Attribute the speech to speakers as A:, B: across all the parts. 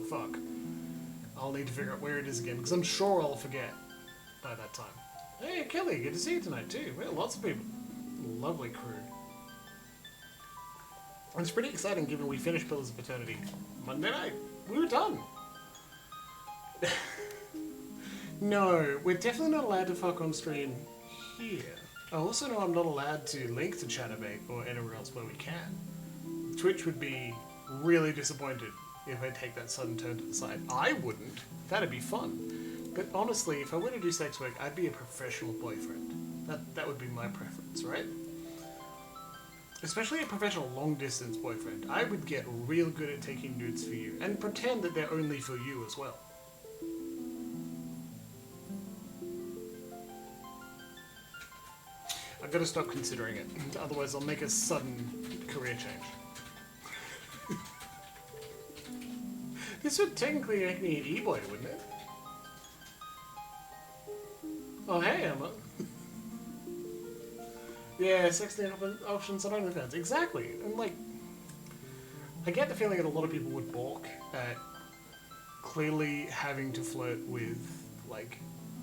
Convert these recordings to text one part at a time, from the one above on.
A: fuck. I'll need to figure out where it is again, because I'm sure I'll forget by that time. Hey, Kelly, good to see you tonight too. We have lots of people. Lovely crew. And it's pretty exciting given we finished Pillars of Eternity Monday night. We were done. No, we're definitely not allowed to fuck on stream here. I also know I'm not allowed to link to Chatterbait or anywhere else where we can. Twitch would be really disappointed if I take that sudden turn to the side. I wouldn't. That'd be fun. But honestly, if I were to do sex work, I'd be a professional boyfriend. That would be my preference, right? Especially a professional long-distance boyfriend. I would get real good at taking nudes for you, and pretend that they're only for you as well. I've got to stop considering it, otherwise I'll make a sudden career change. This would technically make me an e-boy, wouldn't it? Oh, hey, Emma. Yeah, 16 options on OnlyFans. Exactly. And, like, I get the feeling that a lot of people would balk at clearly having to flirt with, like,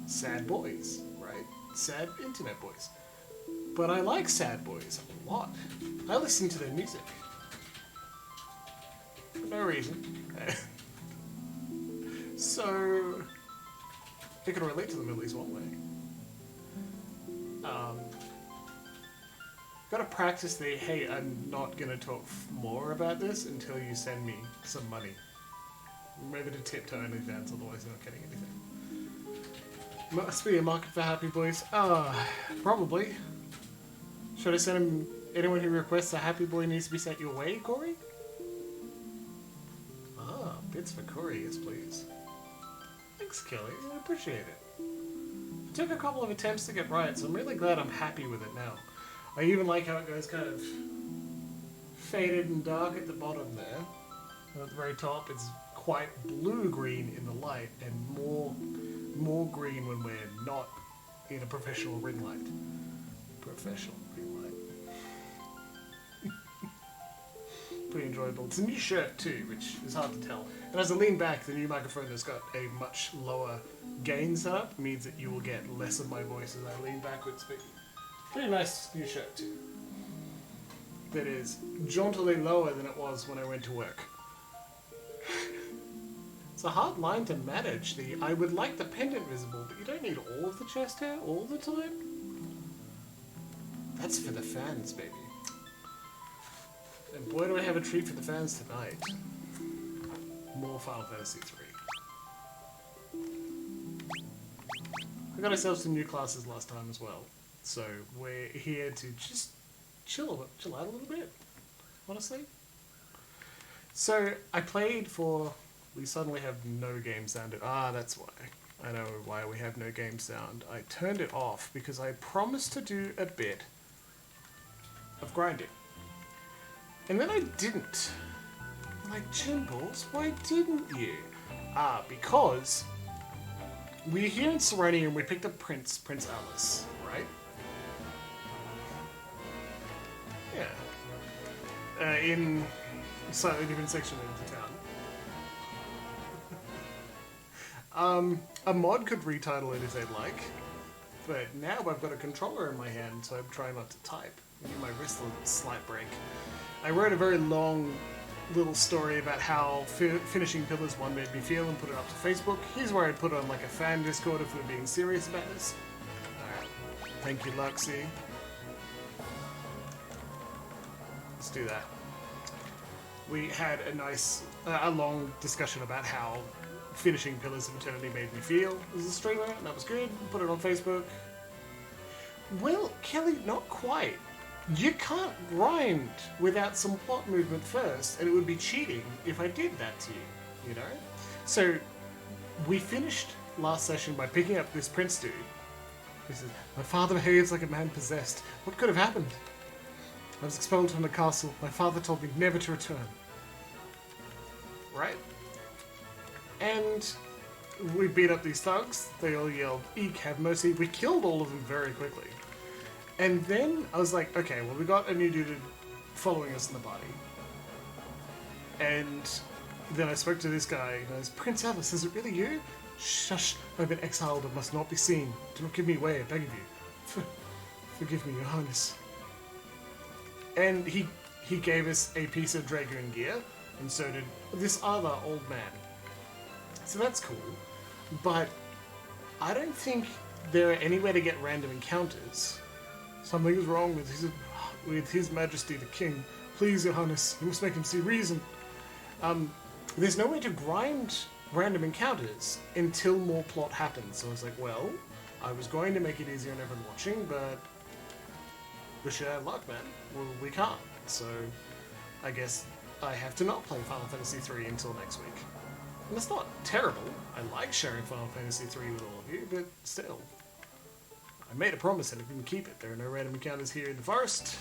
A: sad boys, right? Sad internet boys. But I like sad boys a lot. I listen to their music. For no reason. So, I can relate to them at least one way. Gotta practice the, hey, I'm not gonna talk more about this until you send me some money. Maybe to tip to OnlyFans, otherwise you're not getting anything. Must be a market for happy boys. Probably. Should I send him, anyone who requests a happy boy needs to be sent your way, Corey? Bits for Corey, yes please. Thanks, Kelly, I appreciate it. It took a couple of attempts to get right, so I'm really glad I'm happy with it now. I even like how it goes kind of faded and dark at the bottom there. And at the very top it's quite blue-green in the light and more green when we're not in a professional ring light. Professional ring light. Pretty enjoyable. It's a new shirt too, which is hard to tell. And as I lean back, the new microphone has got a much lower gain setup. Means that you will get less of my voice as I lean backwards speaking. Pretty nice new shirt too. That is jauntily lower than it was when I went to work. It's a hard line to manage. I would like the pendant visible, but you don't need all of the chest hair all the time. That's for the fans, baby. And boy, do I have a treat for the fans tonight. More Final Fantasy III. I got ourselves some new classes last time as well. So we're here to just chill out a little bit, honestly. So I played for... We suddenly have no game sound. That's why. I know why we have no game sound. I turned it off because I promised to do a bit of grinding. And then I didn't. I'm like, Jimbles, why didn't you? Because we're here in Serenity and we picked up Prince Alice, right? Yeah. In a slightly different section of the town. A mod could retitle it if they'd like, but now I've got a controller in my hand, so I'm trying not to type. Give my wrist a slight break. I wrote a very long little story about how finishing Pillars 1 made me feel and put it up to Facebook. Here's where I'd put it on like a fan Discord if we're being serious about this. Alright. Thank you, Luxie. Let's do that. We had a long discussion about how finishing Pillars of Eternity made me feel as a streamer, and that was good. Put it on Facebook. Well, Kelly, not quite. You can't grind without some plot movement first, and it would be cheating if I did that to you, you know? So, we finished last session by picking up this prince dude. He says, my father behaves like a man possessed. What could have happened? I was expelled from the castle. My father told me never to return. Right? And we beat up these thugs. They all yelled, eek, have mercy. We killed all of them very quickly. And then I was like, okay, well, we got a new dude following us in the party. And then I spoke to this guy, and I was, Prince Alice, is it really you? Shush, I've been exiled and must not be seen. Do not give me away, I beg of you. Forgive me, Your Highness. And he gave us a piece of Dragoon gear, and so did this other old man. So that's cool, but I don't think there are anywhere to get random encounters. Something is wrong with His Majesty the King. Please, Your Highness, you must make him see reason. There's no way to grind random encounters until more plot happens. So I was like, well, I was going to make it easier on everyone watching, but we should have luck, man. Well, we can't. So I guess I have to not play Final Fantasy III until next week. And that's not terrible. I like sharing Final Fantasy III with all of you, but still. I made a promise and I didn't keep it. There are no random encounters here in the forest.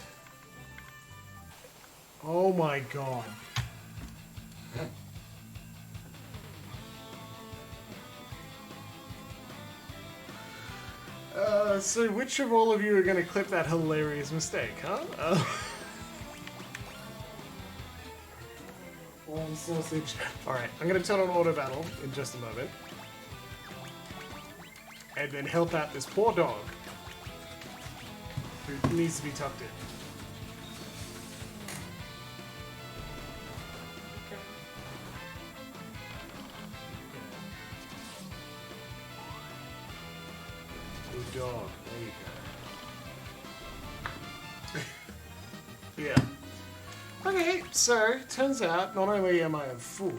A: Oh my god. So which of all of you are going to clip that hilarious mistake, huh? Sausage. Alright, I'm going to turn on auto battle in just a moment. And then help out this poor dog who needs to be tucked in. Good dog. There you go. Yeah. Okay, so turns out not only am I a fool,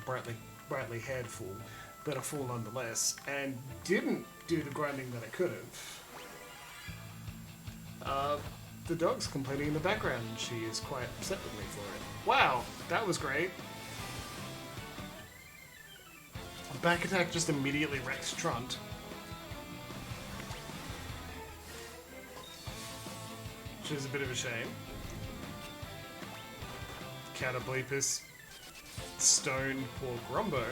A: brightly haired fool, but a fool nonetheless, and didn't do the grinding that I could have. The dog's complaining in the background, and she is quite upset with me for it. Wow, that was great. Back attack just immediately wrecks Trunt. Which is a bit of a shame. Catableepus, stoned poor Grumbo.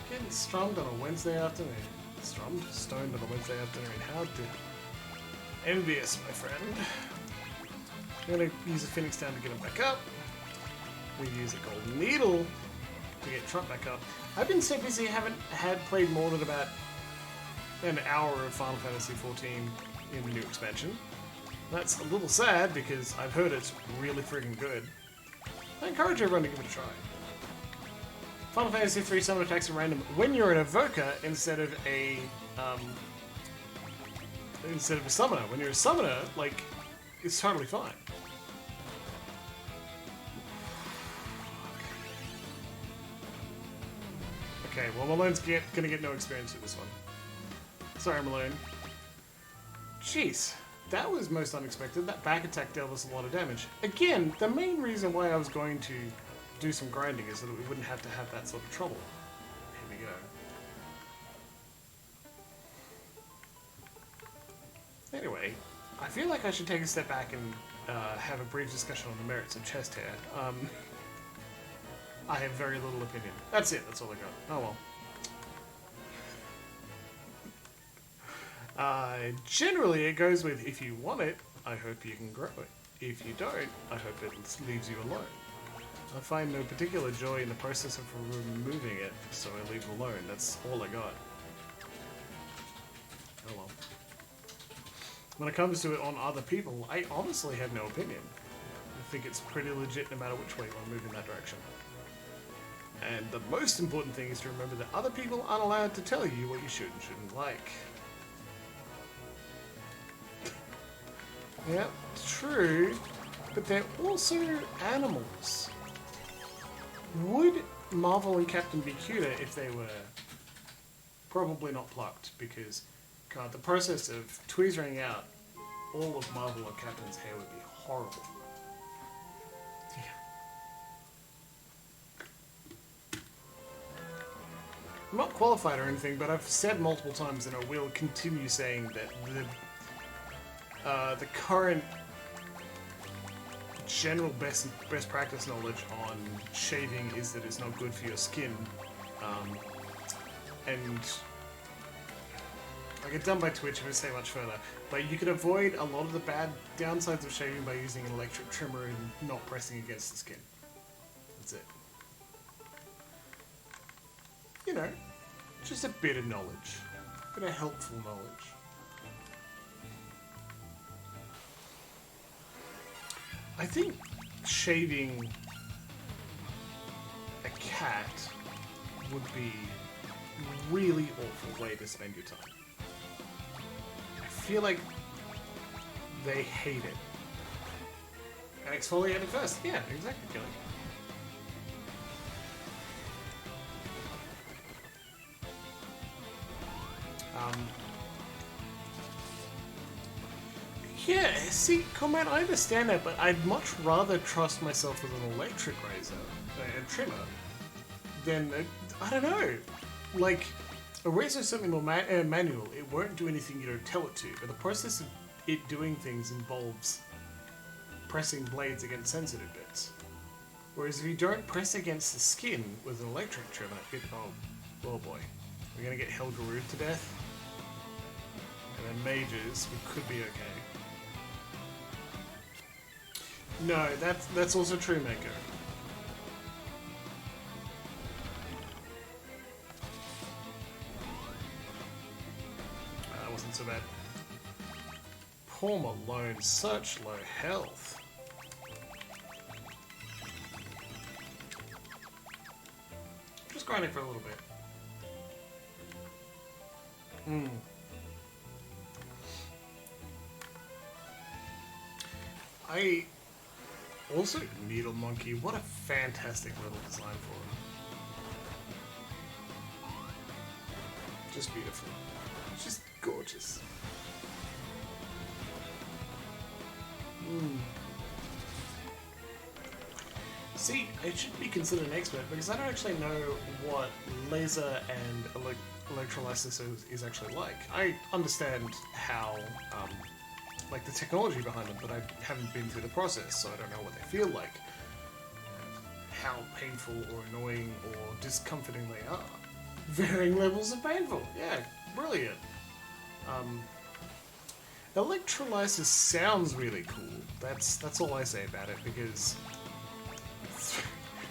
A: Getting strummed on a Wednesday afternoon. Stoned on a Wednesday afternoon. How envious, my friend. I'm gonna use a Phoenix Down to get him back up. We use a Golden Needle to get Trump back up. I've been so busy, I haven't played more than about an hour of Final Fantasy XIV in the new expansion. That's a little sad because I've heard it's really friggin' good. I encourage everyone to give it a try. Final Fantasy III summon attacks are random when you're an evoker instead of a summoner. When you're a summoner, like, it's totally fine. Okay, well Malone's gonna get no experience with this one. Sorry, Malone. Jeez. That was most unexpected. That back attack dealt us a lot of damage. Again, the main reason why I was going to do some grinding is so that we wouldn't have to have that sort of trouble. Here we go. Anyway, I feel like I should take a step back and have a brief discussion on the merits of chest hair. I have very little opinion. That's it. That's all I got. Oh well. Generally, it goes with, if you want it, I hope you can grow it. If you don't, I hope it leaves you alone. I find no particular joy in the process of removing it, so I leave it alone. That's all I got. Oh well. When it comes to it on other people, I honestly have no opinion. I think it's pretty legit no matter which way you want to move in that direction. And the most important thing is to remember that other people aren't allowed to tell you what you should and shouldn't like. Yep, true, but they're also animals. Would Marvel and Captain be cuter if they were probably not plucked? Because, God, the process of tweezering out all of Marvel or Captain's hair would be horrible. Yeah. I'm not qualified or anything, but I've said multiple times, and I will continue saying that the current general best practice knowledge on shaving is that it's not good for your skin, and I get done by Twitch if I say much further, but you can avoid a lot of the bad downsides of shaving by using an electric trimmer and not pressing against the skin. That's it. you know, just a bit of knowledge. A bit of helpful knowledge. I think shaving a cat would be a really awful way to spend your time. I feel like they hate it. And exfoliating first. Yeah, exactly, Kelly. Yeah, see, Comrade, I understand that, but I'd much rather trust myself with an electric razor, a trimmer, than, I don't know, like, a razor is something more manual. It won't do anything you don't tell it to, but the process of it doing things involves pressing blades against sensitive bits. Whereas if you don't press against the skin with an electric trimmer, oh boy, we're gonna get Helgarooed to death. And then mages, we could be okay. No, that's also true, Mako. That wasn't so bad. Poor Malone, such low health. Just grinding for a little bit. I also Needle Monkey. What a fantastic little design for him. Just beautiful. Just gorgeous. See, I should be considered an expert because I don't actually know what laser and electrolysis is actually like. I understand how, like the technology behind them, but I haven't been through the process, so I don't know what they feel like, how painful or annoying or discomforting they are. Varying levels of painful. Yeah, brilliant. Electrolysis sounds really cool. That's all I say about it, because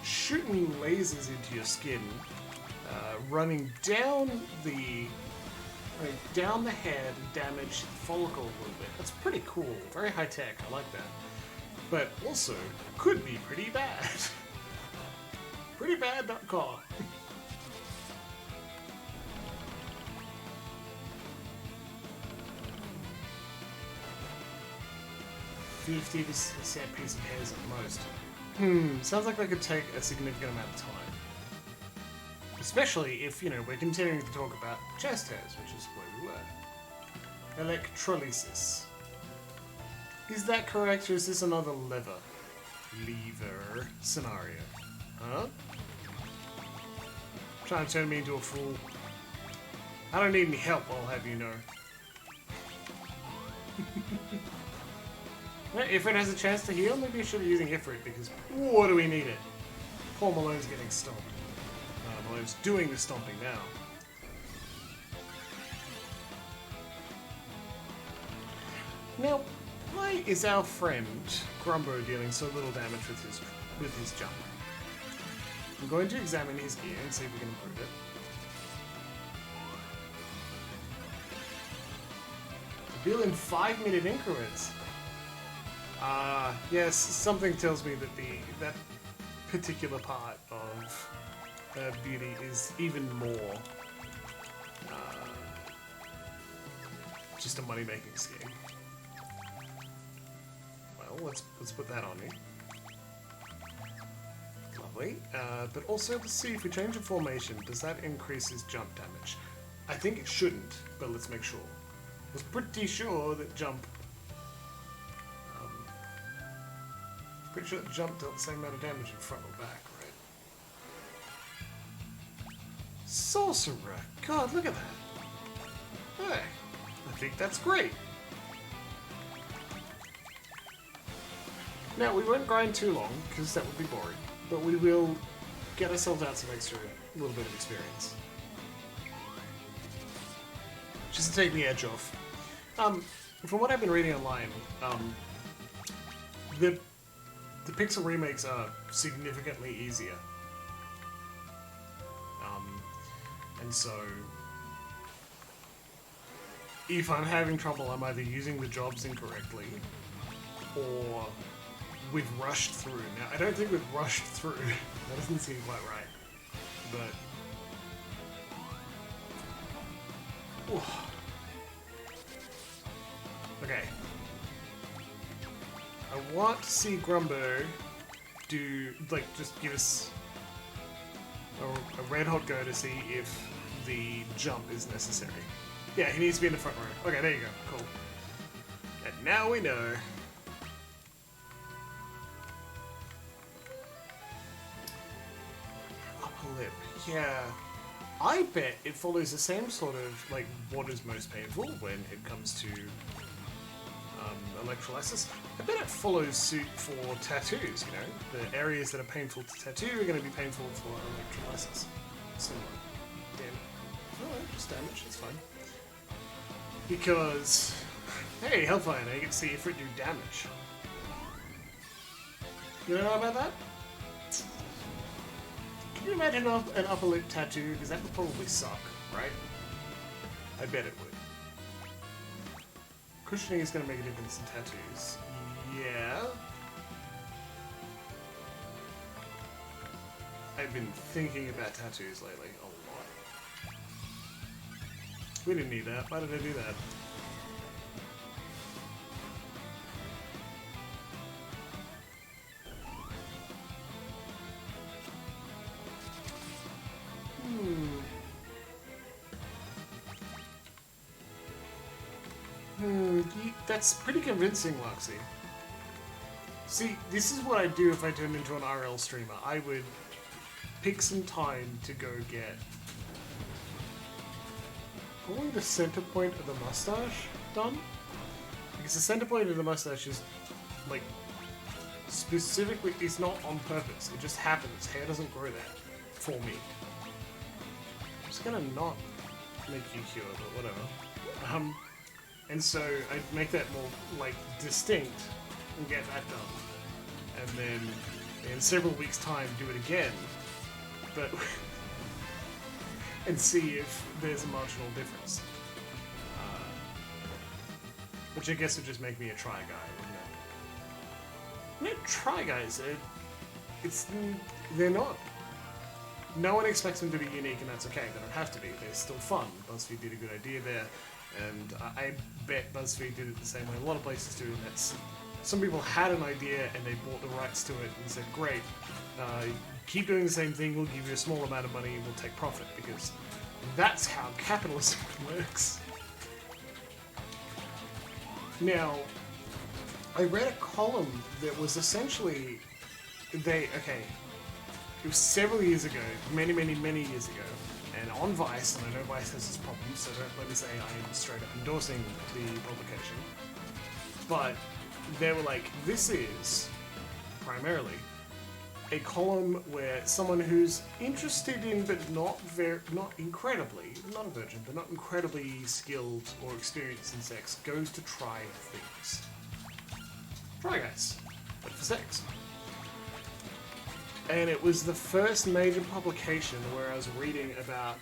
A: shooting lasers into your skin, running down the head and damage the follicle a little bit. That's pretty cool. Very high tech. I like that. But also could be pretty bad. Pretty bad.com. 50% piece of hairs at most. Sounds like that could take a significant amount of time. Especially if, we're continuing to talk about chest hairs, which is where we were. Electrolysis. Is that correct, or is this another lever scenario? Huh? Trying to turn me into a fool. I don't need any help, I'll have you know. If it has a chance to heal, maybe I should be using Ifrit, because what do we need it? Poor Malone's getting stomped. Malone's doing the stomping now. Now, why is our friend Grumbo dealing so little damage with his jump? I'm going to examine his gear and see if we can improve it. Deal in 5-minute increments. Yes, something tells me that that particular part of beauty is even more just a money-making scheme. Well, let's put that on you. Lovely. But also, let's see if we change the formation. Does that increase his jump damage? I think it shouldn't, but let's make sure. I was pretty sure that jump. Pretty sure that jump dealt the same amount of damage in front or back, right? Sorcerer! God, look at that! Hey, I think that's great! Now, we won't grind too long, because that would be boring, but we will get ourselves out some extra little bit of experience. Just to take the edge off. From what I've been reading online, the pixel remakes are significantly easier. And so, if I'm having trouble, I'm either using the jobs incorrectly, or we've rushed through. Now, I don't think we've rushed through. That doesn't seem quite right. But... Ooh. Okay. I want to see Grumbo do, like, just give us a red hot go to see if the jump is necessary. Yeah, he needs to be in the front row. Okay, there you go. Cool. And now we know. Upper lip. Yeah. I bet it follows the same sort of, like, what is most painful when it comes to electrolysis. I bet it follows suit for tattoos, you know? The areas that are painful to tattoo are going to be painful for electrolysis. Similar. Damn. Alright, just damage, that's fine. Because, hey, Hellfire, now you get to see if it do damage. You don't know about that? Can you imagine an upper lip tattoo? Because that would probably suck, right? I bet it would. Cushioning is going to make a difference in tattoos. Yeah. I've been thinking about tattoos lately a lot. We didn't need that. Why did I do that? That's pretty convincing, Luxie. See, this is what I'd do if I turned into an RL streamer. I would pick some time to go get probably the center point of the mustache done. Because the center point of the mustache is, like, specifically, it's not on purpose. It just happens. Hair doesn't grow there for me. I'm just gonna not make you cure, but whatever. And so I'd make that more, like, distinct and get that done. And then in several weeks' time do it again, but and see if there's a marginal difference. Which I guess would just make me a try guy, wouldn't it? No, try guys, they're not. No one expects them to be unique, and that's okay. They don't have to be. They're still fun. BuzzFeed did a good idea there. And I bet BuzzFeed did it the same way a lot of places do, and that's some people had an idea and they bought the rights to it and said, great, keep doing the same thing, we'll give you a small amount of money and we'll take profit, because that's how capitalism works. Now, I read a column that was essentially, it was several years ago, many years ago, and on Vice, and I know Vice has its problems, so don't let me say I am straight up endorsing the publication, but they were like, this is, primarily, a column where someone who's interested in, but not incredibly, not a virgin, but not incredibly skilled or experienced in sex, goes to try things. Try guys, but for sex. And it was the first major publication where I was reading about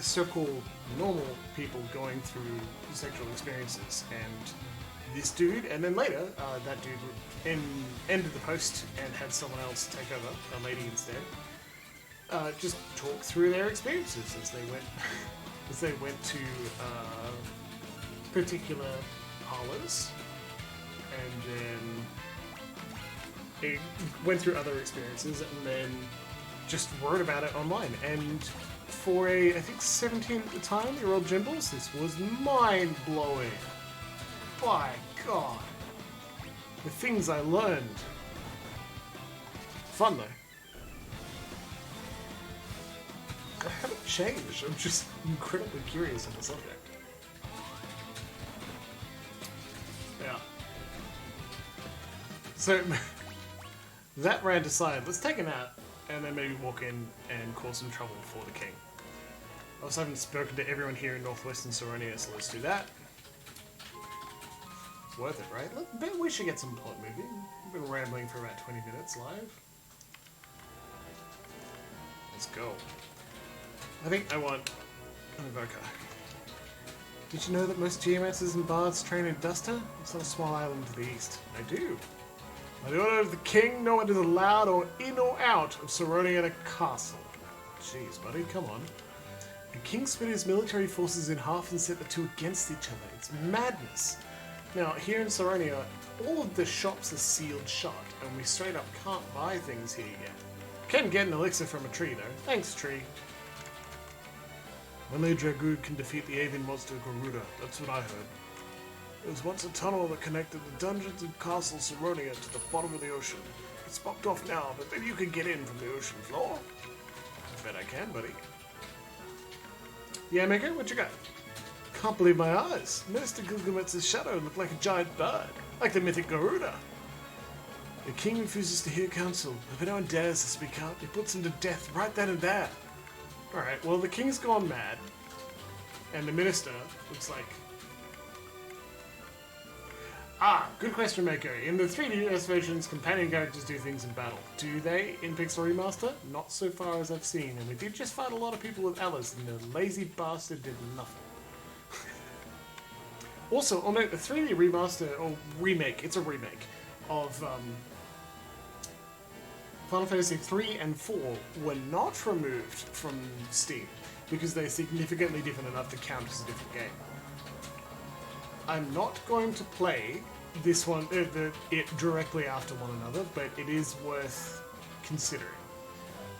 A: so-called normal people going through sexual experiences, and this dude, and then later, that dude ended the post and had someone else take over, a lady instead, just talk through their experiences as they went to particular parlors, and then it went through other experiences, and then just wrote about it online. And for I think 17 at the time, year old Jimbles, this was mind-blowing. By God. The things I learned. Fun, though. I haven't changed. I'm just incredibly curious on the subject. Yeah. So... that rant aside, let's take a nap and then maybe walk in and cause some trouble for the king. I also haven't spoken to everyone here in Northwestern Saronia, so let's do that. It's worth it, right? Look, we should get some plot moving. We've been rambling for about 20 minutes live. Let's go. I think I want Invoker. Did you know that most geomancers and bards train in Duster? It's on a small island to the east. I do. By the order of the king, no one is allowed or in or out of Saronia Castle. Jeez, buddy, come on. The king split his military forces in half and set the two against each other. It's madness. Now, here in Saronia, all of the shops are sealed shut, and we straight up can't buy things here yet. Can get an elixir from a tree, though. Thanks, tree. Only a Dragoon can defeat the avian monster Garuda. That's what I heard. There was once a tunnel that connected the dungeons and castle Saronia to the bottom of the ocean. It's blocked off now, but maybe you can get in from the ocean floor. I bet I can, buddy. Yeah, Maker, what you got? Can't believe my eyes. Minister Gilgametz's shadow looked like a giant bird, like the mythic Garuda. The king refuses to hear counsel. If anyone dares to speak out, he puts him to death right then and there. Alright, well, the king's gone mad, and the minister looks like... Ah, good question, Mako. In the 3DS versions, companion characters do things in battle. Do they in Pixel Remaster? Not so far as I've seen, and we did just fight a lot of people with Alice, and the lazy bastard did nothing. Also, I'll note the 3D remaster, or remake, it's a remake, of Final Fantasy 3 and 4 were not removed from Steam, because they're significantly different enough to count as a different game. I'm not going to play this one, it directly after one another, but it is worth considering.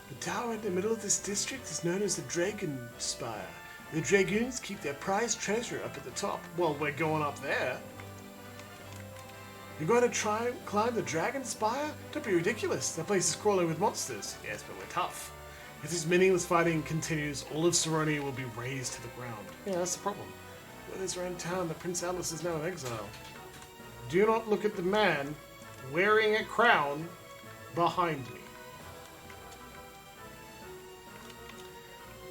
A: The tower in the middle of this district is known as the Dragon Spire. The Dragoons keep their prized treasure up at the top. Well, we're going up there. You're going to try and climb the Dragon Spire? Don't be ridiculous. That place is crawling with monsters. Yes, but we're tough. If this meaningless fighting continues, all of Saronia will be razed to the ground. Yeah, that's the problem. Word around town that Prince Alice is now in exile. Do not look at the man wearing a crown behind me.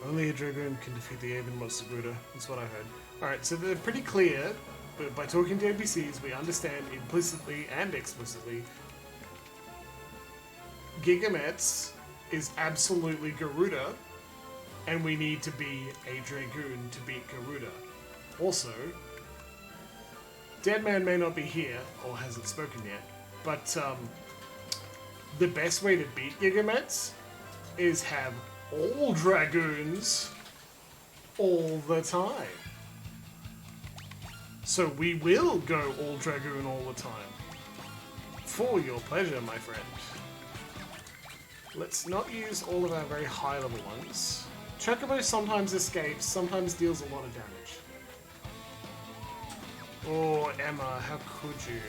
A: Only a Dragoon can defeat the avian monster Garuda. That's what I heard. Alright, so they're pretty clear, but by talking to NPCs, we understand implicitly and explicitly Gigametz is absolutely Garuda, and we need to be a Dragoon to beat Garuda. Also, Deadman may not be here, or hasn't spoken yet, but the best way to beat Gigametz is have all Dragoons all the time. So we will go all Dragoon all the time. For your pleasure, my friend. Let's not use all of our very high level ones. Chocobo sometimes escapes, sometimes deals a lot of damage. Oh, Emma, how could you?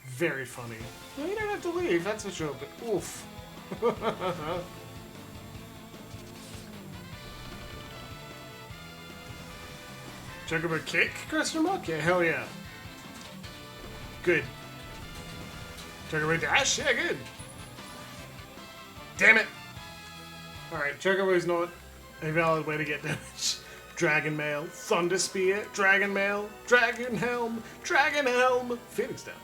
A: Very funny. Well, you don't have to leave, that's for sure, but oof. Chocobo kick? Question mark? Yeah, hell yeah. Good. Chocobo dash? Yeah, good. Damn it! Alright, Chocobo's not a valid way to get damage. Dragon Mail, Thunder Spear, Dragon Mail, Dragon Helm, Phoenix Down.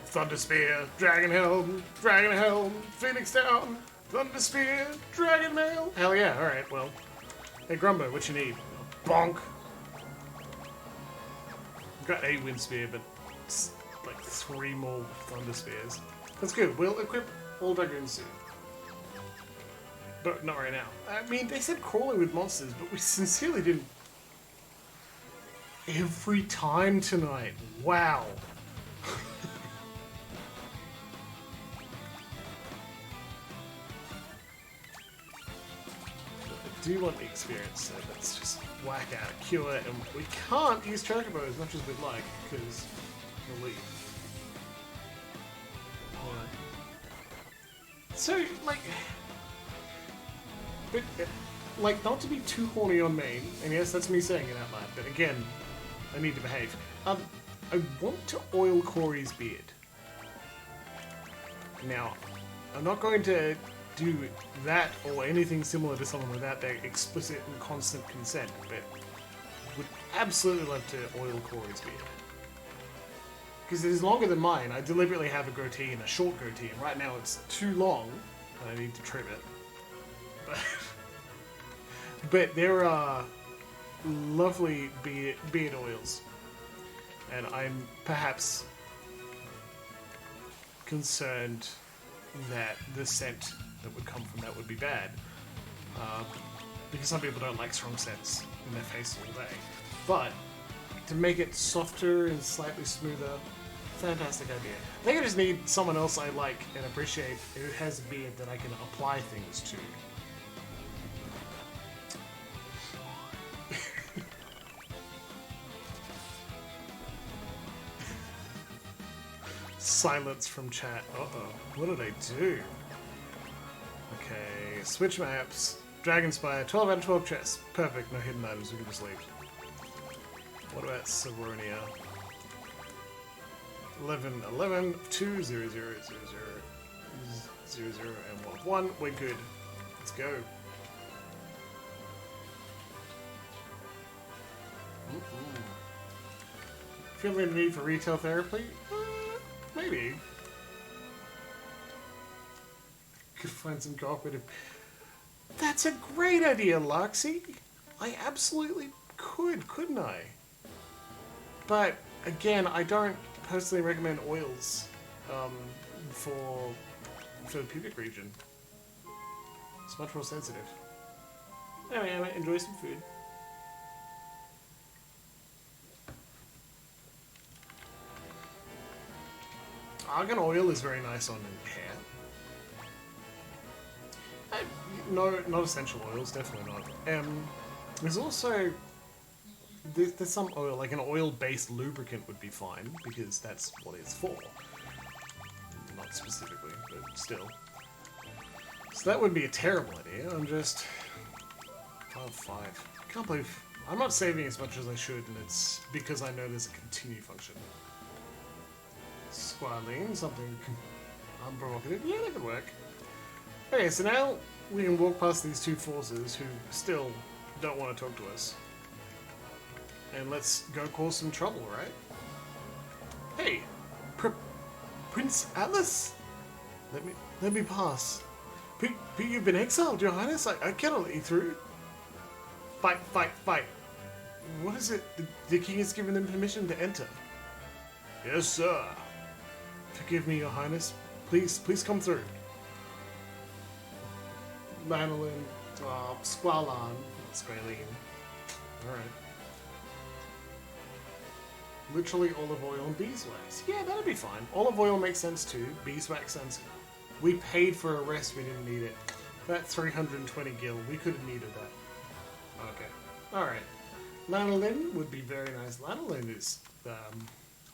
A: Thunder Spear, Dragon Helm, Phoenix Down, Thunder Spear, Dragon Mail. Hell yeah, alright, well. Hey Grumbo, what you need? Bonk. I've got a Wind Spear, but it's like 3 more Thunder Spears. That's good, we'll equip all Dragoons soon. But not right now. I mean, they said crawling with monsters, but we sincerely didn't. Every time tonight. Wow. I do want the experience, so let's just whack out a cure, and we can't use Chocobo as much as we'd like, because we'll leave. So, like... But, like, not to be too horny on main, and yes, that's me saying it out loud, but again, I need to behave. I want to oil Corey's beard. Now, I'm not going to do that or anything similar to someone without their explicit and constant consent, but would absolutely love to oil Corey's beard. Because it is longer than mine. I deliberately have a goatee and a short goatee, and right now it's too long, and I need to trim it. But there are lovely beard oils, and I'm perhaps concerned that the scent that would come from that would be bad, because some people don't like strong scents in their face all day. But to make it softer and slightly smoother, fantastic idea. I think I just need someone else I like and appreciate who has a beard that I can apply things to. Silence from chat. Uh-oh. What did I do? Okay, switch maps. Dragonspire, 12 out of 12 chests. Perfect, no hidden items, we can just leave. What about Saronia? 11, 11, 2, 0, 0, 0, 0, 0, 0, and 1, 1. We're good. Let's go. Feeling the need for retail therapy? Maybe. Could find some cooperative. That's a great idea, Loxy. I absolutely could, couldn't I? But again, I don't personally recommend oils for the pubic region. It's much more sensitive. Anyway, enjoy some food. Argan oil is very nice on hair. No, not essential oils, definitely not. There's also there's some oil, like an oil-based lubricant would be fine because that's what it's for. Not specifically, but still. So that wouldn't be a terrible idea. I'm just 5. I can't believe I'm not saving as much as I should, and it's because I know there's a continue function. Squalene, something unprovocative. Yeah, that could work. Okay, so now we can walk past these two forces who still don't want to talk to us. And let's go cause some trouble, right? Hey, Prince Atlas? Let me pass. But you've been exiled, Your Highness. I cannot let you through. Fight. What is it? The king has given them permission to enter. Yes, sir. Forgive me, Your Highness. Please come through. Lanolin, Squalene. Alright. Literally olive oil and beeswax. Yeah, that'd be fine. Olive oil makes sense too. Beeswax sounds... We paid for a rest, we didn't need it. That 320 gil, we could have needed that. Okay. Alright. Lanolin would be very nice. Lanolin is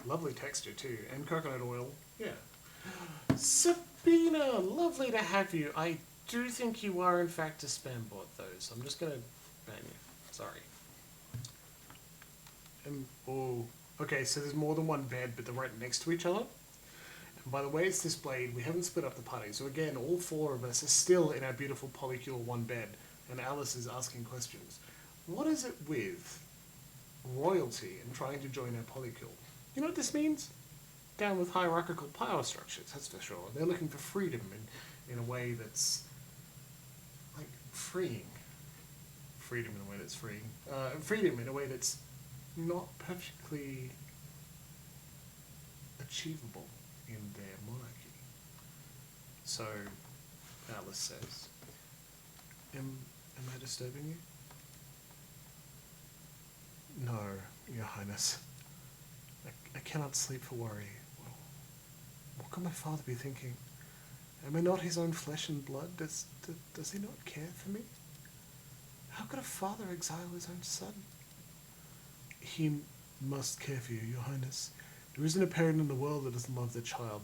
A: lovely texture too. And coconut oil. Yeah. Sabina, lovely to have you. I do think you are in fact a spam bot though, so I'm just gonna ban you. Sorry. Oh, okay, so there's more than one bed, but they're right next to each other. And by the way it's displayed, we haven't split up the party. So again, all 4 of us are still in our beautiful polycule 1 bed, and Alice is asking questions. What is it with royalty and trying to join our polycule? You know what this means? Down with hierarchical power structures, that's for sure. They're looking for freedom in a way that's like freeing. Freedom in a way that's freeing. Freedom in a way that's not perfectly achievable in their monarchy. So, Alice says, am I disturbing you? No, Your Highness. I cannot sleep for worry. What can my father be thinking? Am I not his own flesh and blood? Does he not care for me? How could a father exile his own son? He must care for you, Your Highness. There isn't a parent in the world that doesn't love their child.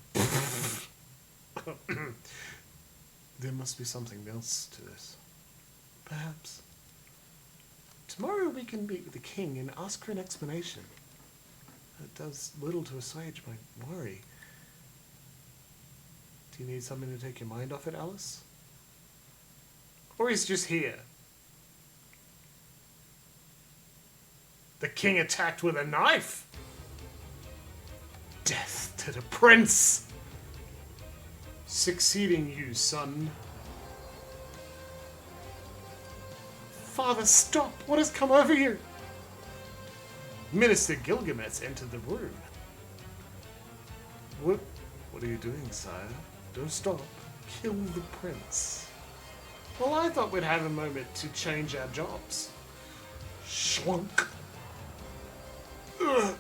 A: There must be something else to this. Perhaps. Tomorrow we can meet with the king and ask for an explanation. It does little to assuage my worry. Do you need something to take your mind off it, Alice? Or he's just here? The king attacked with a knife! Death to the prince! Succeeding you, son. Father, stop! What has come over you? Minister Gilgamesh entered the room. What are you doing, sire? Don't stop. Kill the prince. Well, I thought we'd have a moment to change our jobs. Schlunk. Ugh.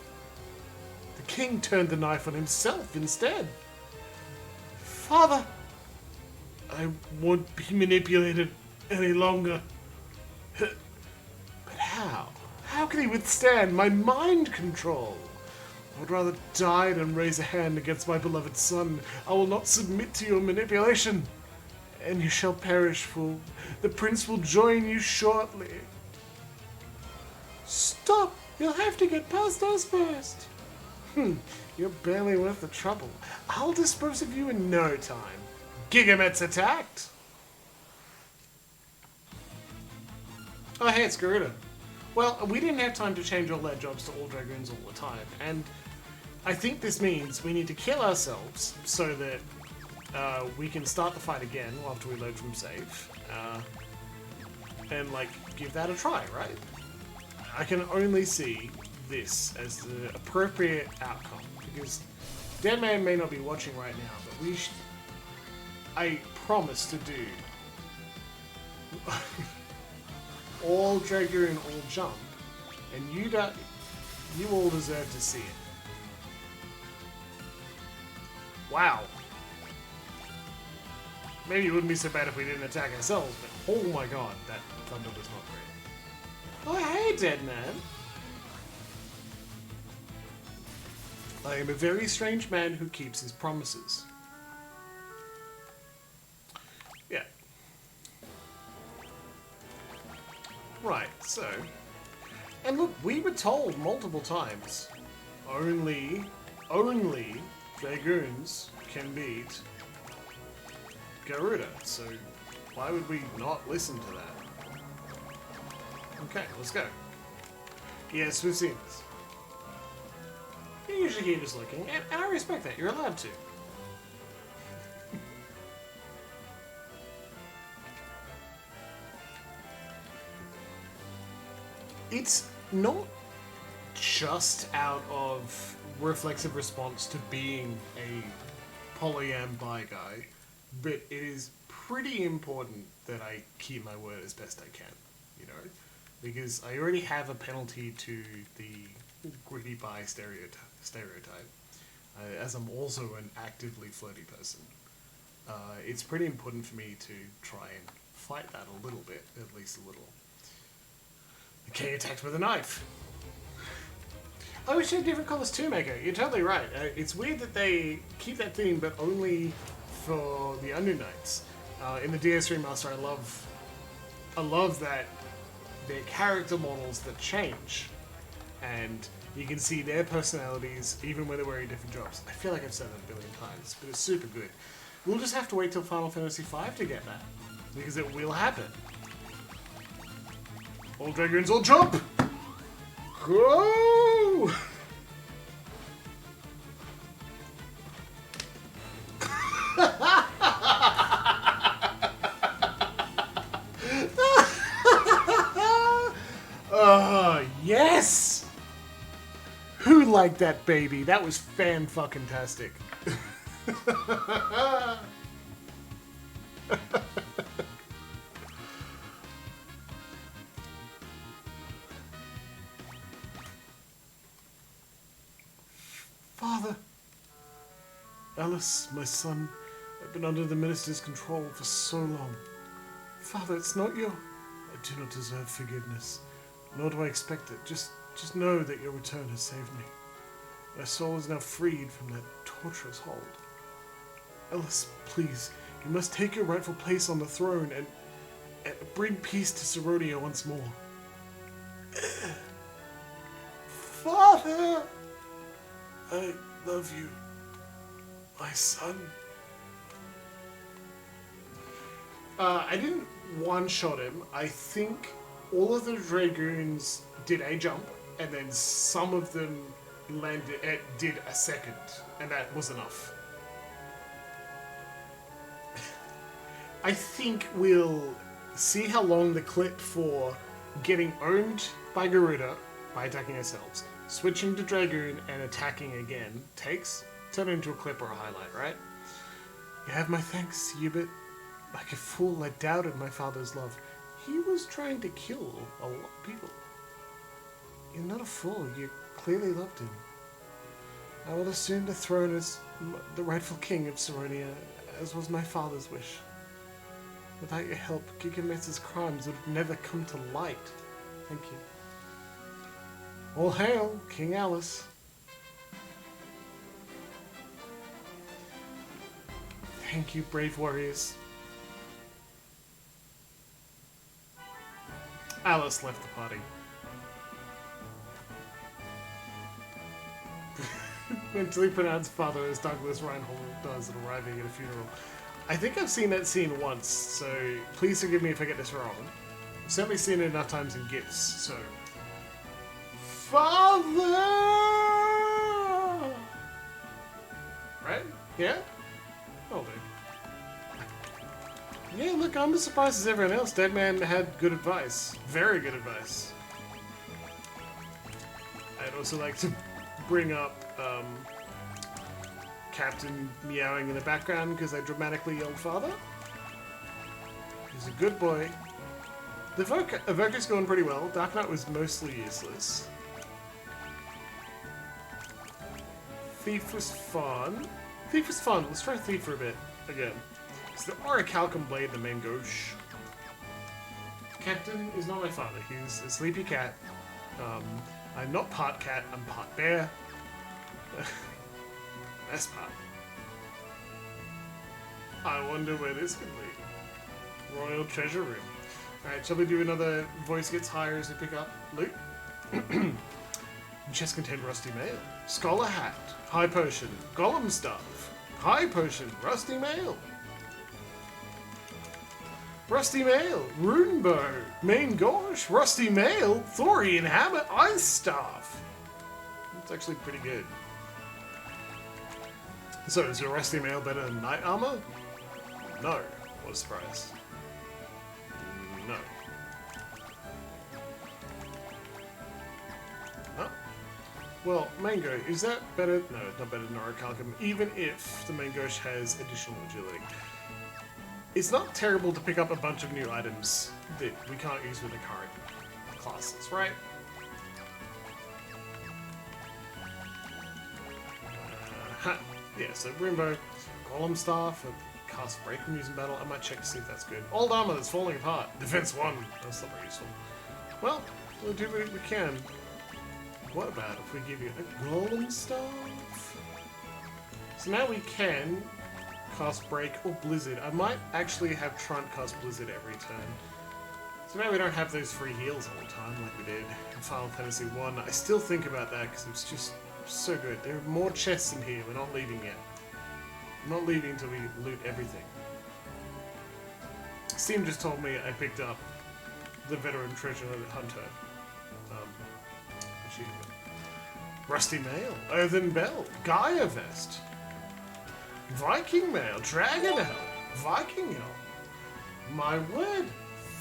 A: The king turned the knife on himself instead. Father, I won't be manipulated any longer. But how? How can he withstand my mind control? I would rather die than raise a hand against my beloved son. I will not submit to your manipulation. And you shall perish, fool. The prince will join you shortly. Stop! You'll have to get past us first. You're barely worth the trouble. I'll dispose of you in no time. Gigamet's attacked! Oh hey, it's Garuda. Well, we didn't have time to change all our jobs to all dragoons all the time, and I think this means we need to kill ourselves so that we can start the fight again after we load from save, and like give that a try, right? I can only see this as the appropriate outcome because Deadman may not be watching right now, but I promise to do all Dragoon, all jump, and you all deserve to see it. Wow. Maybe it wouldn't be so bad if we didn't attack ourselves, but oh my god, that thunder was not great. Oh hey, Deadman! I am a very strange man who keeps his promises. Yeah. Right, so... And look, we were told multiple times, only Dragoons can beat Garuda, so why would we not listen to that? Okay, let's go. Yes, we've seen this. You usually keep just looking, and I respect that, you're allowed to. It's not just out of reflexive response to being a polyam bi guy, but it is pretty important that I keep my word as best I can, you know? Because I already have a penalty to the gritty bi stereotype, as I'm also an actively flirty person. It's pretty important for me to try and fight that a little bit, at least a little. The king attacked with a knife. Oh, we should have different colours too, Mako. You're totally right. It's weird that they keep that theme, but only for the Onion Knights. In the DS Remaster, I love that they're character models that change, and you can see their personalities even when they're wearing different jobs. I feel like I've said that a billion times, but it's super good. We'll just have to wait till Final Fantasy V to get that, because it will happen. All Dragoons, all jump! Go! Yes! Who liked that baby? That was fan-fucking-tastic. Father! Alice, my son, I've been under the minister's control for so long. Father, it's not your... I do not deserve forgiveness, nor do I expect it. Just know that your return has saved me. My soul is now freed from that torturous hold. Alice, please, you must take your rightful place on the throne and bring peace to Seronia once more. Father! I love you, my son. I didn't one-shot him. I think all of the Dragoons did a jump, and then some of them did a second, and that was enough. I think we'll see how long the clip for getting owned by Garuda by attacking ourselves, switching to Dragoon and attacking again turn into a clip or a highlight, right? You have my thanks, Hubert. Like a fool, I doubted my father's love. He was trying to kill a lot of people. You're not a fool. You clearly loved him. I will assume the throne as the rightful king of Saronia, as was my father's wish. Without your help, Gigamet's crimes would have never come to light. Thank you. All hail, King Alice. Thank you, brave warriors. Alice left the party. Mentally pronounced father as Douglas Reinhold does at arriving at a funeral. I think I've seen that scene once, so please forgive me if I get this wrong. I've certainly seen it enough times in GIFs, so... Father! Right? Yeah? I'll do. Yeah, look, I'm as surprised as everyone else. Dead Man had good advice. Very good advice. I'd also like to bring up Captain meowing in the background because I dramatically yelled father. He's a good boy. The Evoker's going pretty well. Dark Knight was mostly useless. Thief was fun. Thief was fun. Let's try Thief for a bit again. It's the Orichalcum Blade, the main gauche. Captain is not my father. He's a sleepy cat. I'm not part cat, I'm part bear. Best part. I wonder where this could lead. Royal treasure room. Alright, shall we do another voice gets higher as we pick up loot? Chest contained rusty mail. Scholar hat. High potion. Golem staff. High potion. Rusty mail. Rusty mail. Rune bow. Main gauche. Rusty mail. Thorian hammer. Ice staff. That's actually pretty good. So, is your rusty mail better than knight armor? No. What a surprise. No. Oh. Well, main gauche, is that better? No, not better than Orichalcum, even if the main gauche has additional agility. It's not terrible to pick up a bunch of new items that we can't use with the current classes, right? Yeah, so Brumbo, Golem Staff, cast Break when using battle. I might check to see if that's good. Old armor that's falling apart. Defense 1. That's not very useful. Well, we'll do what we can. What about if we give you a Golem Staff? So now we can cast Break or Blizzard. I might actually have Trunt cast Blizzard every turn. So now we don't have those free heals all the time like we did in Final Fantasy 1. I still think about that because it's just so good. There are more chests in here. We're not leaving yet. I'm not leaving until we loot everything. Steam just told me I picked up the Veteran Treasure Hunter achievement. Rusty Mail, Earthen Bell, Gaia Vest, Viking Mail, Dragon Helm, Viking Helm. My word!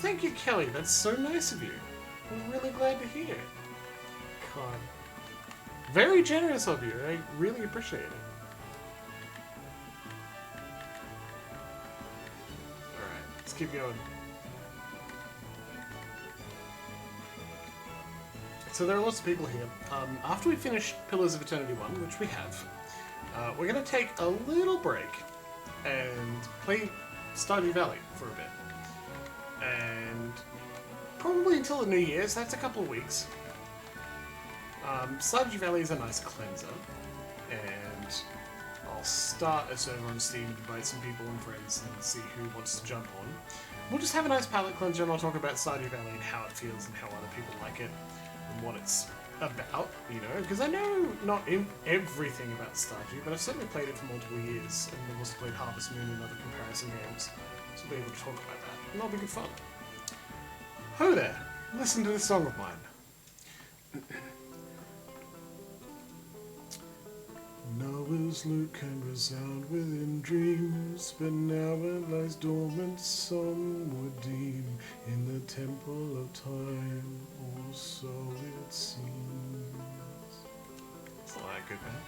A: Thank you, Kelly. That's so nice of you. I'm really glad to hear. God. Very generous of you. I really appreciate it. Alright, let's keep going. So there are lots of people here. After we finish Pillars of Eternity 1, which we have, we're going to take a little break and play Stardew Valley for a bit. And probably until the New Year's, that's a couple of weeks. Stardew Valley is a nice cleanser, and I'll start a server on Steam, invite some people and friends, and see who wants to jump on. We'll just have a nice palette cleanser, and I'll talk about Stardew Valley and how it feels and how other people like it, and what it's about, you know, because I know not everything about Stardew, but I've certainly played it for multiple years, and I've also played Harvest Moon and other comparison games, so I'll be able to talk about that, and that'll be good fun. Ho there! Listen to this song of mine. Noah's lute can resound within dreams, but now it lies dormant, some would deem, in the temple of time, or so it seems. It's not that good, man.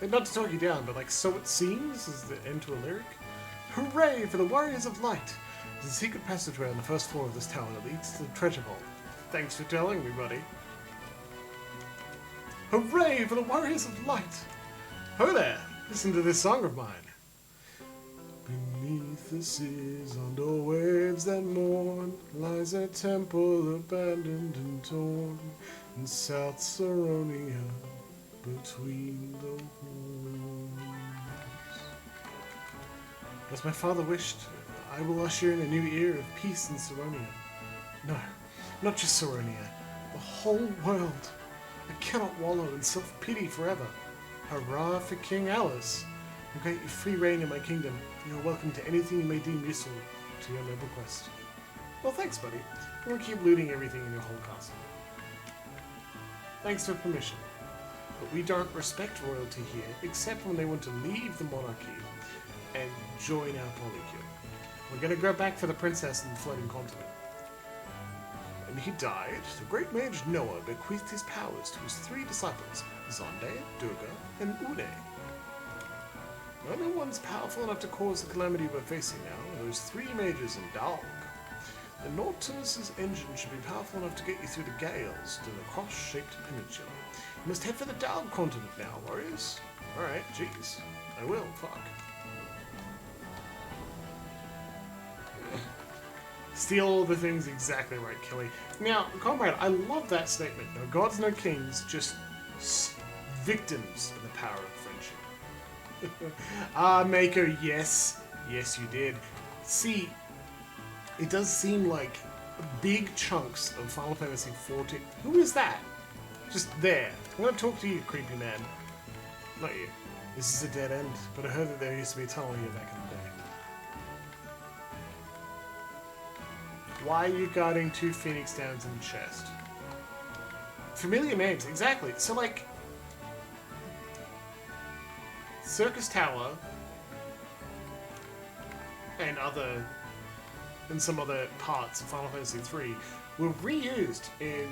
A: Like, not to talk you down, but like, so it seems is the end to a lyric. Hooray for the warriors of light! There's a secret passageway on the first floor of this tower that leads to the treasure vault. Thanks for telling me, buddy. Hooray for the warriors of light! Ho there! Listen to this song of mine. Beneath the seas, under waves that mourn, lies a temple abandoned and torn in South Saronia, between the horns. As my father wished, I will usher in a new era of peace in Saronia. No, not just Saronia, the whole world. I cannot wallow in self-pity forever. Hurrah for King Alice! I grant you free reign in my kingdom. You are welcome to anything you may deem useful to your noble quest. Well, thanks, buddy. I won't keep looting everything in your whole castle. Thanks for permission. But we don't respect royalty here, except when they want to leave the monarchy and join our polycule. We're gonna go back for the princess in the floating continent. When he died, the great mage Noah bequeathed his powers to his 3 disciples, Zonde, Durga, and Ude. The only ones powerful enough to cause the calamity we're facing now are those 3 mages in Dalg. The Nautilus's engine should be powerful enough to get you through the gales to the cross-shaped peninsula. You must head for the Dalg continent now, warriors. Alright, jeez. I will, fuck. Steal all the things exactly right, Kelly. Now, comrade, I love that statement. No gods, no kings, just victims of the power of friendship. Mako, yes. Yes, you did. See, it does seem like big chunks of Final Fantasy XIV... Who is that? Just there. I'm going to talk to you, creepy man. Not you. This is a dead end, but I heard that there used to be a tunnel here back in the day. Why are you guarding 2 Phoenix Downs in the chest? Familiar names, exactly. So, like, Circus Tower and some other parts of Final Fantasy III were reused in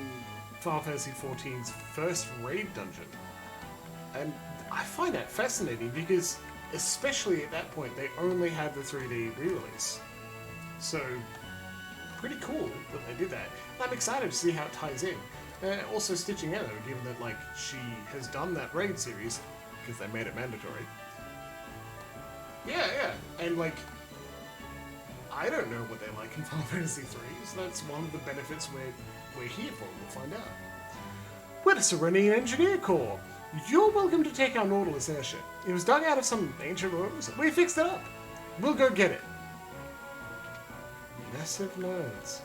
A: Final Fantasy XIV's first raid dungeon. And I find that fascinating because, especially at that point, they only had the 3D re-release. So, pretty cool that they did that. I'm excited to see how it ties in. Also stitching Edo, given that like she has done that raid series because they made it mandatory. Yeah, and like I don't know what they like in Final Fantasy III, so that's one of the benefits we're here for. We'll find out. We're the Serenian Engineer Corps. You're welcome to take our Nautilus airship. It was dug out of some ancient ruins. We fixed it up. We'll go get it. Massive nerds.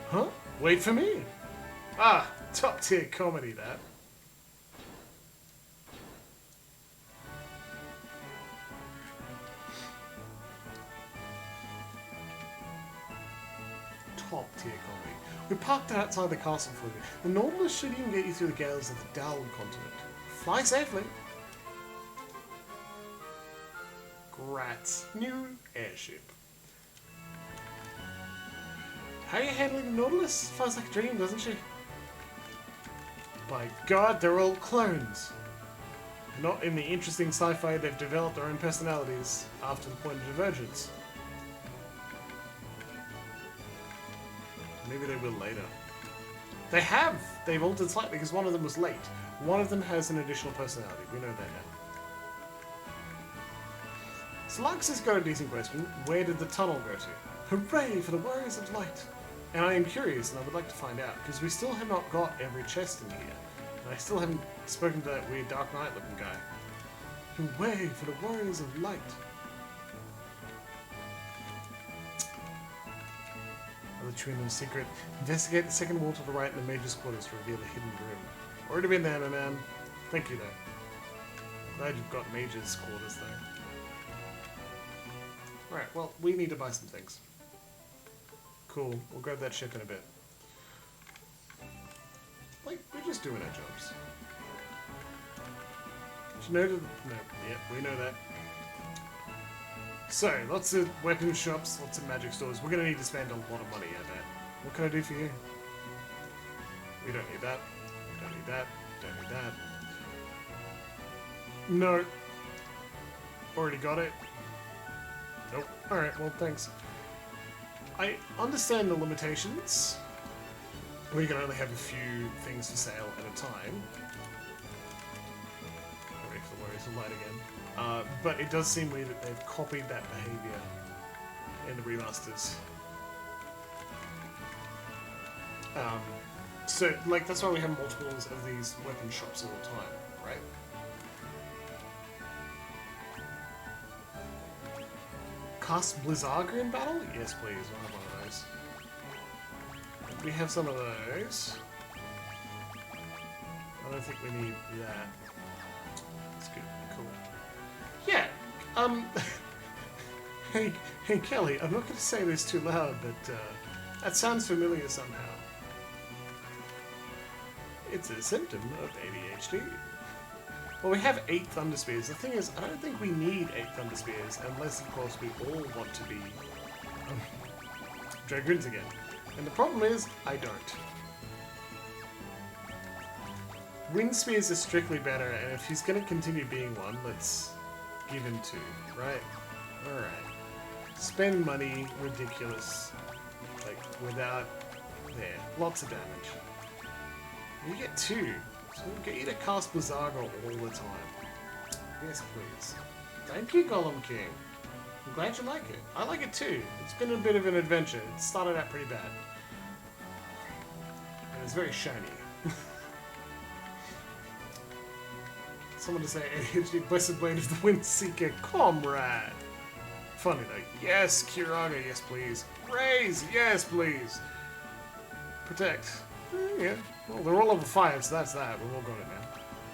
A: Huh? Wait for me. Ah, top tier comedy that. Top tier comedy. We parked it outside the castle for you. The Nautilus should even get you through the gales of the Dalg continent. Fly safely. Grat's new airship. How are you handling the Nautilus? Flies like a dream, doesn't she? By God, they're all clones. Not in the interesting sci-fi they've developed their own personalities after the point of divergence. Maybe they will later. They have! They've altered slightly because one of them was late. One of them has an additional personality. We know that now. So Luxus got a decent question. Where did the tunnel go to? Hooray for the Warriors of Light! And I am curious, and I would like to find out, because we still have not got every chest in here. And I still haven't spoken to that weird Dark Knight looking guy. Hooray for the Warriors of Light! Another tune in secret. Investigate the second wall to the right in the Mage's quarters to reveal a hidden room. Already been there, my man. Thank you, though. Glad you've got Mage's quarters, though. Alright, well, we need to buy some things. Cool, we'll grab that ship in a bit. Like, we're just doing our jobs. Did you know that? No, yeah, we know that. So, lots of weapon shops, lots of magic stores. We're going to need to spend a lot of money, I bet. What can I do for you? We don't need that. We don't need that. Don't need that. No. Already got it. Nope. Alright, well, thanks. I understand the limitations. We can only have a few things for sale at a time. Wait for the warriors to light again. But it does seem weird that they've copied that behavior in the remasters. So, like, that's why we have multiples of these weapon shops all the time, right? Cast Blizzarga in battle? Yes, please. We'll have one of those. We have some of those. I don't think we need that. That's good. Cool. Yeah. Hey, Kelly, I'm not going to say this too loud, but that sounds familiar somehow. It's a symptom of ADHD. Well, we have 8 Thunder Spears. The thing is, I don't think we need 8 Thunder Spears, unless, of course, we all want to be Dragoons again. And the problem is, I don't. Wind Spears are strictly better, and if he's going to continue being one, let's give him 2, right? Alright. Spend money, ridiculous. Like, without... There. Lots of damage. You get 2. So we'll get you to cast Blizzarga all the time. Yes, please. Thank you, Golem King. I'm glad you like it. I like it too. It's been a bit of an adventure. It started out pretty bad. And it's very shiny. Someone to say ADHD Blessed Blade of the Windseeker Comrade. Funny though. Yes, Kiraga, yes please. Raise, yes please. Protect. Yeah. Well, they're all level 5, so that's that. We've all got it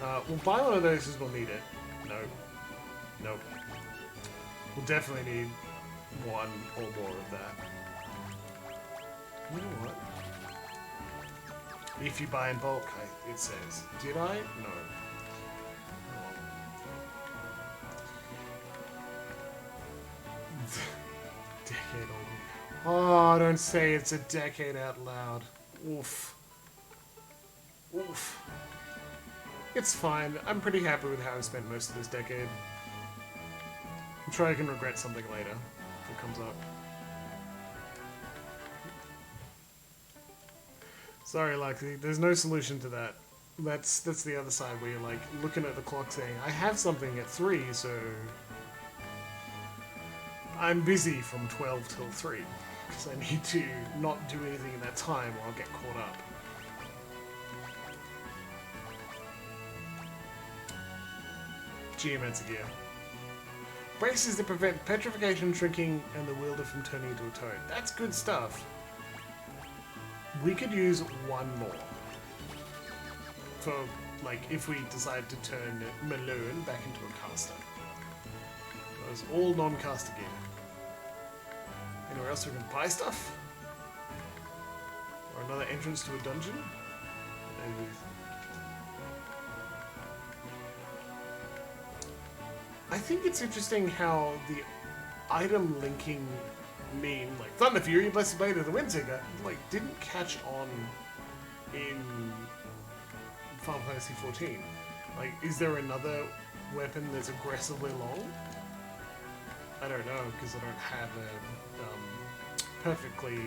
A: now. We'll buy one of those because we'll need it. No. Nope. We'll definitely need 1 or more of that. You know what? If you buy in bulk, it says. Did I? No. Decade old. Oh, don't say it's a decade out loud. Oof. Oof. It's fine. I'm pretty happy with how I spent most of this decade. I'm sure I can regret something later if it comes up. Sorry, Lucky. There's no solution to that. That's the other side where you're like looking at the clock saying, I have something at 3, so I'm busy from 12 till 3 because I need to not do anything in that time or I'll get caught up. Geomancer gear. Braces that prevent petrification, shrinking, and the wielder from turning into a toad. That's good stuff. We could use 1 more. For, like, if we decide to turn Maloon back into a caster. That was all non-caster gear. Anywhere else we can buy stuff? Or another entrance to a dungeon? Maybe. I think it's interesting how the item linking meme, like Thunder Fury, Blessed Blade of the Windseeker, like didn't catch on in Final Fantasy XIV. Like, is there another weapon that's aggressively long? I don't know, because I don't have a perfectly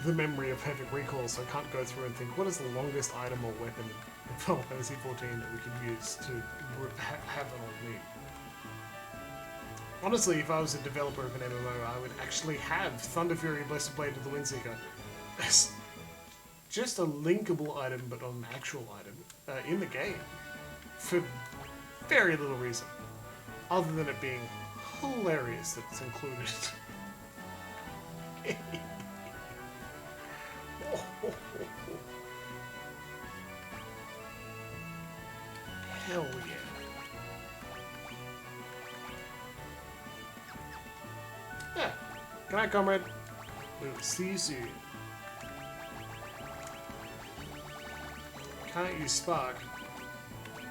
A: the memory of perfect recall, so I can't go through and think what is the longest item or weapon in Final Fantasy XIV that we could use to have it on me. Honestly, if I was a developer of an MMO, I would actually have Thunder Fury, Blessed Blade of the Windseeker as just a linkable item, but an actual item in the game for very little reason, other than it being hilarious that it's included. Hell yeah. Yeah. Good night, comrade. We will see you soon. can't use Spark.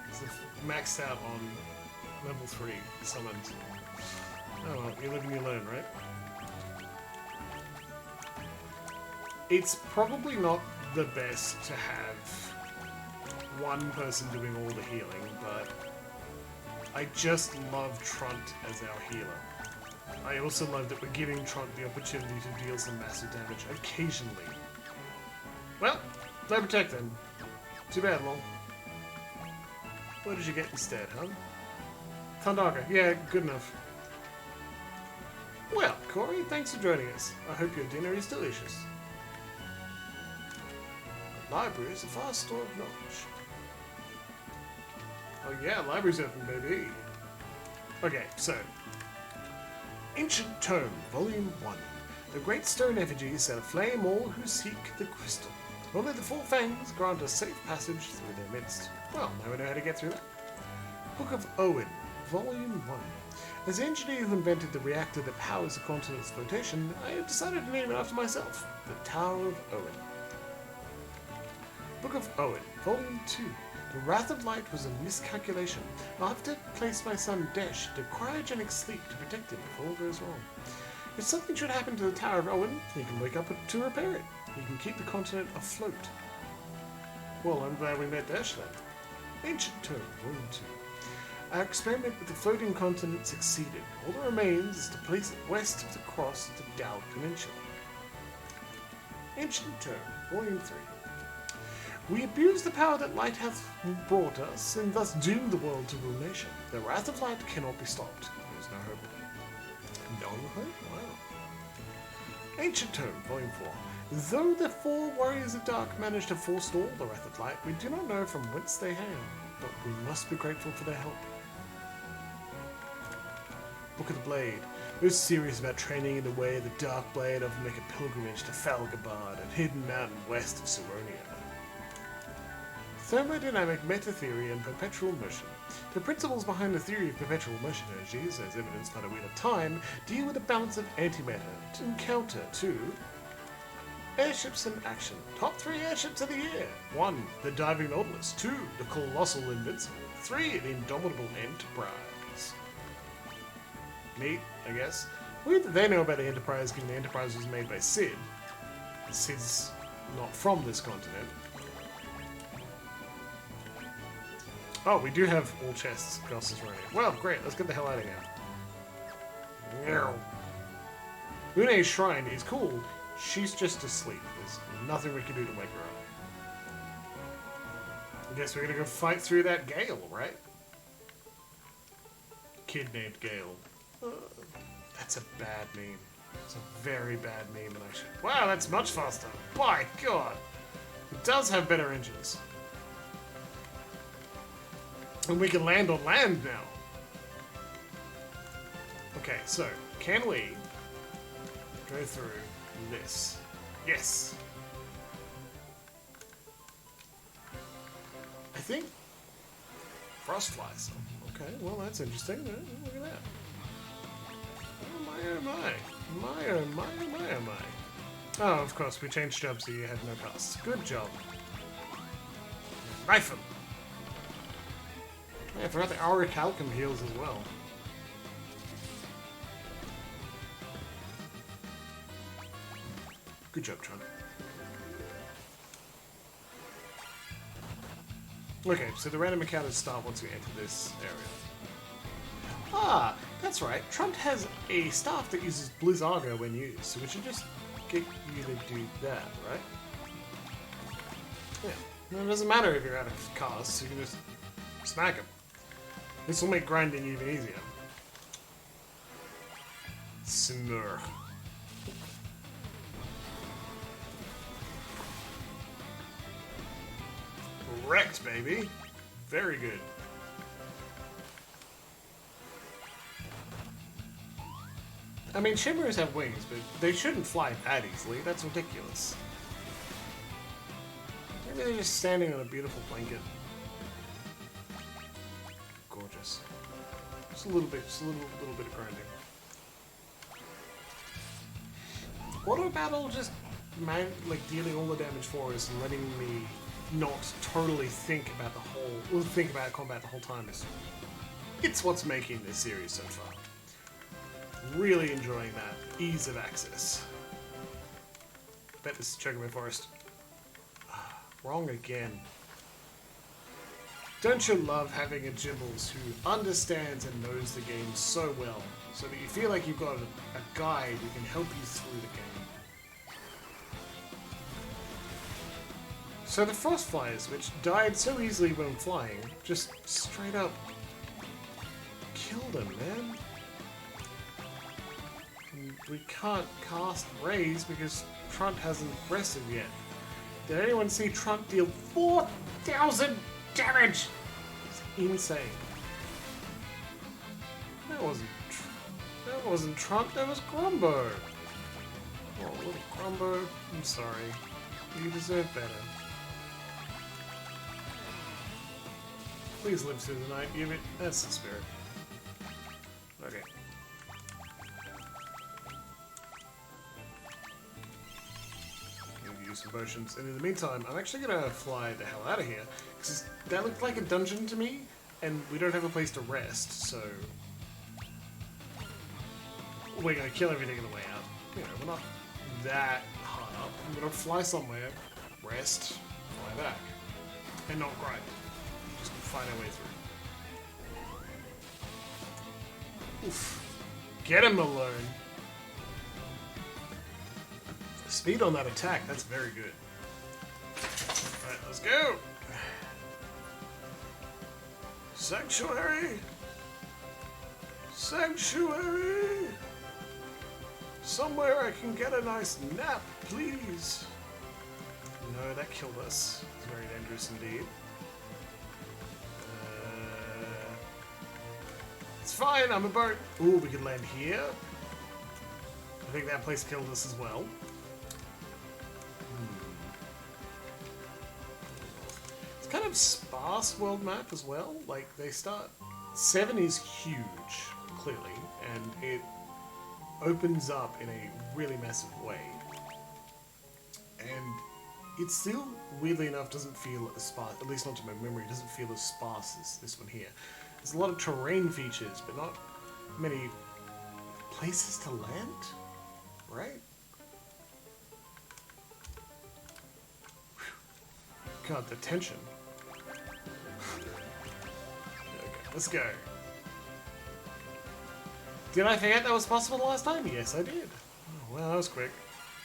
A: It's maxed out on level 3 summons. Oh well, you live and you learn, right? It's probably not the best to have one person doing all the healing, but I just love Trunt as our healer. I also love that we're giving Trunt the opportunity to deal some massive damage occasionally. Well, no protect then. Too bad, lol. What did you get instead, huh? Thundaga. Yeah, good enough. Well, Corey, thanks for joining us. I hope your dinner is delicious. The library is a vast store of knowledge. Oh yeah, library's open, baby. Okay, so... Ancient Tome, Volume 1. The great stone effigies set aflame all who seek the crystal. Only the Four Fangs grant a safe passage through their midst. Well, now we know how to get through that. Book of Owen, Volume 1. As the engineer who invented the reactor that powers the continent's flotation, I have decided to name it after myself, the Tower of Owen. Book of Owen, Volume 2. The Wrath of Light was a miscalculation. I'll have to place my son Desh to cryogenic sleep to protect him if all goes wrong. If something should happen to the Tower of Owen, he can wake up to repair it. He can keep the continent afloat. Well, I'm glad we met Desh then. Ancient Tome, Volume 2. Our experiment with the floating continent succeeded. All that remains is to place it west of the cross of the Dowd Peninsula. Ancient Tome, Volume 3. We abuse the power that light hath brought us, and thus doom the world to ruination. The wrath of light cannot be stopped. There is no hope. No hope? Wow. Ancient Tome, Volume 4. Though the four warriors of dark managed to forestall the wrath of light, we do not know from whence they hail, but we must be grateful for their help. Book of the Blade. Those serious about training in the way of the Dark Blade often make a pilgrimage to Falgabard, a hidden mountain west of Saronia. Thermodynamic meta-theory and perpetual motion. The principles behind the theory of perpetual motion energies, as evidenced by the Wheel of Time, deal with a balance of antimatter and counter to airships in action. Top 3 airships of the year. 1. The Diving Nautilus. 2. The Colossal Invincible. 3. The Indomitable Enterprise. Neat, I guess. Weird that they know about the Enterprise, given the Enterprise was made by Sid. Sid's not from this continent. Oh, we do have all chests across this running. Well, great, let's get the hell out of here. Une's shrine is cool. She's just asleep. There's nothing we can do to wake her up. I guess we're gonna go fight through that Gale, right? Kid named Gale. That's a bad meme. It's a very bad meme, and I should... Wow, that's much faster. My god! It does have better engines. And we can land on land now. Okay, so, can we go through this? Yes. I think frost flies. Okay, well that's interesting. Look at that. Oh my oh my. My oh my oh my oh my. Oh, of course, we changed jobs so you had no costs. Good job. Rifle. Yeah, I forgot the auric alchem heals as well. Good job, Tron. Okay, so the random encounters start once we enter this area. Ah, that's right. Trunt has a staff that uses Blizzargo when used, so we should just get you to do that, right? Yeah. Well, it doesn't matter if you're out of casts, you can just smack him. This will make grinding even easier. Smurf. Wrecked, baby. Very good. I mean, Shimmerers have wings, but they shouldn't fly that easily. That's ridiculous. Maybe they're just standing on a beautiful blanket. Gorgeous. Just a little bit, little bit of grinding. Auto battle just like dealing all the damage for us and letting me not totally think about combat the whole time. It's what's making this series so far. Really enjoying that ease of access. Bet this is Chocobo Forest. Wrong again. Don't you love having a Jimbles who understands and knows the game so well, so that you feel like you've got a guide who can help you through the game? So the Frost Flyers, which died so easily when flying, just straight up killed them, man. And we can't cast Raise because Trunt hasn't rested yet. Did anyone see Trunt deal 4,000 damage? It's insane. That wasn't Trunt, that was Grumbo. Oh, little Grumbo, I'm sorry. You deserve better. Please live through the night, Yubit. That's the spirit. Okay. Use some potions, and in the meantime, I'm actually gonna fly the hell out of here because that looked like a dungeon to me, and we don't have a place to rest, so we're gonna kill everything on the way out. You know, we're not that hard up. We're gonna fly somewhere, rest, fly back, and not grind. Just find our way through. Oof. Get him alone. Speed on that attack, that's very good. Alright, let's go! Sanctuary! Sanctuary! Somewhere I can get a nice nap, please! No, that killed us. It's very dangerous indeed. It's fine, I'm a boat. Ooh, we can land here. I think that place killed us as well. It's kind of sparse world map as well. Like, they start... 7 is huge, clearly, and it opens up in a really massive way. And it still, weirdly enough, doesn't feel as sparse, at least not to my memory, it doesn't feel as sparse as this one here. There's a lot of terrain features, but not many places to land, right? God, the tension. Okay, let's go. Did I forget that was possible the last time? Yes, I did. Oh, well, that was quick.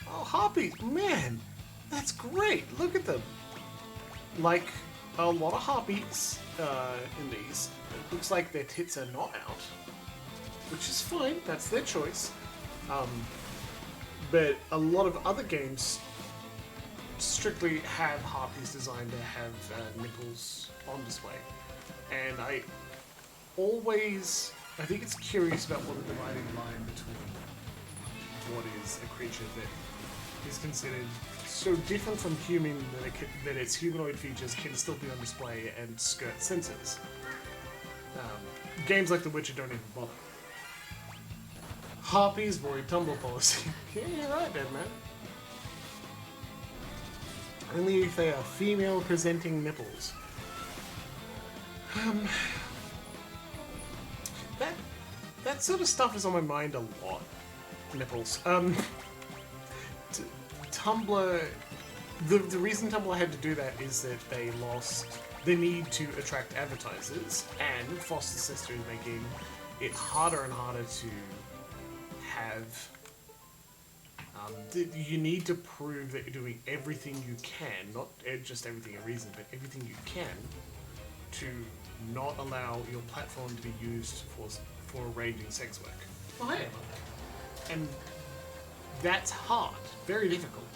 A: Oh, harpies! Man, that's great! Look at them! Like, a lot of harpies in these. It looks like their tits are not out, which is fine, that's their choice. But a lot of other games strictly have harpies designed to have nipples on display. And I think it's curious about what the dividing line between what is a creature that is considered so different from human that its humanoid features can still be on display and skirt censors. Games like The Witcher don't even bother. Harpies void tumble policy. Yeah, you're right, dead man. Only if they are female presenting nipples. That sort of stuff is on my mind a lot. Nipples. Tumblr... The reason Tumblr had to do that is that they lost the need to attract advertisers, and Foster Sister is making it harder and harder to have... you need to prove that you're doing everything you can, not just everything in reason, but everything you can to not allow your platform to be used for arranging sex work. Well, hey, and that's hard, very difficult.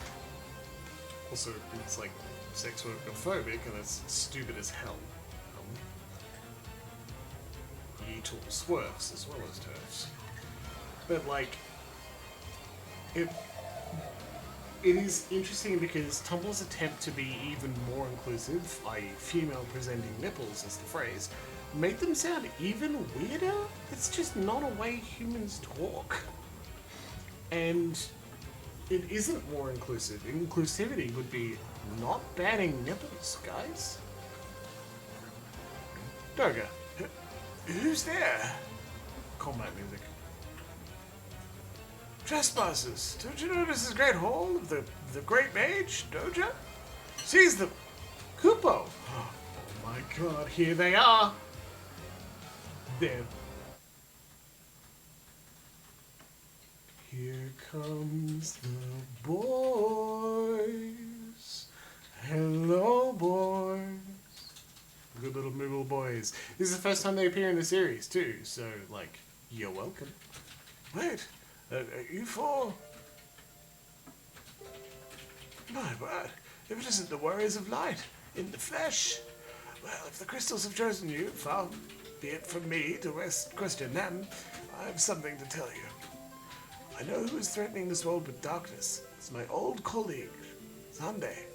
A: Also, it's like sex work phobic, and it's stupid as hell. Yeetle swerves as well as turfs. But like, it is interesting because Tumblr's attempt to be even more inclusive, i.e. female presenting nipples is the phrase, made them sound even weirder. It's just not a way humans talk. And it isn't more inclusive. Inclusivity would be Not banning nipples, guys. Doga, who's there? Combat music. Trespassers, don't you notice this great hall of the great mage, Doja? Seize them! Kupo! Oh my god, here they are! There. Here comes the boys. Hello, boys. Good little Moogle boys. This is the first time they appear in the series, too, so, like, you're welcome. Wait, are you four? My word, if it isn't the Warriors of Light, in the flesh. Well, if the crystals have chosen you, far be it from me to question them, I have something to tell you. I know who is threatening this world with darkness. It's my old colleague, Sunday.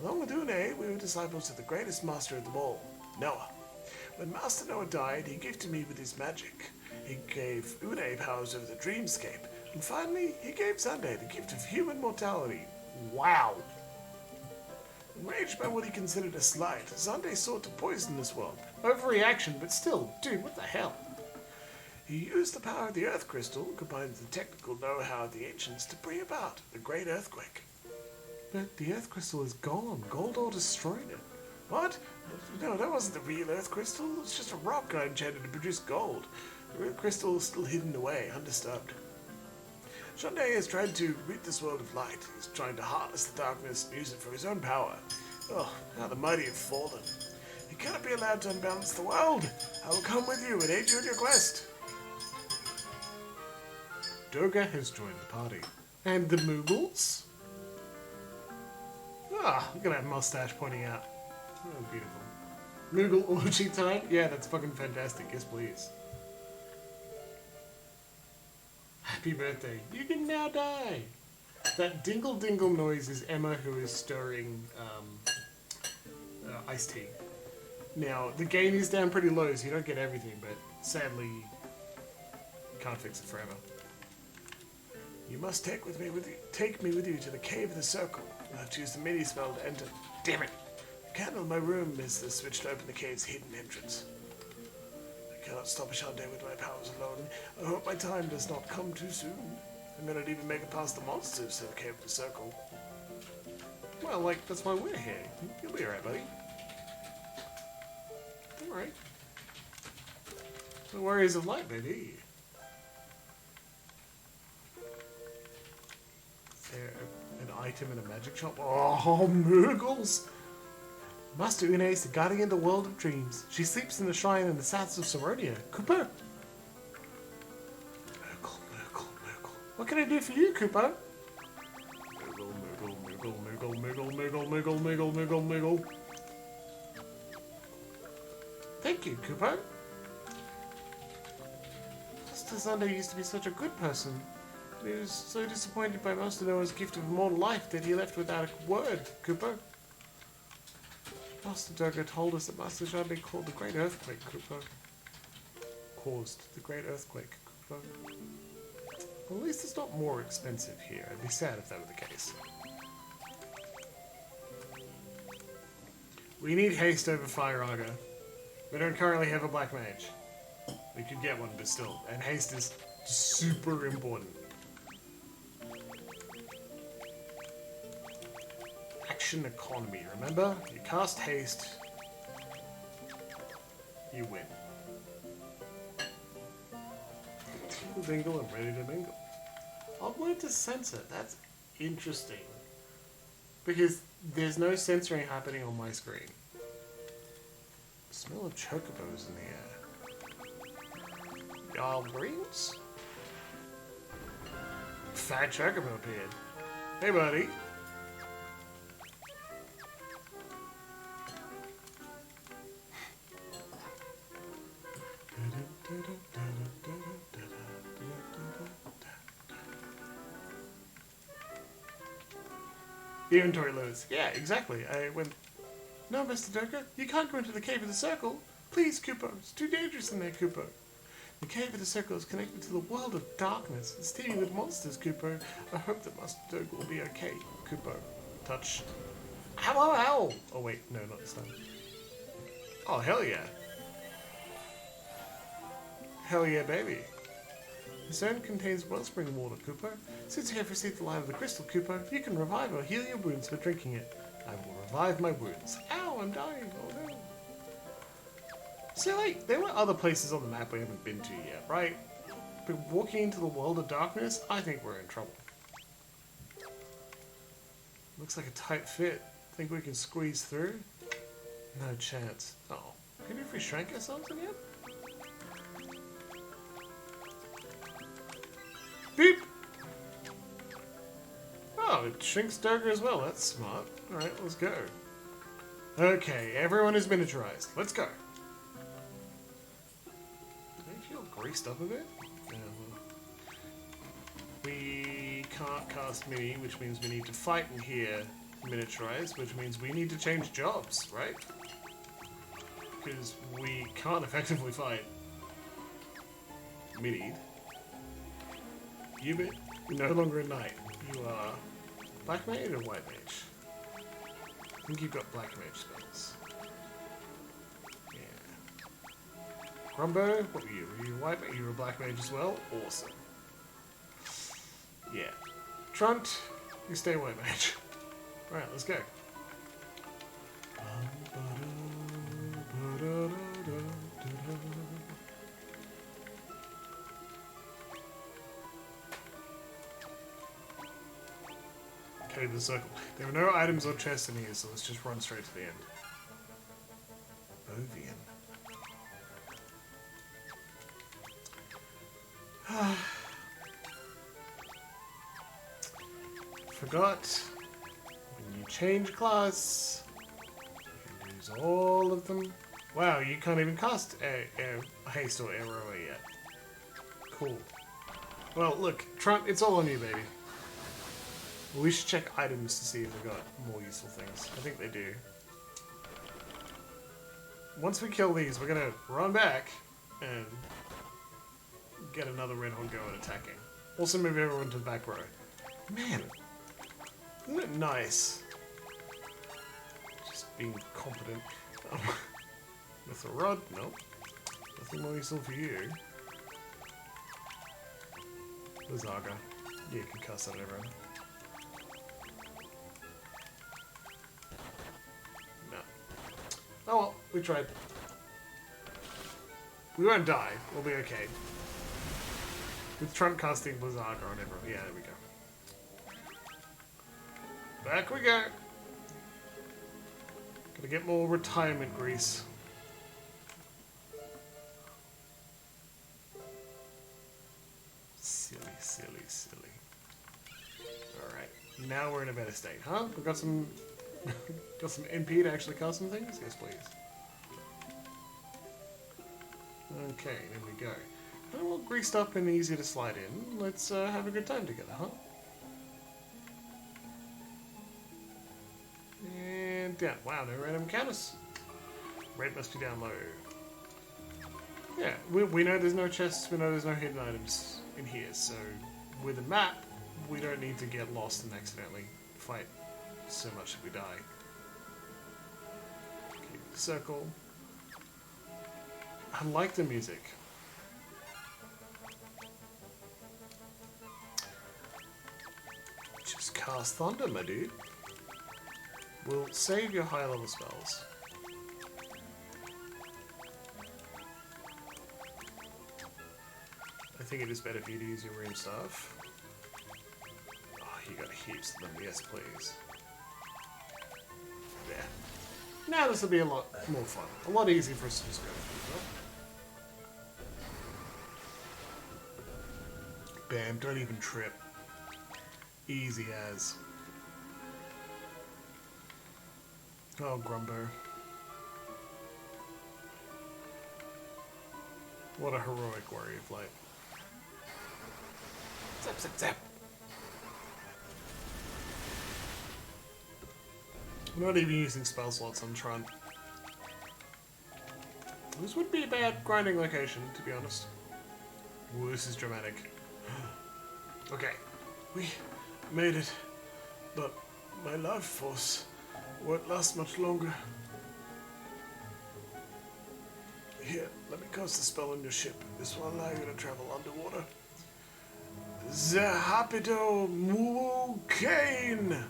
A: Along with Une, we were disciples of the greatest master of them all, Noah. When Master Noah died, he gifted me with his magic. He gave Une powers over the dreamscape, and finally, he gave Sunday the gift of human mortality. Wow! Enraged by what he considered a slight, Sunday sought to poison this world. Overreaction, but still, dude, what the hell? He used the power of the Earth Crystal, combined with the technical know-how of the ancients, to bring about the Great Earthquake. But the Earth Crystal is gone. Goldor destroyed it. What? No, that wasn't the real Earth Crystal. It's just a rock I enchanted to produce gold. The real crystal is still hidden away, undisturbed. Sunday has tried to rid this world of light. He's trying to harness the darkness and use it for his own power. Oh, how the mighty have fallen. He cannot be allowed to unbalance the world. I will come with you and aid you in your quest. Doga has joined the party. And the Moogles? Ah, look at that mustache pointing out. Oh, beautiful. Moogle orgy time? Yeah, that's fucking fantastic. Yes, please. Happy birthday. You can now die. That dingle dingle noise is Emma who is stirring iced tea. Now, the gain is down pretty low, so you don't get everything, but sadly, you can't fix it forever. You must take me with you to the cave of the circle. You'll have to use the mini spell to enter. Damn it! The candle in my room is the switch to open the cave's hidden entrance. I cannot stop Ashante with my powers alone. I hope my time does not come too soon. I may not even make it past the monsters to the cave of the circle. Well, like, that's why we're here. You'll be alright, buddy. Alright. The Warriors of Light, baby. Is there an item in a magic shop? Oh, Moogles! Master Une is the guardian of the world of dreams. She sleeps in the shrine in the south of Soronia. Cooper! Moogle. What can I do for you, Cooper? Moogle. Thank you, Cooper. Master Sunday used to be such a good person. He was so disappointed by Master Noah's gift of immortal life that he left without a word, Cooper. Master Doga told us that Master Jade called the Great Earthquake, Cooper. Caused the Great Earthquake, Cooper. Well, at least it's not more expensive here. I'd be sad if that were the case. We need haste over Fire Arga. We don't currently have a Black Mage. We could get one, but still. And haste is super important. Action economy, remember? You cast haste, you win. Tingle dingle and ready to mingle. I'll word to censor, that's interesting. Because there's no censoring happening on my screen. The smell of chocobos in the air. Y'all greens? Fat chocobo appeared. Hey buddy. Inventory loads. Yeah, exactly. I went... No, Mr. Doga, you can't go into the cave of the circle. Please, Kupo. It's too dangerous in there, Kupo. The cave of the circle is connected to the world of darkness. It's teeming with monsters, Kupo. I hope that Master Doga will be okay, Kupo. Touch. Ow, ow, ow! Oh wait, no, not this time. Oh, hell yeah. Hell yeah, baby. The zone contains wellspring water, Cooper. Since you have received the light of the crystal, Cooper, you can revive or heal your wounds for drinking it. I will revive my wounds. Ow, I'm dying. Oh no. So, like, there were other places on the map we haven't been to yet, right? But walking into the world of darkness, I think we're in trouble. Looks like a tight fit. Think we can squeeze through? No chance. Oh. Maybe if we shrank ourselves again? Beep! Oh, it shrinks Durga as well. That's smart. Alright, let's go. Okay, everyone is miniaturized. Let's go. Do they feel greased up a bit? We can't cast mini, which means we need to fight in here miniaturized, which means we need to change jobs, right? Because we can't effectively fight minied. You're no longer a knight. You are black mage or white mage? I think you've got black mage spells. Yeah. Grumbo, what were you? Were you a white mage? You were a black mage as well? Awesome. Yeah. Trunt, you stay white mage. Alright, let's go. Okay, the circle. There are no items or chests in here, so let's just run straight to the end. Ovian. Forgot. When you change class, you lose all of them. Wow, you can't even cast haste or arrow yet. Cool. Well, look, Trump, it's all on you, baby. We should check items to see if they've got more useful things. I think they do. Once we kill these, we're gonna run back and get another red hog going attacking. Also move everyone to the back row. Man, isn't it nice? Just being competent. With a rod? Nope. Nothing more useful for you. Lazaga. Yeah, you can cast that on everyone. No. Oh well, we tried. We won't die. We'll be okay. With Trump casting Lazaga on everyone. Yeah, there we go. Back we go. Gotta get more retirement grease. Silly, silly, silly. Alright, now we're in a better state, huh? We've got some got some NP to actually cast some things? Yes, please. Okay, there we go. Oh, well, greased up and easy to slide in. Let's have a good time together, huh? And down. Wow, no random encounters. Red must be down low. Yeah, we know there's no chests, we know there's no hidden items in here, so with a map, we don't need to get lost and accidentally fight so much that we die. Okay, circle. I like the music. Just cast Thunder, my dude. We'll save your high level spells. I think it is better for you to use your rune staff. Oh, you got heaps of them. Yes, please. There. Now this will be a lot more fun. A lot easier for us to just go through. Bam, don't even trip. Easy as. Oh, Grumbo. What a heroic warrior of light. Zap, zap, zap. I'm not even using spell slots on Tron. This would be a bad grinding location, to be honest. Ooh, this is dramatic. Okay, we made it, but my life force Won't last much longer. Here, let me cast a spell on your ship. This will allow you to travel underwater. Zahapido Mukane!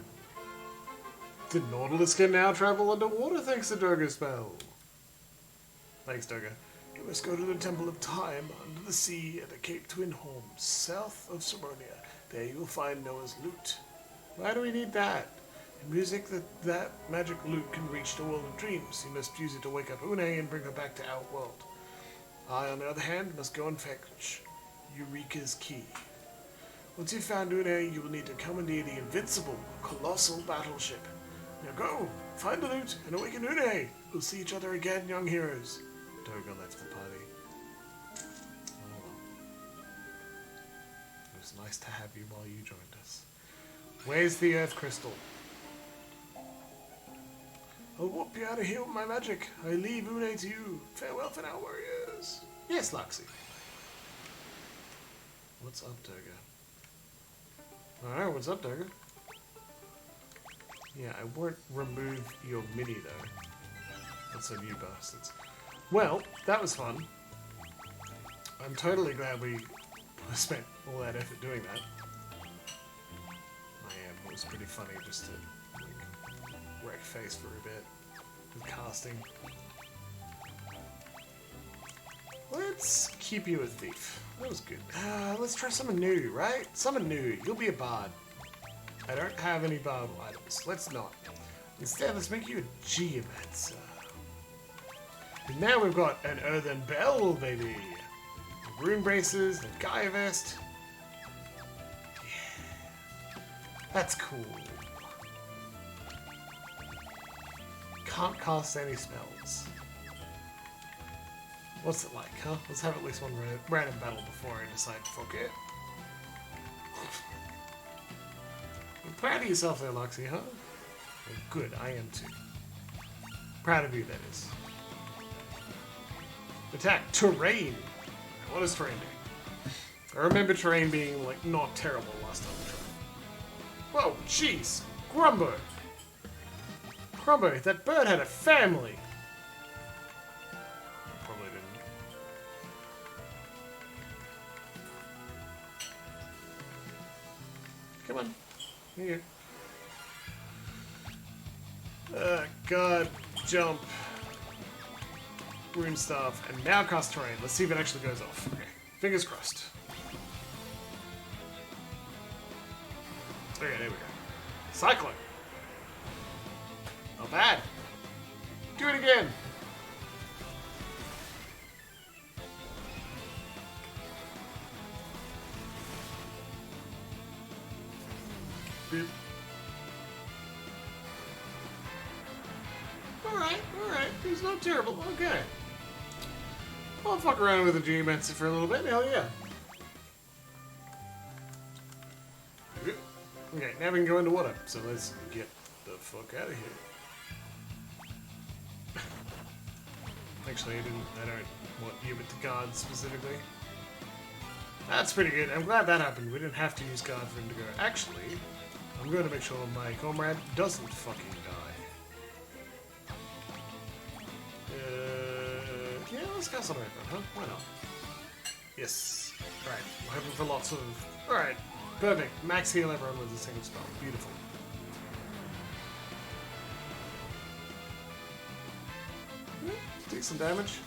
A: The Nautilus can now travel underwater thanks to Durga's spell. Thanks, Durga. You must go to the Temple of Time under the sea at the Cape Twin Holmes, south of Soronia. There you will find Noah's lute. Why do we need that? In music, that magic lute can reach the world of dreams. You must use it to wake up Une and bring her back to our world. I, on the other hand, must go and fetch Eureka's key. Once you've found Une, you will need to commandeer the invincible, colossal battleship. Now go, find the loot, and awaken Une. We'll see each other again, young heroes. Durga left the party. Oh well. It was nice to have you while you joined us. Where's the Earth Crystal? I'll warp you out of here with my magic. I leave Une to you. Farewell for now, warriors. Yes, Luxie. What's up, Durga? Alright, what's up, Durga? Yeah, I won't remove your mini, though. That's on you bastards. Well, that was fun. I'm totally glad we spent all that effort doing that. I am. It was pretty funny just to wreck face for a bit with casting. Let's keep you a thief. That was good. Let's try something new, right? Something new. You'll be a bard. I don't have any bard items. Let's not. Instead, let's make you a geomancer. And now we've got an earthen bell, baby. Rune braces, the Gaia vest. Yeah. That's cool. Can't cast any spells. What's it like, huh? Let's have at least one random battle before I decide to fuck it. You're proud of yourself there, Luxie, huh? Well, good, I am too. Proud of you, that is. Attack! Terrain! What does terrain do? I remember terrain being, like, not terrible last time we tried. Whoa, jeez! Grumbo! Grumbo, that bird had a family! Probably didn't. Come on. Here. God, jump. Rune staff, and now cast terrain. Let's see if it actually goes off. Okay, fingers crossed. Okay, there we go. Cyclone. Not bad. Do it again. Beep. Alright. It's not terrible. Okay. I'll fuck around with the geomancer for a little bit. Hell yeah. Okay, now we can go into water. So let's get the fuck out of here. Actually, I don't want you with the guard specifically. That's pretty good. I'm glad that happened. We didn't have to use guard for him to go. Actually, I'm going to make sure my comrade doesn't fucking die. Yeah, let's cast on everyone, huh? Why not? Yes. Alright, I'm hoping for lots of... Alright, perfect. Max heal everyone with a single spell. Beautiful. Decent damage.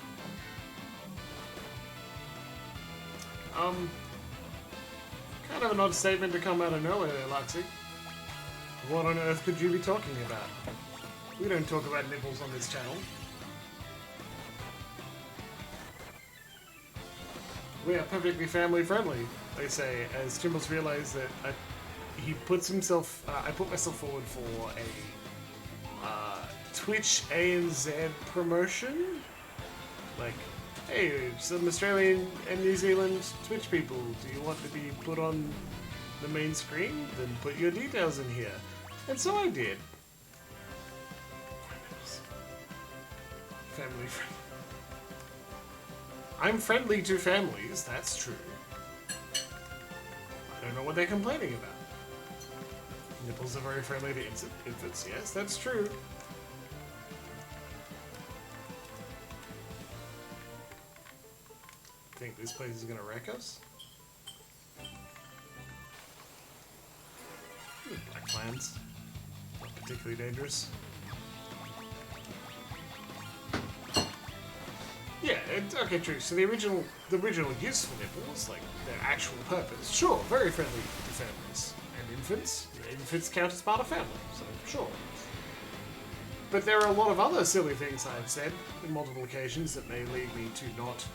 A: Kind of an odd statement to come out of nowhere there, Luxie. What on earth could you be talking about? We don't talk about nipples on this channel. We are perfectly family friendly, they say, as Jimbles realized that he puts himself, I put myself forward for a Twitch ANZ promotion. Like, hey, some Australian and New Zealand Twitch people, do you want to be put on the main screen? Then put your details in here. And so I did. Family friendly. I'm friendly to families, that's true. I don't know what they're complaining about. Nipples are very friendly to infants. Yes, that's true. Think this place is gonna wreck us? Black plants. Not particularly dangerous. Yeah, okay, true. So the original use for nipples, like their actual purpose, sure, very friendly to families and infants. Infants count as part of family, so sure. But there are a lot of other silly things I've said in multiple occasions that may lead me to not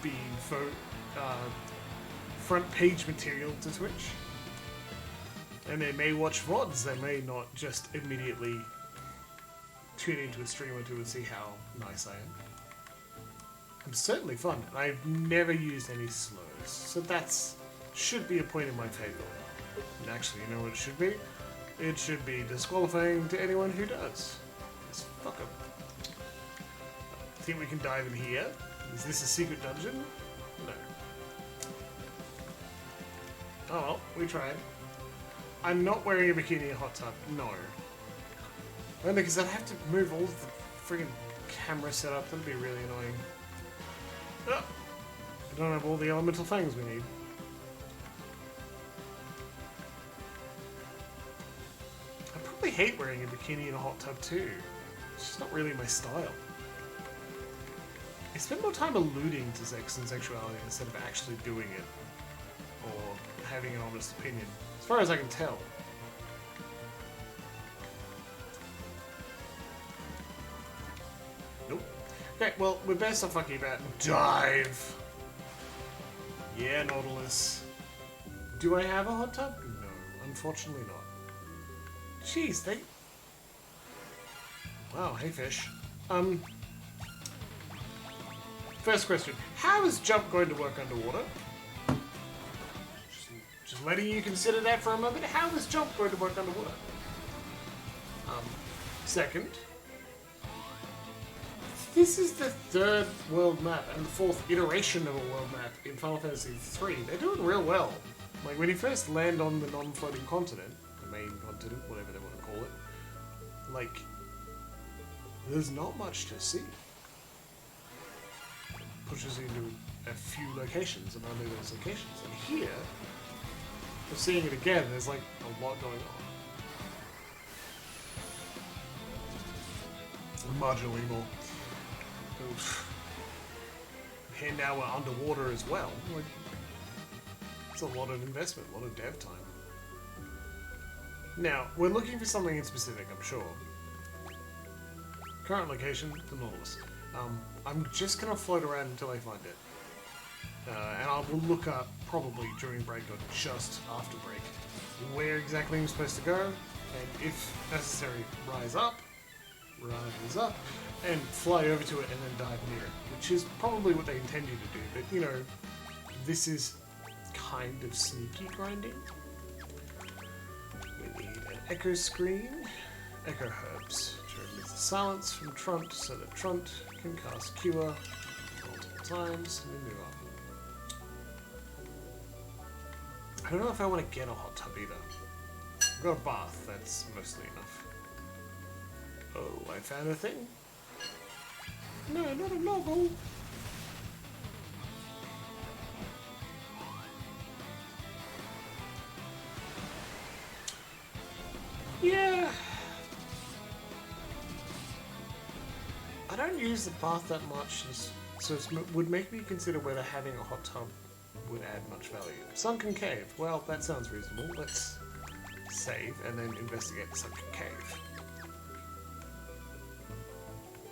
A: be front page material to Twitch. And they may watch VODs, they may not just immediately tune into a stream or two and see how nice I am. I'm certainly fun, and I've never used any slurs, so that's should be a point in my favour. And actually, you know what it should be? It should be disqualifying to anyone who does. Just fuck 'em. Think we can dive in here? Is this a secret dungeon? No. Oh well, we tried. I'm not wearing a bikini in a hot tub. No. Only because I'd have to move all of the friggin' camera setup. That'd be really annoying. Oh, we don't have all the elemental fangs we need. I probably hate wearing a bikini in a hot tub too. It's just not really my style. I spend more time alluding to sex and sexuality instead of actually doing it. Or having an honest opinion. As far as I can tell. Nope. Okay, well, we're best off fucking about dive. Yeah, Nautilus. Do I have a hot tub? No, unfortunately not. Jeez, they... Wow, hey fish. First question. How is jump going to work underwater? Just letting you consider that for a moment. How is jump going to work underwater? Second. This is the third world map and the fourth iteration of a world map in Final Fantasy III. They're doing real well. Like, when you first land on the non-floating continent, the main continent, whatever they want to call it, like, there's not much to see. It pushes you into a few locations, and only those locations. And here, we're seeing it again, there's like a lot going on. Marginally more. Oof. And now we're underwater as well. Like, it's a lot of investment, a lot of dev time. Now, we're looking for something in specific, I'm sure. Current location, the Nautilus. I'm just going to float around until I find it. And I will look up, probably during break or just after break, where exactly I'm supposed to go, and if necessary, rise up, and fly over to it and then dive near it, which is probably what they intend you to do, but you know, this is kind of sneaky grinding. We need an echo screen, echo herbs, to remove the silence from Trunt so that Trunt can cast Cure multiple times, and we move up. I don't know if I want to get a hot tub either. I've got a bath, that's mostly enough. Oh, I found a thing? No, not a novel! Yeah! I don't use the bath that much, so it would make me consider whether having a hot tub would add much value. Sunken cave. Well, that sounds reasonable. Let's save and then investigate the sunken cave.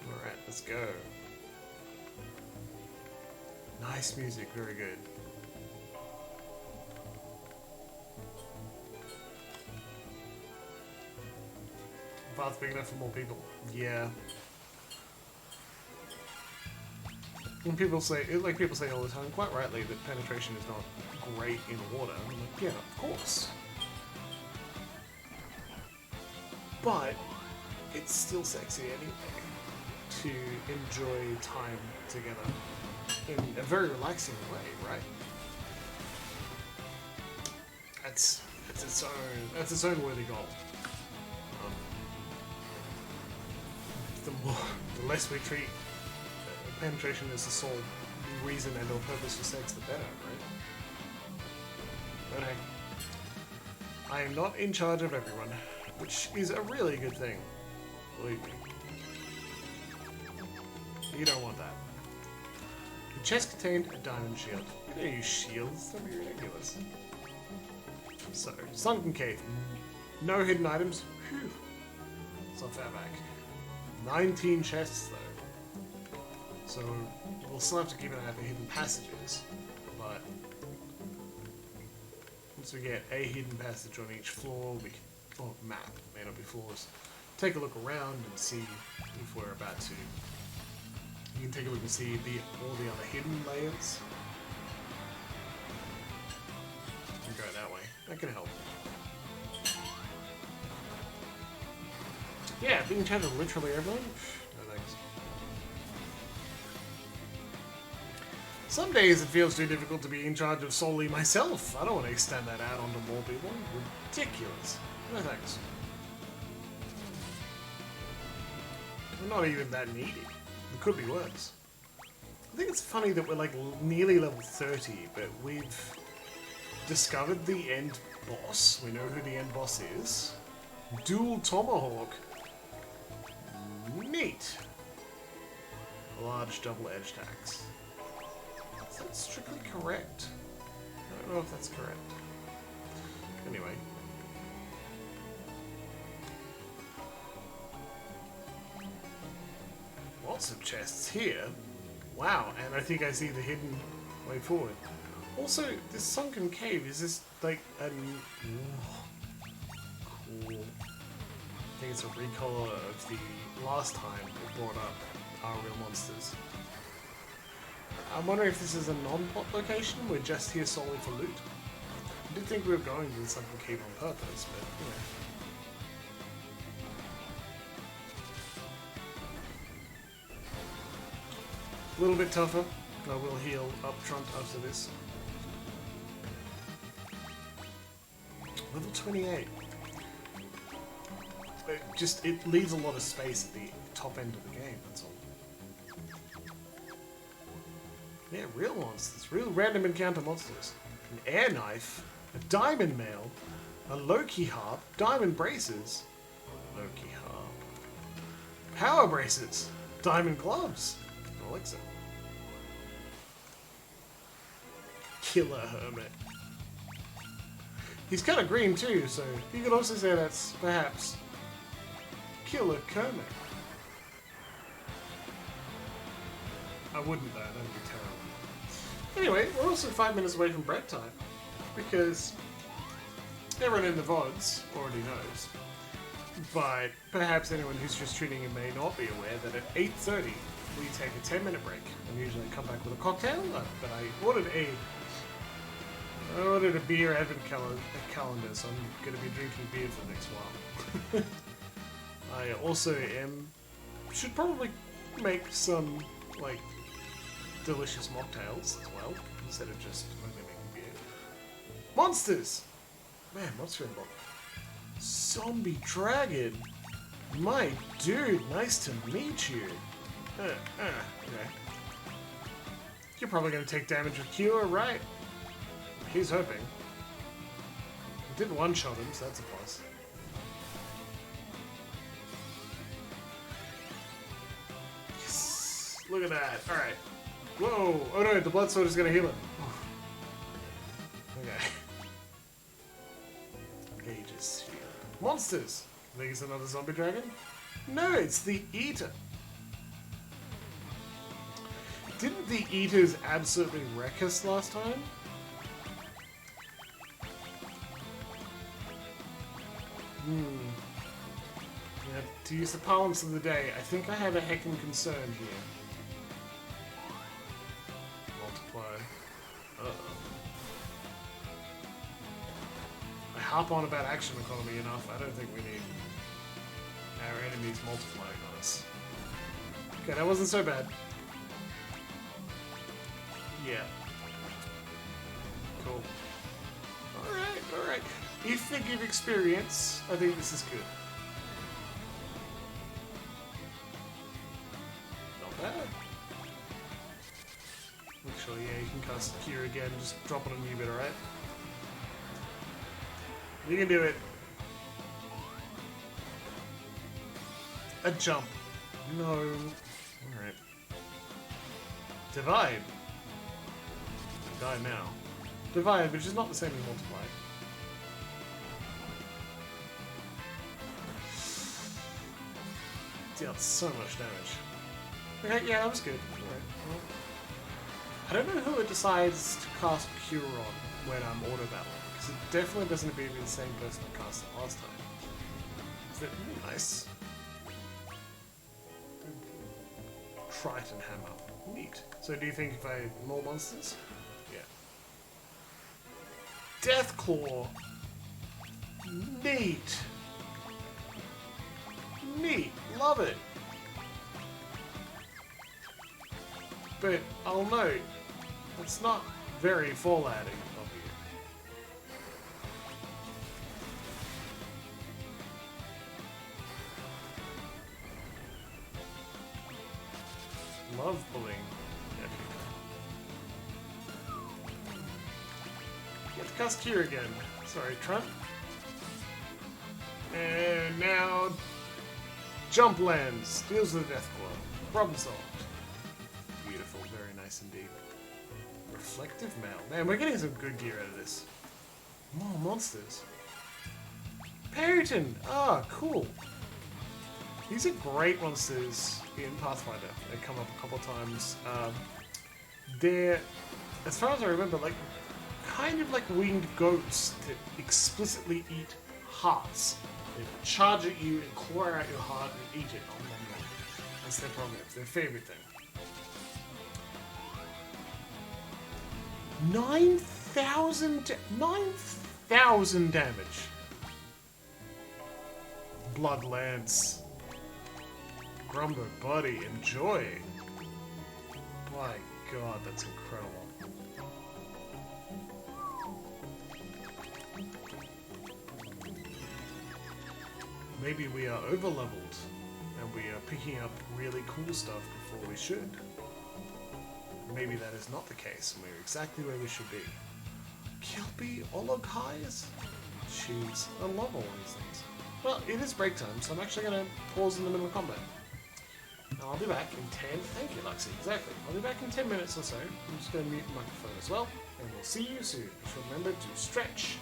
A: Alright, let's go. Nice music, very good. Bath big enough for more people. Yeah. When people say, like people say all the time, quite rightly, that penetration is not great in water. I'm like, yeah, of course. But it's still sexy anyway to enjoy time together in a very relaxing way, right? That's its own worthy goal. The less we treat penetration as the sole reason and or purpose for sex, the better, right? But hey, I am not in charge of everyone, which is a really good thing. Believe me. You don't want that. The chest contained a diamond shield. You don't use shields, that'd be ridiculous. So, sunken cave. No hidden items. Whew. It's not far back. 19 chests though. So, we'll still have to keep an eye out for hidden passages. But, once we get a hidden passage on each floor, we can, or map, may not be floors, take a look around and see if we're about to. You can take a look and see all the other hidden layers. And go that way. That can help. Yeah, being in charge of literally everyone? No thanks. Some days it feels too difficult to be in charge of solely myself. I don't want to extend that out onto more people. Ridiculous. No thanks. We're not even that needy. It could be worse. I think it's funny that we're like nearly level 30, but we've discovered the end boss. We know who the end boss is. Dual Tomahawk. Neat. Large double-edged axe. Is that strictly correct? I don't know if that's correct. Anyway. Lots of chests here. Wow, and I think I see the hidden way forward. Also, this sunken cave, is this like a... Cool. I think it's a recolor of the last time we brought up our real monsters. I'm wondering if this is a non-plot location, we're just here solely for loot. I did think we were going to the sunken cave on purpose, but you know. A little bit tougher. I will heal up front after this. Level 28. It leaves a lot of space at the top end of the game, that's all. Yeah, real monsters. Real random encounter monsters. An air knife, a diamond mail, a Loki harp, diamond braces, Loki harp, power braces, diamond gloves, elixir. Killer hermit. He's kind of green too, so you could also say that's perhaps Killer Kermit. I wouldn't though, that'd be terrible. Anyway, we're also 5 minutes away from break time, because everyone in the VODs already knows. But perhaps anyone who's just tuning in may not be aware that at 8:30 we take a 10-minute break and usually come back with a cocktail. But I ordered a beer advent calendar, so I'm going to be drinking beer for the next while. I also should probably make some, like, delicious mocktails as well, instead of just only making beer. Monsters! Man, Monster Inbox. Zombie Dragon! My dude, nice to meet you! Okay. You're probably going to take damage with Cure, right? He's hoping. I did one-shot him, so that's a plus. Yes! Look at that. Alright. Whoa! Oh no, the blood sword is going to heal him. Okay. Aegis Shield. Monsters! Think it's another zombie dragon? No, it's the Eater. Didn't the Eaters absolutely wreck us last time? Yeah, to use the parlance of the day, I think I have a heckin' concern here. Multiply. Uh-oh. I harp on about action economy enough. I don't think we need our enemies multiplying on us. Okay, that wasn't so bad. Yeah. Cool. Alright. If they give experience, I think this is good. Not bad. Actually, yeah, you can cast Cure again, just drop it on you bit, alright? You can do it. A jump. No. Alright. Divide. Die now. Divide, which is not the same as multiply. Dealt so much damage. Okay, yeah, that was good. Alright. Well, I don't know who it decides to cast Cure on when I'm auto battling, because it definitely doesn't appear to be the same person that cast it last time. Is that really nice? Triton hammer. Neat. So do you think if I more monsters? Yeah. Deathclaw. Neat. Neat. Love it. But I'll note, it's not very fallouting of you. Love bullying. Get to cast Cure again. Sorry, Trent. And now Jump lands, deals with the Deathclaw. Problem solved. Beautiful, very nice indeed. Reflective Mail. Man, we're getting some good gear out of this. More monsters. Perryton! Ah, cool. These are great monsters in Pathfinder. They come up a couple times. They're, as far as I remember, like kind of like winged goats that explicitly eat hearts. They charge at you and claw out your heart and eat it. That's their problem. It's their favorite thing. 9,000 damage. Blood Lance. Grumber Body. Enjoy. My god, that's incredible. Maybe we are over-leveled and we are picking up really cool stuff before we should. Maybe that is not the case and we're exactly where we should be. Kilby Ologhighs? Jeez, I love all these things. Well, it is break time, so I'm actually going to pause in the middle of combat. And I'll be back in 10... Thank you, Luxie. Exactly. I'll be back in 10 minutes or so. I'm just going to mute the microphone as well. And we'll see you soon. Just remember to stretch.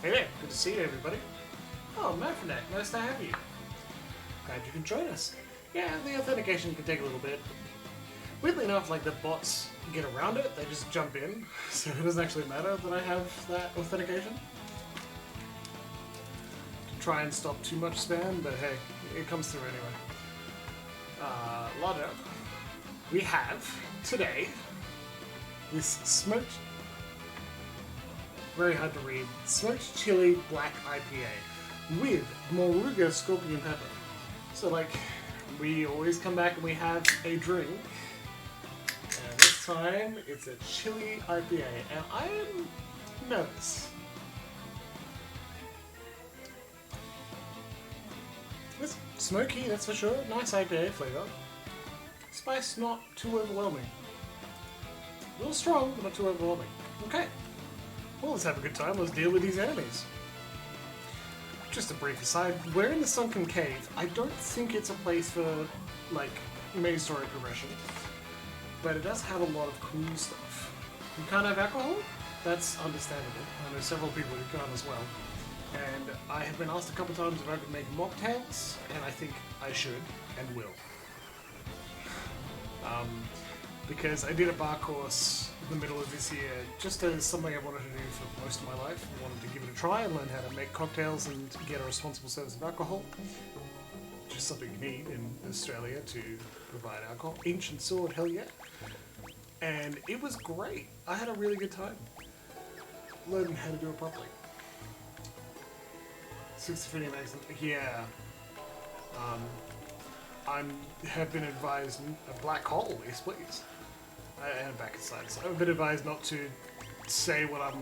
A: Hey there, good to see you, everybody. Oh, Mafrenek, nice to have you. Glad you can join us. Yeah, the authentication can take a little bit. Weirdly enough, like the bots get around it, they just jump in, so it doesn't actually matter that I have that authentication. To try and stop too much spam, but hey, it comes through anyway. Ladder, we have today this smoked, very hard to read, smoked chili black IPA with Moruga scorpion pepper. So like, we always come back and we have a drink, and this time it's a chili IPA, and I am nervous. It's smoky, that's for sure. Nice IPA flavour. Spice not too overwhelming. A little strong, but not too overwhelming. Okay. Well, let's have a good time. Let's deal with these enemies. Just a brief aside, we're in the Sunken Cave. I don't think it's a place for, like, main story progression. But it does have a lot of cool stuff. You can't have alcohol? That's understandable. I know several people who can't as well. And I have been asked a couple times if I could make mocktails, and I think I should, and will. Because I did a bar course in the middle of this year, just as something I wanted to do for most of my life. I wanted to give it a try and learn how to make cocktails and get a responsible service of alcohol. Which is something you need in Australia to provide alcohol. Ancient sword, hell yeah. And it was great. I had a really good time learning how to do it properly. 650 amazing. Yeah. I have been advised a black hole, yes please. And back aside. So I've been advised not to say what I'm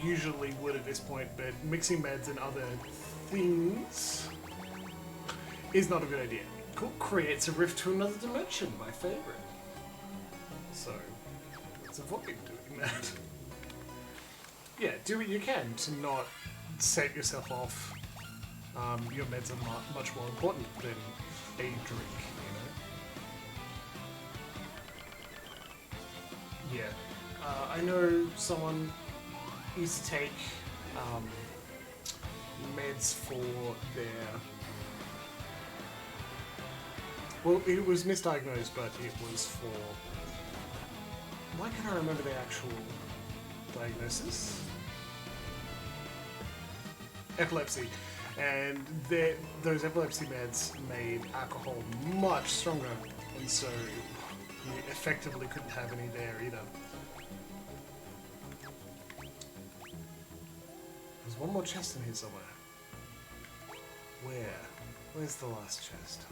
A: usually would at this point, but mixing meds and other things is not a good idea. Creates a rift to another dimension, my favourite. So let's avoid doing that. Yeah, do what you can to not set yourself off. Your meds are much more important than a drink, you know? Yeah. I know someone used to take meds for their... Well, it was misdiagnosed, but it was for... Why can't I remember the actual diagnosis? Epilepsy. And those epilepsy meds made alcohol much stronger, and so you effectively couldn't have any there either. There's one more chest in here somewhere. Where? Where's the last chest?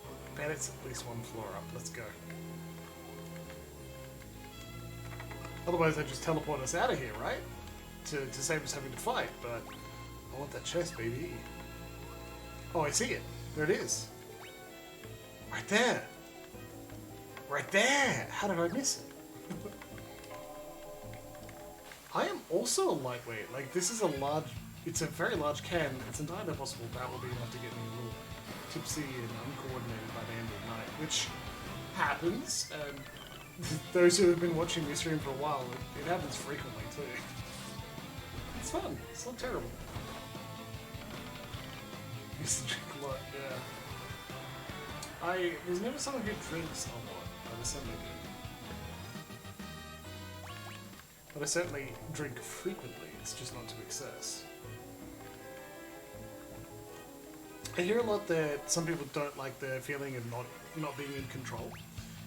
A: I bet it's at least one floor up. Let's go. Otherwise, they just teleport us out of here, right? To save us having to fight, but I want that chest, baby. Oh, I see it. There it is. Right there. Right there. How did I miss it? I am also a lightweight. Like, this is a large... It's a very large can. It's entirely possible that will be enough to get me a little tipsy and uncoordinated by the end of the night, which happens, and those who have been watching me stream for a while, it happens frequently, too. It's fun. It's not terrible. Used to drink a lot, yeah. I was never someone who drinks a lot, but I certainly do. But I certainly drink frequently, it's just not to excess. I hear a lot that some people don't like the feeling of not being in control,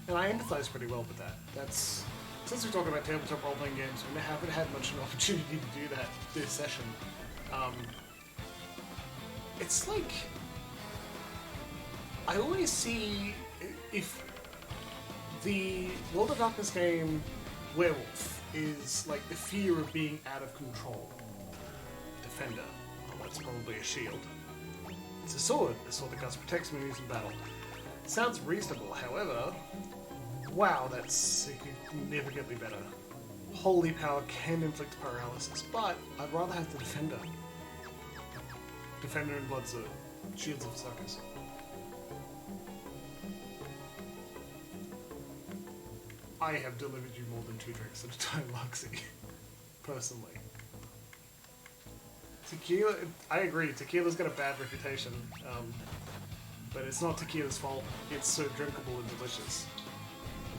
A: and I empathise pretty well with that. That's... Since we talk about tabletop role-playing games, we haven't had much of an opportunity to do that this session. It's like... I always see... If the World of Darkness game Werewolf is like the fear of being out of control. Defender. Well, that's probably a shield. It's a sword that casts protects me in battle. Sounds reasonable, however... Wow, that's significantly better. Holy power can inflict paralysis, but I'd rather have the Defender. Defender and Blood Sword. Shields of Suckers. I have delivered you more than 2 drinks at a time, Luxie. Personally. Tequila, I agree, tequila's got a bad reputation, but it's not tequila's fault, it's so drinkable and delicious.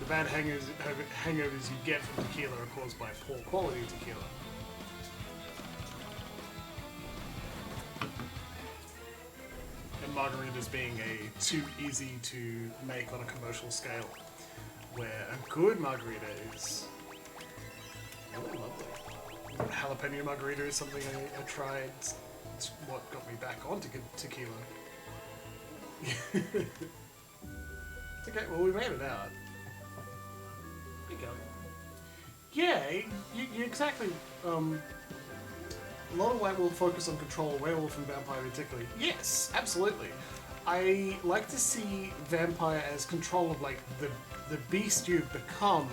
A: The bad hangovers you get from tequila are caused by poor quality tequila. And margaritas being too easy to make on a commercial scale, where a good margarita is really lovely. Jalapeno margarita is something I tried. It's what got me back onto tequila. Okay, well, we made it out. There you go. Yeah, you exactly. A lot of White Wolf focus on control, werewolf and vampire particularly. Yes, absolutely. I like to see vampire as control of like the beast you've become,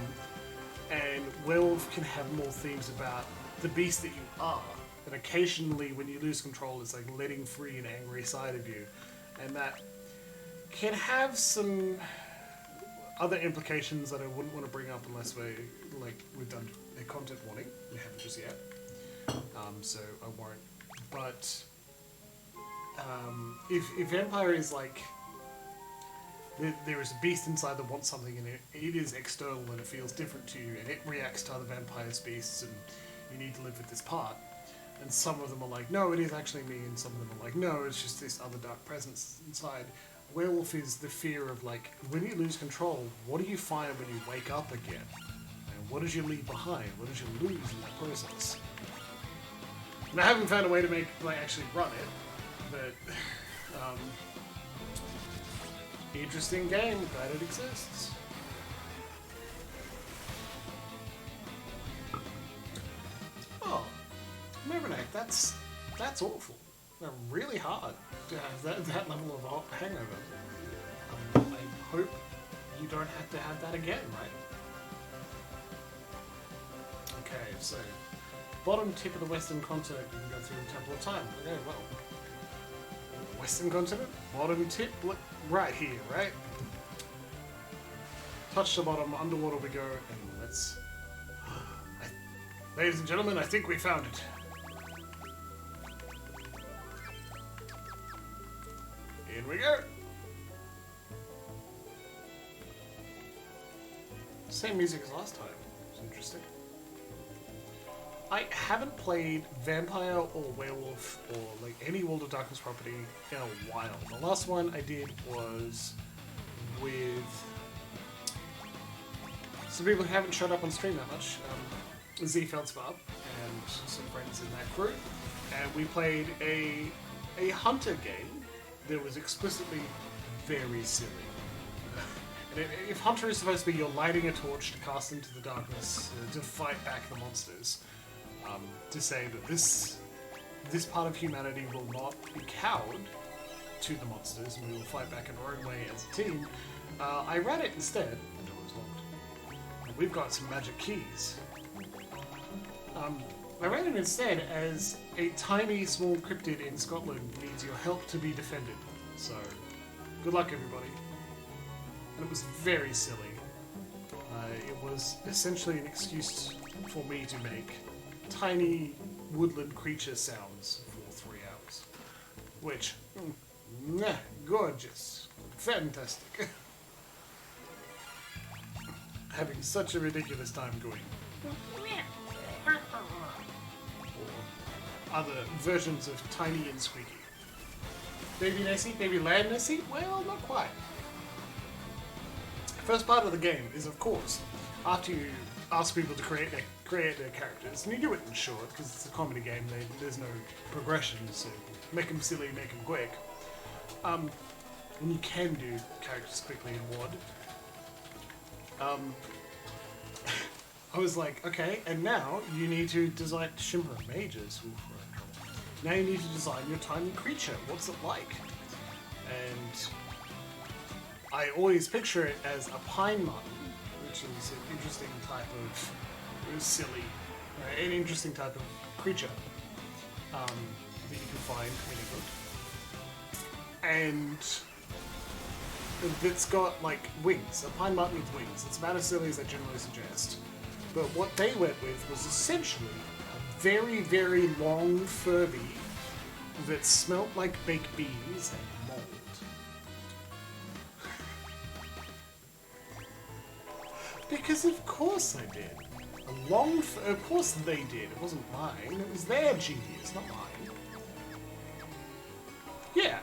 A: and werewolf can have more themes about the beast that you are. And occasionally, when you lose control, it's like letting free an angry side of you, and that can have some other implications that I wouldn't want to bring up unless we've done a content warning. We haven't just yet, so I won't. But if vampire is like there is a beast inside that wants something, and it is external and it feels different to you, and it reacts to other vampires' beasts, and you need to live with this part. And some of them are like, no, it is actually me, and some of them are like, no, it's just this other dark presence inside. Werewolf is the fear of like, when you lose control, what do you find when you wake up again? And what did you leave behind? What did you lose in that process? And I haven't found a way to actually run it, but interesting game, glad it exists. Oh, Mevernac, that's awful. They're really hard to have that level of hangover. I hope you don't have to have that again, right? Okay, so bottom tip of the Western continent, you can go through the Temple of Time. Okay, well, Western continent, bottom tip, look, right here, right? Touch the bottom, underwater we go, and let's... Ladies and gentlemen, I think we found it. In we go. Same music as last time. It's interesting. I haven't played Vampire or Werewolf or like any World of Darkness property in a while. The last one I did was with some people who haven't showed up on stream that much. Z Feldspar and some friends in that crew, and we played a hunter game that was explicitly very silly. And if hunter is supposed to be you're lighting a torch to cast into the darkness to fight back the monsters, to say that this part of humanity will not be cowed to the monsters and we will fight back in our own way as a team, I ran it instead, and it was locked. And we've got some magic keys. I ran it instead as a tiny, small cryptid in Scotland needs your help to be defended. So, good luck, everybody. And it was very silly. It was essentially an excuse for me to make tiny woodland creature sounds for 3 hours. Which, gorgeous. Fantastic. Having such a ridiculous time going. Or other versions of tiny and squeaky. Baby Nessie? Baby Land Nessie? Well, not quite. First part of the game is, of course, after you ask people to create their characters, and you do it in short, because it's a comedy game, there's no progression, so make them silly, make them quick. And you can do characters quickly in WoD. I was like, okay, and now you need to design Shimmer Mages. Now you need to design your tiny creature. What's it like? And I always picture it as a pine marten, which is an interesting type of silly, an interesting type of creature that you can find in England. And that's got like wings, a pine marten with wings. It's about as silly as they generally suggest. But what they went with was essentially a very, very long Furby that smelt like baked beans and mold. Because of course I did. Of course they did. It wasn't mine. It was their genius, not mine. Yeah.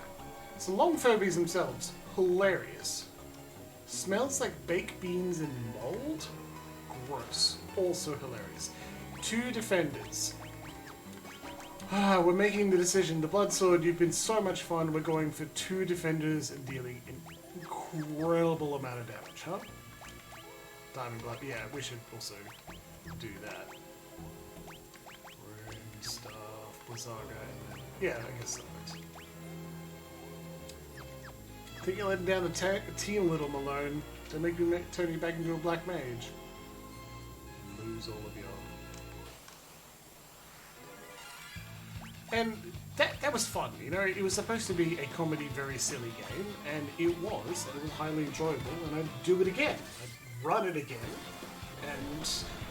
A: So long Furbies themselves, hilarious. Smells like baked beans and mold? Gross. Also hilarious. 2 defenders. We're making the decision. The Blood Sword, you've been so much fun. We're going for 2 defenders and dealing an incredible amount of damage, huh? Diamond Blood. Yeah, we should also do that. Room stuff, Blizzaga. Yeah, I guess that works. I think you're letting down the team a little, Malone. Don't make me turn you back into a black mage. Lose all of y'all. And that was fun, you know. It was supposed to be a comedy, very silly game, and it was highly enjoyable, and I'd do it again. I'd run it again, and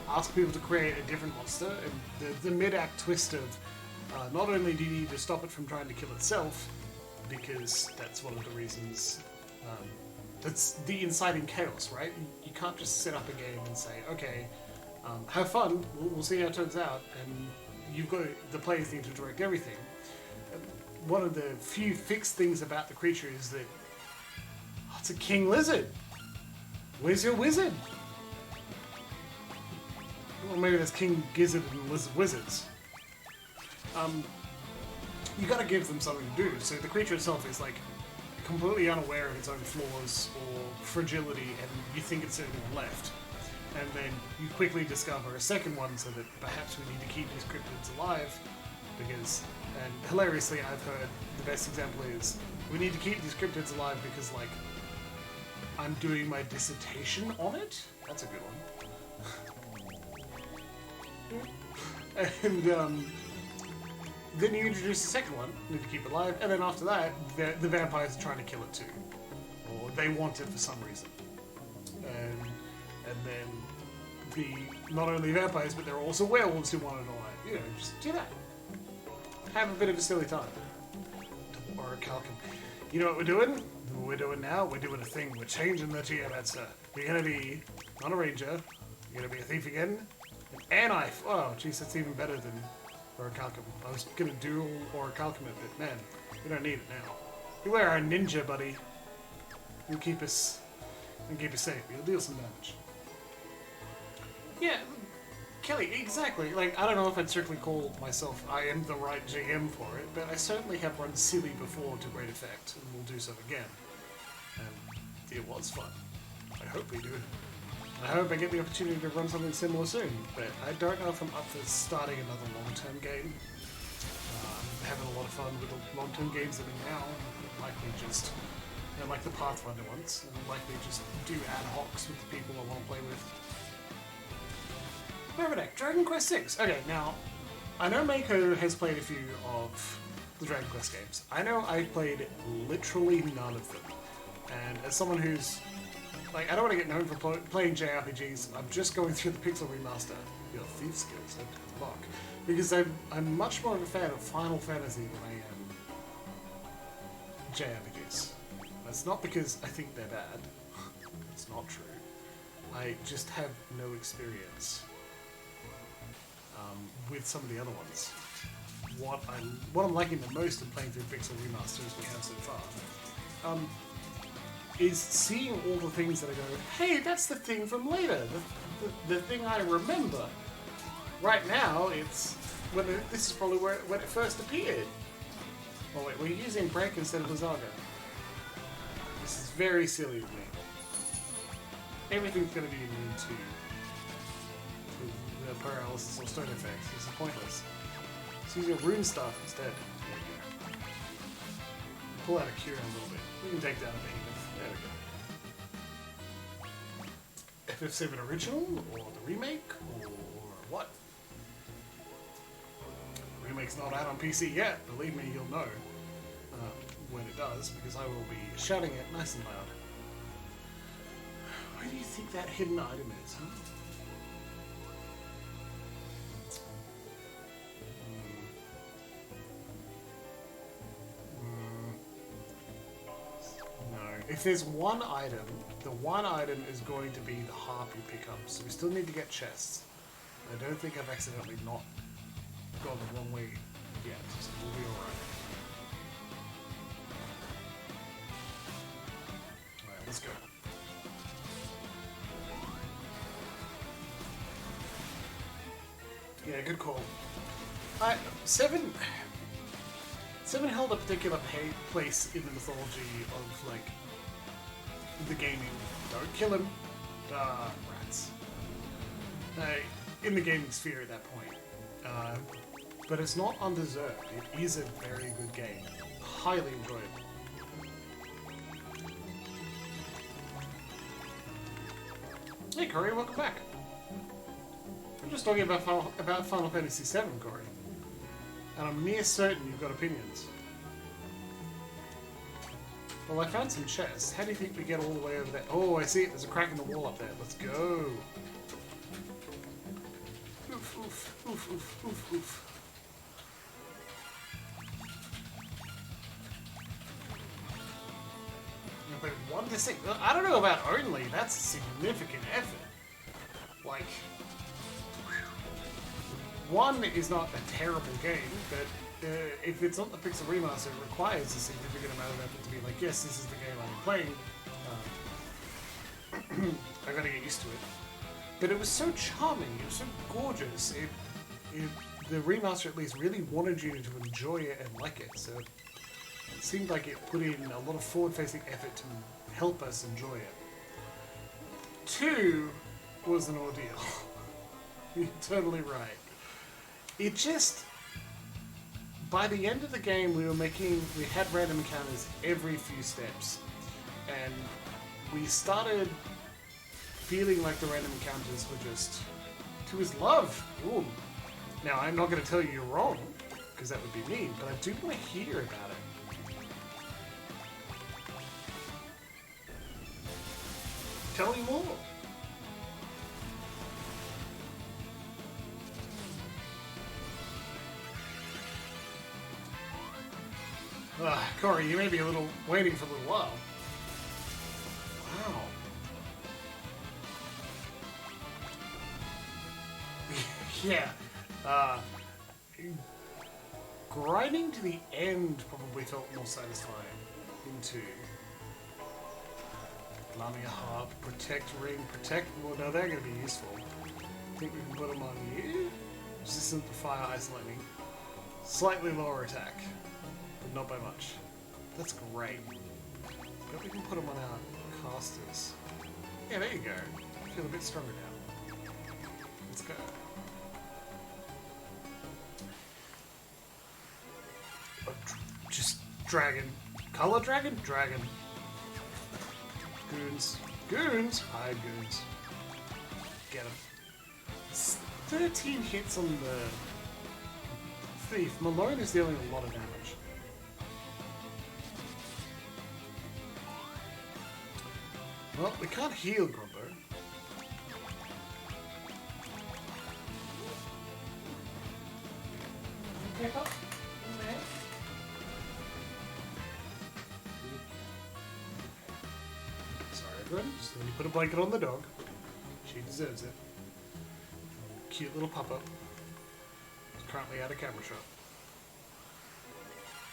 A: ask people to create a different monster, and the mid-act twist of not only do you need to stop it from trying to kill itself, because that's one of the reasons, that's the inciting chaos, right? You can't just set up a game and say, okay, have fun, we'll see how it turns out, and you've got the players need to direct everything. One of the few fixed things about the creature is that it's a king lizard. Where's your wizard? Well, maybe there's king gizzard and lizard wizards. You gotta give them something to do. So the creature itself is like completely unaware of its own flaws or fragility, and you think it's the only one left. And then you quickly discover a second one, so that perhaps we need to keep these cryptids alive, because, and hilariously I've heard the best example is, we need to keep these cryptids alive because, like, I'm doing my dissertation on it? That's a good one. And then you introduce the second one, need to keep it alive, and then after that, the vampires are trying to kill it too. Or they want it for some reason. And then not only vampires, but there are also werewolves who want it all that. You know, just do that. Have a bit of a silly time. Or a calcum. You know what we're doing? What we're doing now? We're doing a thing. We're changing the geomancer. You're gonna be not a ranger. You're gonna be a thief again. An knife. Oh, jeez, that's even better than Orichalcum. I was gonna duel Orichalcum it, but man, we don't need it now. You wear our ninja, buddy. You'll keep us safe. You'll deal some damage. Yeah, Kelly, exactly. Like, I don't know if I'd certainly call myself I am the right GM for it, but I certainly have run silly before to great effect, and will do so again. And it was fun. I hope we do. I hope I get the opportunity to run something similar soon, but I don't know if I'm up for starting another long-term game. I'm having a lot of fun with the long-term games that are now, and likely just, you know, like the Pathfinder ones, and likely just do ad hocs with the people I want to play with. Neck, Dragon Quest VI. Okay, now, I know Mako has played a few of the Dragon Quest games. I know I've played literally none of them. And as someone who's, like, I don't want to get known for playing JRPGs, I'm just going through the Pixel Remaster. Your thief skills, I fuck. Because I'm much more of a fan of Final Fantasy than I am JRPGs. That's not because I think they're bad. It's not true. I just have no experience with some of the other ones. What I'm liking the most in playing through Pixel Remaster as we have so far is seeing all the things that I go, hey, that's the thing from later, the thing I remember. Right now, it's this is probably when it first appeared. Oh wait, we're using Break instead of Blizzaga. This is very silly of me. Everything's going to be immune to the paralysis or stone effects. This is pointless. Let's use your rune staff instead. There you go. Pull out a cure a little bit. We can take down a behemoth. There we go. FF7 original, or the remake, or what? The remake's not out on PC yet. Believe me, you'll know when it does, because I will be shouting it nice and loud. do you think that hidden item is, huh? If there's one item, the one item is going to be the harp you pick up. So we still need to get chests. I don't think I've accidentally not gone the wrong way yet, so we'll be alright. Alright, let's go. Yeah, good call. Seven held a particular place in the mythology of, like, the gaming. Don't kill him. Rats. In the gaming sphere at that point. But it's not undeserved. It is a very good game. Highly enjoyable. Hey Corey, welcome back. I'm just talking about Final Fantasy VII, Corey. And I'm near certain you've got opinions. Well, I found some chests. How do you think we get all the way over there? Oh, I see it. There's a crack in the wall up there. Let's go. Oof, oof, oof, oof, oof, oof. But 1 to 6. I don't know about only. That's a significant effort. Like, 1 is not a terrible game, but if it's not the Pixel Remaster, it requires a significant amount of effort to be like, yes, this is the game I'm playing. I gotta get used to it. But it was so charming, it was so gorgeous. The remaster at least really wanted you to enjoy it and like it, so it seemed like it put in a lot of forward-facing effort to help us enjoy it. 2 was an ordeal. You're totally right. It just... By the end of the game, we had random encounters every few steps, and we started feeling like the random encounters were just to his love. Ooh. Now, I'm not going to tell you you're wrong, because that would be mean, but I do want to hear about it. Tell me more. Corey, you may be waiting for a little while. Wow. Yeah. Grinding to the end probably felt more satisfying. Into Lamia Harp, Protect Ring, Protect... Well, no, they're going to be useful. I think we can put them on you. Resistant to fire, ice, lightning. Slightly lower attack. But not by much. That's great. But we can put them on our casters. Yeah, there you go. I feel a bit stronger now. Let's go. Just dragon. Color dragon? Dragon. Goons. Goons? Hide goons. Get him. 13 hits on the thief. Malone is dealing a lot of damage. Well, we can't heal Grumbo. Pick up? Sorry, everyone. Just let me put a blanket on the dog. She deserves it. Cute little pup-up. Currently at a camera shop.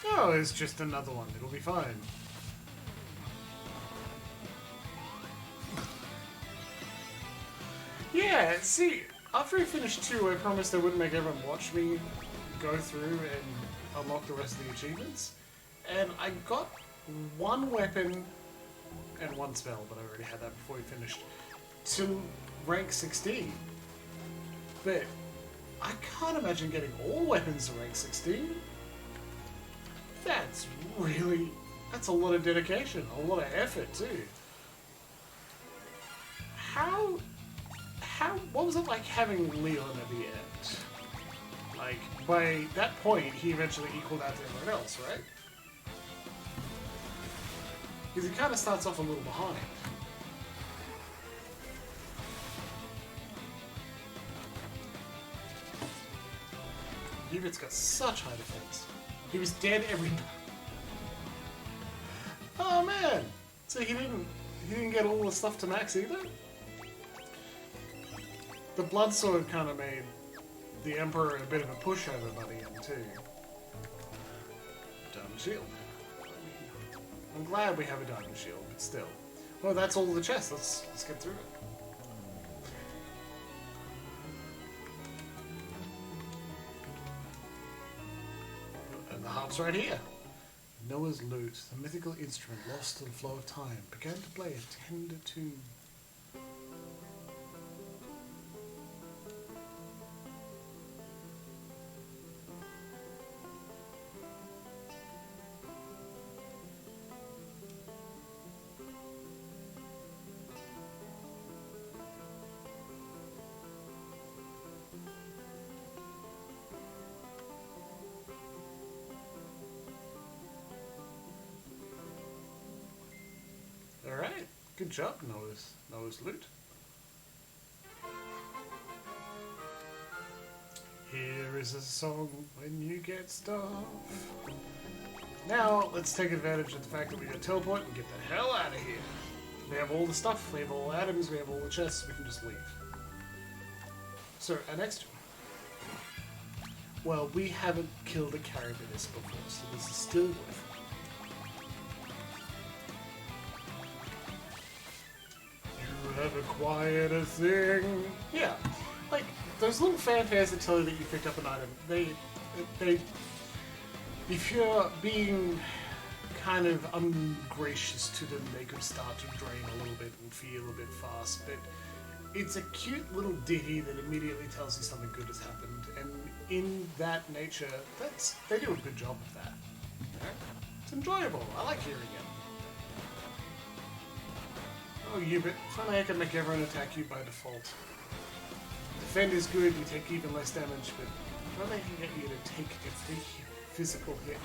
A: Oh, it's just another one. It'll be fine. Yeah, see, after I finished 2, I promised I wouldn't make everyone watch me go through and unlock the rest of the achievements. And I got 1 weapon and 1 spell, but I already had that before we finished, to rank 16. But I can't imagine getting all weapons to rank 16. That's a lot of dedication, a lot of effort too. What was it like having Leon at the end? Like, by that point, he eventually equaled out to everyone else, right? Because he kind of starts off a little behind. Hubit's got such high defense. He was dead every... Oh man! So he didn't get all the stuff to max either? The Bloodsword kind of made the Emperor a bit of a pushover by the end too. Diamond Shield. I'm glad we have a Diamond Shield, but still. Well, that's all the chest. Let's get through it. And the harp's right here. Noah's lute, the mythical instrument lost in the flow of time, began to play a tender tune. Alright, good job, Noah's lute. Here is a song when you get stuff. Now, let's take advantage of the fact that we got teleport and get the hell out of here. We have all the stuff, we have all the items, we have all the chests, we can just leave. So, our next one. Well, we haven't killed a carabinus before, so this is still worth it. Have acquired a thing. Yeah, like those little fanfares that tell you that you picked up an item. They, if you're being kind of ungracious to them, they could start to drain a little bit and feel a bit fast. But it's a cute little ditty that immediately tells you something good has happened, and in that nature, they do a good job of that. Yeah? It's enjoyable. I like hearing it. Oh, Hubert, if only I can make everyone attack you by default. Defend is good, you take even less damage, but if only I can get you to take every physical hit.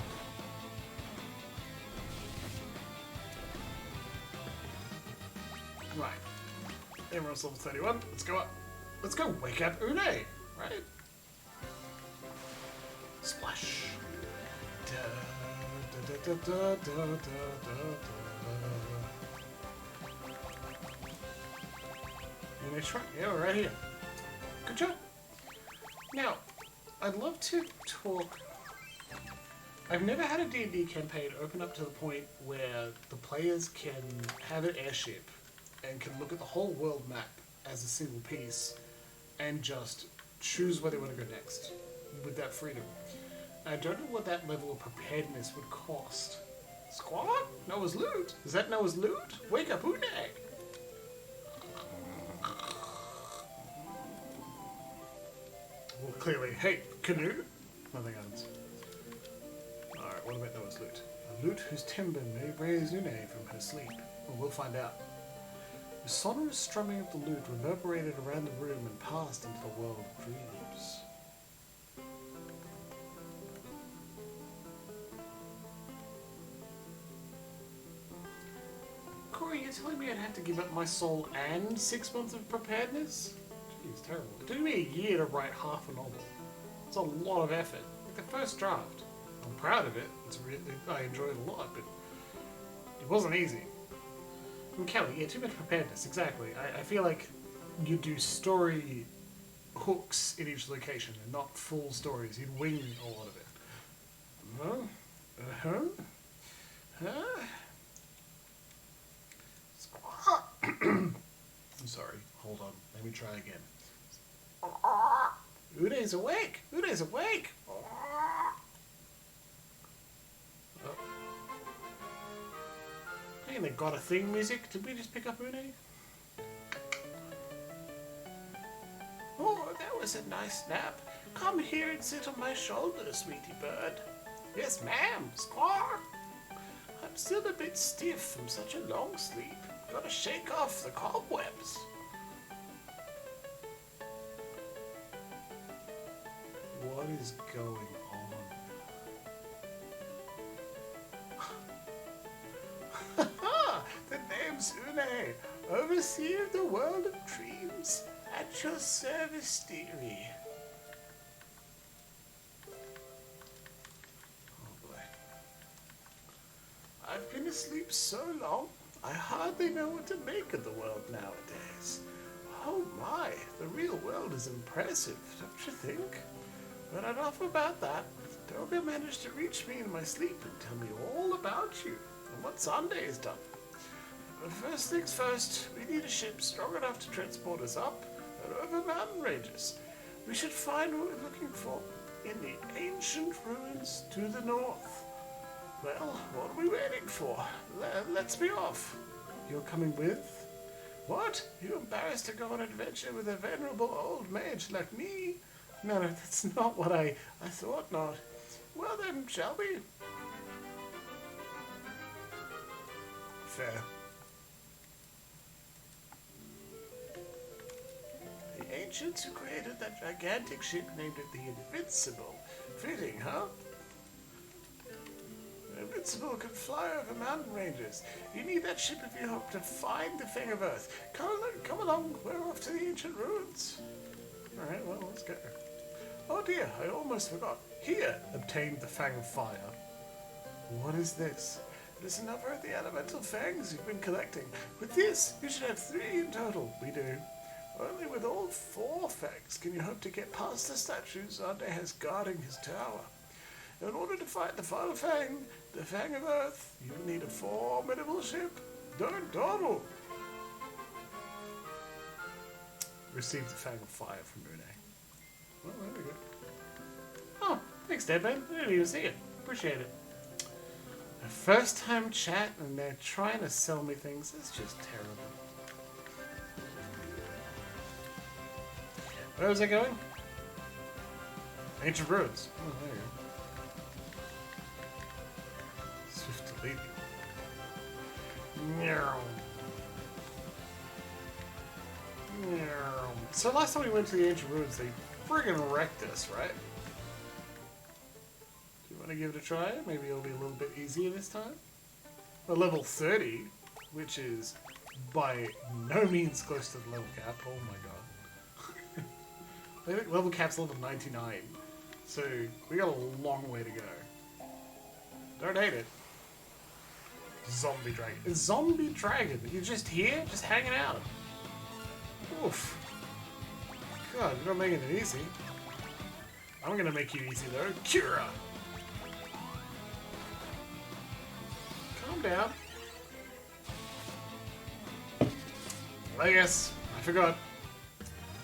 A: Right. Everyone's level 31, let's go up. Let's go wake up Une, right? Splash. Da, da, da, da, da, da, da. That's right. Yeah, we're right here. Good job. Now, I'd love to talk... I've never had a D&D campaign open up to the point where the players can have an airship and can look at the whole world map as a single piece and just choose where they want to go next with that freedom. I don't know what that level of preparedness would cost. Squad? Noah's loot? Is that Noah's loot? Wake up, Une! Well, clearly, hey, canoe? Nothing happens. Alright, what about Noah's loot? A loot whose timbre may raise Une from her sleep. Well, we'll find out. The sonorous strumming of the lute reverberated around the room and passed into the world of dreams. Corey, you're telling me I'd have to give up my soul and 6 months of preparedness? It's terrible. It took me a year to write half a novel. It's a lot of effort. Like the first draft. I'm proud of it. It's really, I enjoyed it a lot, but it wasn't easy. And Kelly, yeah, too much preparedness, exactly. I feel like you do story hooks in each location and not full stories. You'd wing a lot of it. I'm sorry. Hold on. Let me try again. Ude's awake! Ude's awake! Oh. Hey, they got a thing music. Did we just pick up Une? Oh, that was a nice nap. Come here and sit on my shoulder, sweetie bird. Yes, ma'am. Squawk. I'm still a bit stiff from such a long sleep. Gotta shake off the cobwebs. What is going on? The name's Une, overseer of the world of dreams. At your service, dearie. asleep so long, I hardly know what to make of the world nowadays. Oh my, the real world is impressive, don't you think? But enough about that. Toga managed to reach me in my sleep and tell me all about you and what Sunday has done. But first things first, we need a ship strong enough to transport us up and over mountain ranges. We should find what we're looking for in the ancient ruins to the north. Well, what are we waiting for? Let's be off. You're coming with? What? You embarrassed to go on an adventure with a venerable old mage like me? No, that's not what I thought not. Well then, shall we? Fair. The ancients who created that gigantic ship named it the Invincible. Fitting, huh? The Invincible can fly over mountain ranges. You need that ship if you hope to find the Thing of Earth. Come along, we're off to the ancient ruins. Alright, well, let's go. Oh dear, I almost forgot. Here, obtained the Fang of Fire. What is this? It is another of the elemental fangs you've been collecting. With this, you should have 3 in total. We do. Only with all 4 fangs can you hope to get past the statues Ande has guarding his tower. In order to fight the final fang, the Fang of Earth, you will need a formidable ship. Don't dawdle. Receive the Fang of Fire from Rune. Well, there we go. Oh, thanks, Deadman. I didn't even see it. Appreciate it. A first time chat and they're trying to sell me things. It's just terrible. Where was I going? Ancient ruins. Oh, there you go. Swift to lead you. Meow. Meow. So last time we went to the ancient ruins, they friggin' wrecked us, right? Do you want to give it a try? Maybe it'll be a little bit easier this time? We're level 30, which is by no means close to the level cap. Oh my god. I think level cap's level 99. So we got a long way to go. Don't hate it. Zombie dragon. A zombie dragon? You're just here? Just hanging out? Oof. God, you're not making it easy. I'm gonna make you easy though. Cura! Calm down. I guess. I forgot.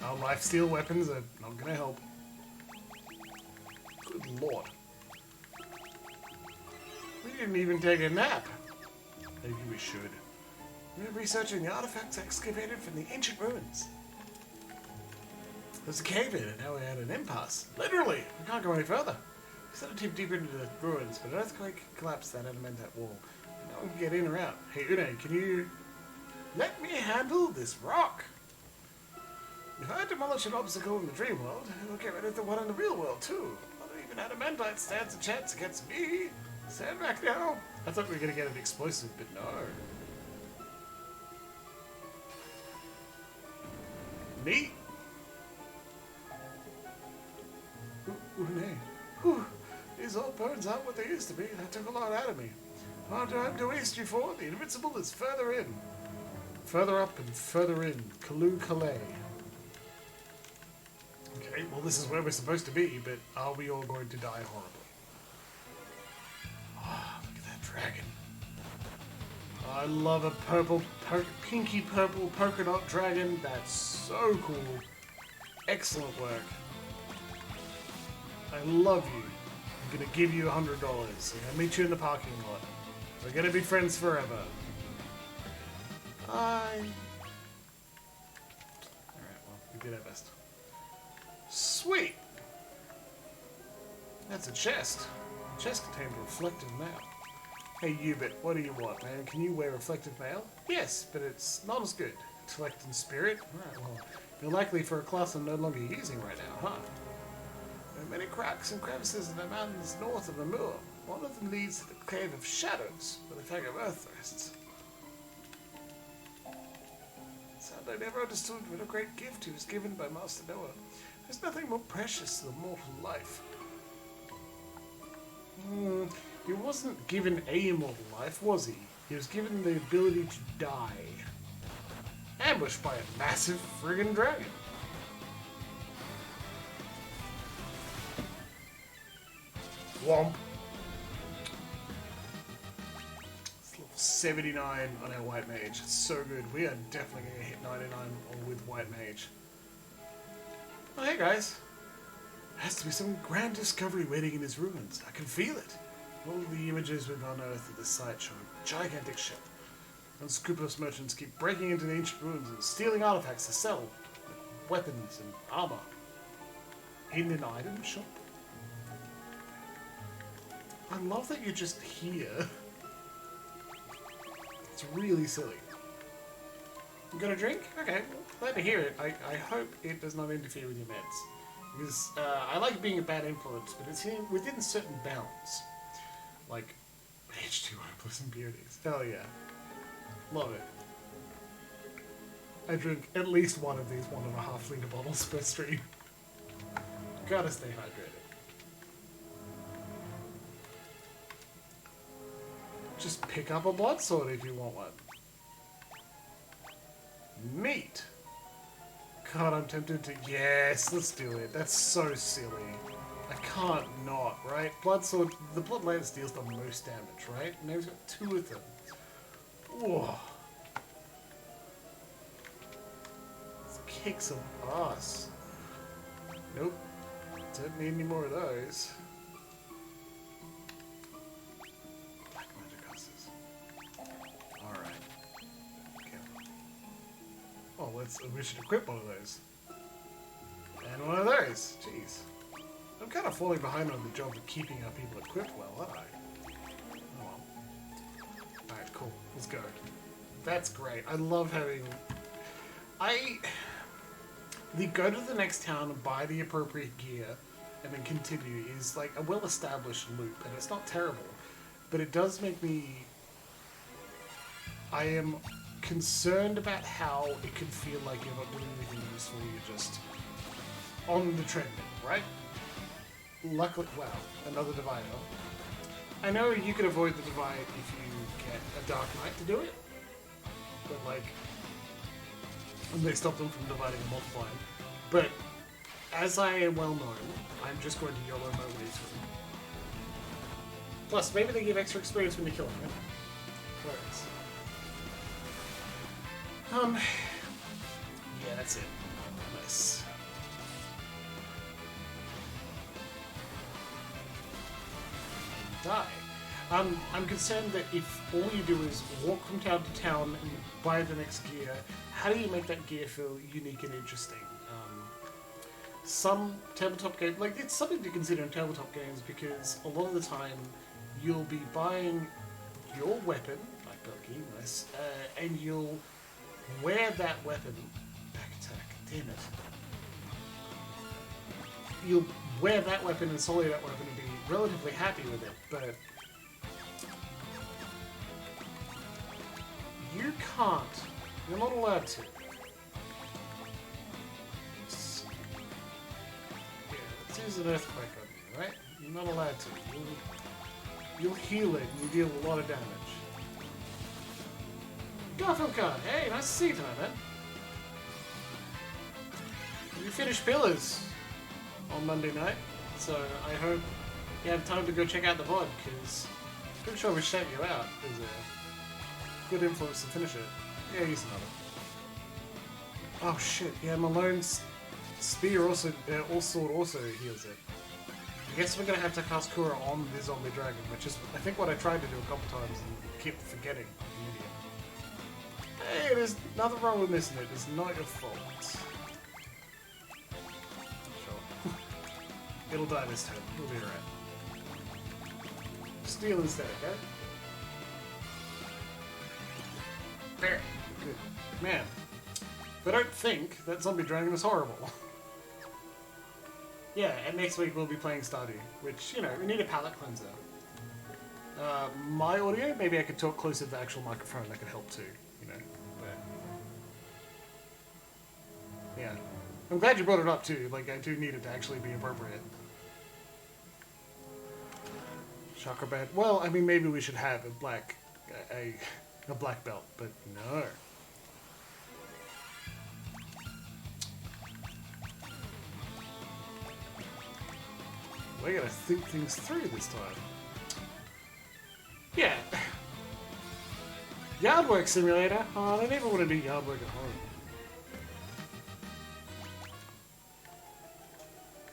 A: Our lifesteal weapons are not gonna help. Good lord. We didn't even take a nap. Maybe we should. We're researching the artifacts excavated from the ancient ruins. There's a cave in it, now we're at an impasse. Literally! We can't go any further. We started to deeper into the ruins, but an earthquake collapsed that adamantite wall. No one can get in or out. Hey Une, can you let me handle this rock? If I demolish an obstacle in the dream world, it'll get rid of the one in the real world too. Not even adamantite stands a chance against me. Stand back now. I thought we were gonna get an explosive, but no. Neat. Whew. These old bones aren't what they used to be. That took a lot out of me. Hard time to waste you for. The Invincible is further in. Further up and further in. Calais. Okay, well this is where we're supposed to be, but are we all going to die horribly? Ah, oh, look at that dragon. I love a pinky purple polka dot dragon. That's so cool. Excellent work. I love you. I'm gonna give you $100. I'm gonna meet you in the parking lot. We're gonna be friends forever. Alright, well, we did our best. Sweet! That's a chest. The chest contains a reflective mail. Hey Ubit, what do you want, man? Can you wear reflective mail? Yes, but it's not as good. Intellect and spirit? Alright, well, you're likely for a class I'm no longer using right now, huh? There are many cracks and crevices in the mountains north of the moor. One of them leads to the Cave of Shadows, where the Fang of Earth rests. Sad I never understood what a great gift he was given by Master Noah. There's nothing more precious than mortal life. He wasn't given a immortal life, was he? He was given the ability to die. Ambushed by a massive friggin' dragon. Womp. It's level 79 on our White Mage. It's so good. We are definitely going to hit 99 with White Mage. Oh, hey guys. There has to be some grand discovery waiting in his ruins. I can feel it. All the images we've unearthed at this site show a gigantic ship. Unscrupulous merchants keep breaking into the ancient ruins and stealing artifacts to sell, like weapons and armor. In an item shop? I love that you're just here. It's really silly. You got a drink? Okay, well, glad to hear it. I hope it does not interfere with your meds. Because I like being a bad influence, but it's within certain bounds. Like H2O plus impurities. Hell yeah. Love it. I drink at least one of these 1.5 litre bottles per stream. Gotta stay hydrated. Just pick up a blood sword if you want one. Meat. God, I'm tempted to... Yes, let's do it. That's so silly. I can't not, right? Blood sword... The blood lance deals the most damage, right? And he's got 2 of them. Whoa. Let's kick some ass. Nope. Don't need any more of those. Black magic husses. Alright. Okay. Oh, we should equip one of those. And one of those. Jeez. I'm kind of falling behind on the job of keeping our people equipped well, aren't I? Oh well. Alright, cool. Let's go. That's great. I love having... The go to the next town and buy the appropriate gear and then continue is like a well-established loop, and it's not terrible. But it does make me... I am concerned about how it can feel like you're not doing anything useful, you're just on the treadmill, right? Luckily, wow, another divider. I know you can avoid the divide if you get a Dark Knight to do it, but like, and they stop them from dividing and multiplying. But as I am well known, I'm just going to YOLO my way through. Plus, maybe they give extra experience when you kill them. Whereas, yeah, that's it. Nice. Die. I'm concerned that if all you do is walk from town to town and buy the next gear, how do you make that gear feel unique and interesting? Some tabletop games, like, it's something to consider in tabletop games because a lot of the time you'll be buying your weapon, like Belky, nice, and you'll wear that weapon, back attack, damn it. You'll wear that weapon and solely that weapon and be relatively happy with it, but you can't. You're not allowed to. Yeah, let's use an earthquake on you, right? You're not allowed to. You'll heal it and you deal a lot of damage. Garfield card. Hey, nice to see you tonight, man. You finished Pillars on Monday night, so I hope you have time to go check out the VOD, because I'm pretty sure we shout you out as a good influence to finish it. Yeah, use another. Oh shit, yeah, Malone's spear also, sword also heals it. I guess we're gonna have to cast Kura on the zombie dragon, which is, I think, what I tried to do a couple times and keep forgetting. Hey, there's nothing wrong with missing it. It's not your fault. Sure. It'll die this turn. We'll be alright. Steal instead, okay? There. Good. Man. But don't think that zombie dragon is horrible. Yeah, and next week we'll be playing Stardew, which, you know, we need a palate cleanser. My audio, maybe I could talk closer to the actual microphone, that could help too, you know, but... Yeah. I'm glad you brought it up too, like, I do need it to actually be appropriate. Chakra band. Well, I mean, maybe we should have a black... a black belt, but no. We're gonna think things through this time. Yeah. Yard work simulator? Oh, I never want to do yard work at home.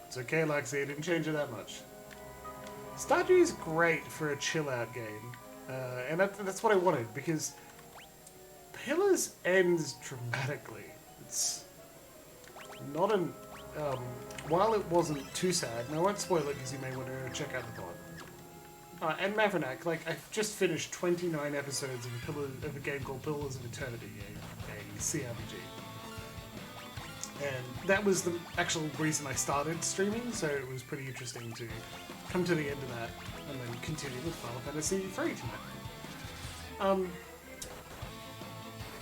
A: It's okay, Lexi, I didn't change it that much. Stardew is great for a chill-out game. And that's what I wanted, because Pillars ends dramatically. It's not an... while it wasn't too sad, and I won't spoil it because you may want to check out the pod. And Maverick, like, I've just finished 29 episodes of a game called Pillars of Eternity, a CRPG. And that was the actual reason I started streaming, so it was pretty interesting to come to the end of that and then continue with Final Fantasy III tonight.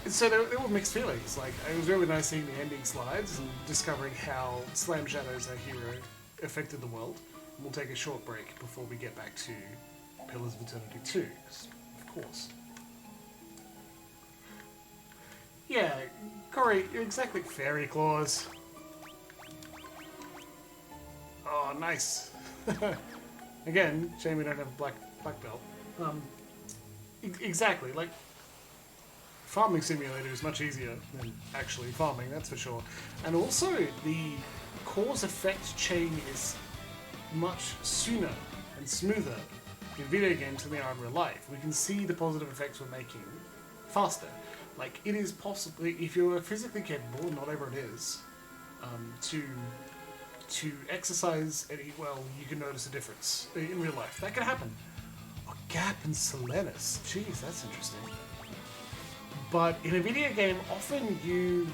A: So there were mixed feelings. Like, it was really nice seeing the ending slides and discovering how Slam Shadows, our hero, affected the world. And we'll take a short break before we get back to Pillars of Eternity 2, 'cause, of course. Yeah, Corey, you're exactly Fairy Claws. Oh, nice. Again, shame we don't have a black belt. Exactly, like, farming simulator is much easier than actually farming, that's for sure. And also, the cause-effect chain is much sooner and smoother in video games than they are in real life. We can see the positive effects we're making faster. Like, it is possible, if you're physically capable, not everyone is, to exercise and eat well, you can notice a difference in real life. That can happen. A gap in Selenis. Jeez, that's interesting. But in a video game, often you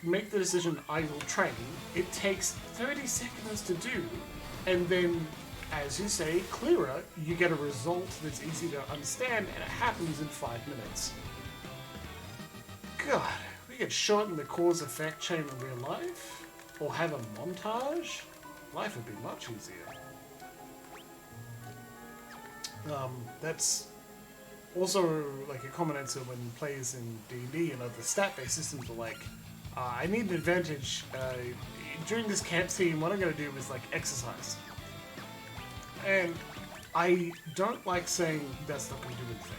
A: make the decision, I will train. It takes 30 seconds to do, and then, as you say, clearer, you get a result that's easy to understand, and it happens in 5 minutes. God, we could shorten the cause-effect chain in real life, or have a montage, life would be much easier. That's also like a common answer when players in D&D and other stat-based systems are like, I need an advantage. During this camp scene, what I'm going to do is like exercise. And I don't like saying that's not going to do anything.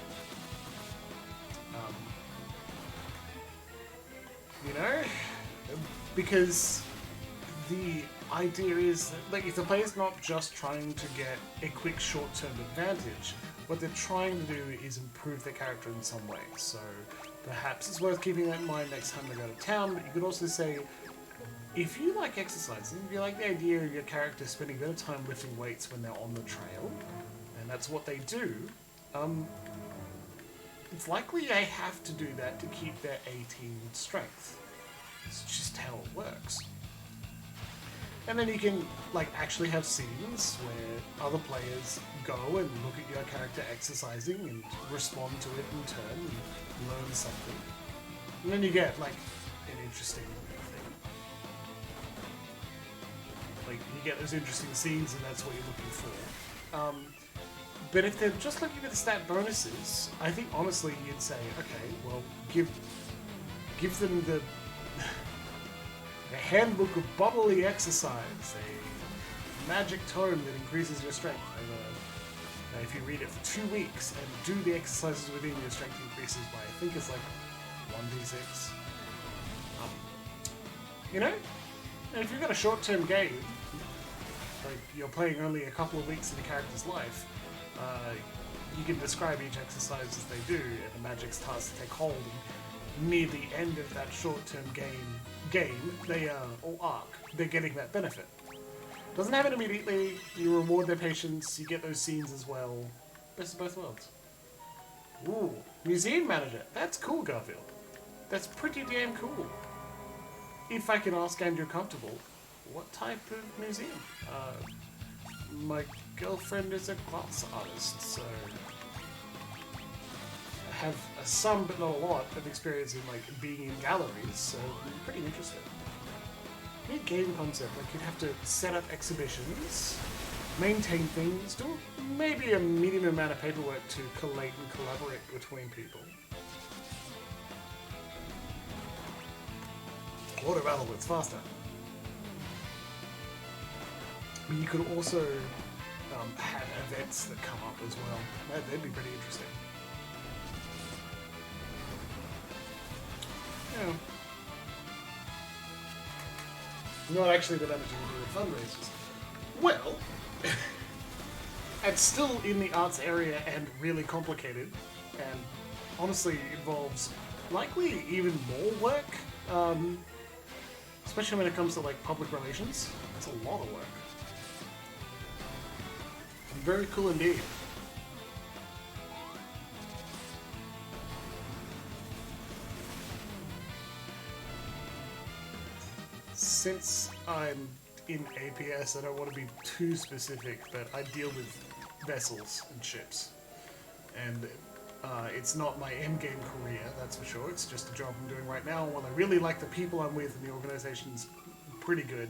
A: You know? Because the idea is that, like, if the player's not just trying to get a quick short-term advantage, what they're trying to do is improve their character in some way. So perhaps it's worth keeping that in mind next time they go to town, but you could also say, if you like exercising, if you like the idea of your character spending a bit of time lifting weights when they're on the trail, and that's what they do, it's likely they have to do that to keep their 18 strength. It's just how it works. And then you can, like, actually have scenes where other players go and look at your character exercising and respond to it in turn and learn something. And then you get, like, an interesting thing. Like, you get those interesting scenes and that's what you're looking for. But if they're just looking at the stat bonuses, I think honestly you'd say, okay, well, give them the handbook of bodily exercise, a magic tome that increases your strength. And, if you read it for 2 weeks and do the exercises within, your strength increases by, I think it's like 1d6. You know? And if you've got a short-term game, like you're playing only a couple of weeks in a character's life, you can describe each exercise as they do, and the magic starts to take hold. And near the end of that short-term game, they or arc, they're getting that benefit. Doesn't happen immediately. You reward their patience. You get those scenes as well. Best of both worlds. Ooh, museum manager. That's cool, Garfield. That's pretty damn cool. If I can ask and you're comfortable, what type of museum? My girlfriend is a glass artist, so I have some, but not a lot, of experience in like being in galleries, so I'm pretty interested. Neat game concept, like you'd have to set up exhibitions, maintain things, do maybe a medium amount of paperwork to collate and collaborate between people. Water battle it's faster. But you could also have events that come up as well. That'd be pretty interesting. Yeah. Not actually that anything to do with fundraisers. Well, it's still in the arts area and really complicated, and honestly involves likely even more work, especially when it comes to like public relations. It's a lot of work. Very cool indeed. Since I'm in APS, I don't want to be too specific, but I deal with vessels and ships. And it's not my endgame career, that's for sure. It's just a job I'm doing right now. While I really like the people I'm with and the organization's pretty good,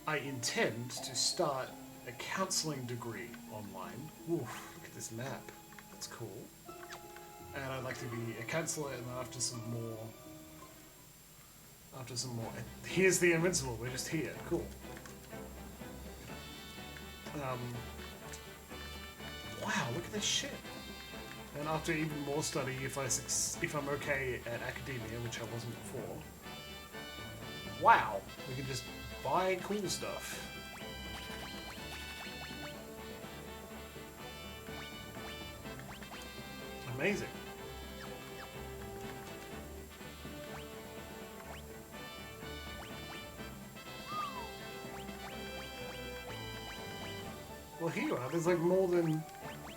A: I intend to start a counseling degree online. Oof, look at this map. That's cool. And I'd like to be a counselor, and then after some more... Here's the Invincible, we're just here. Cool. Wow, look at this shit. And after even more study, if I'm okay at academia, which I wasn't before, wow, we can just buy cool stuff. Amazing. Well, here you are. There's like more than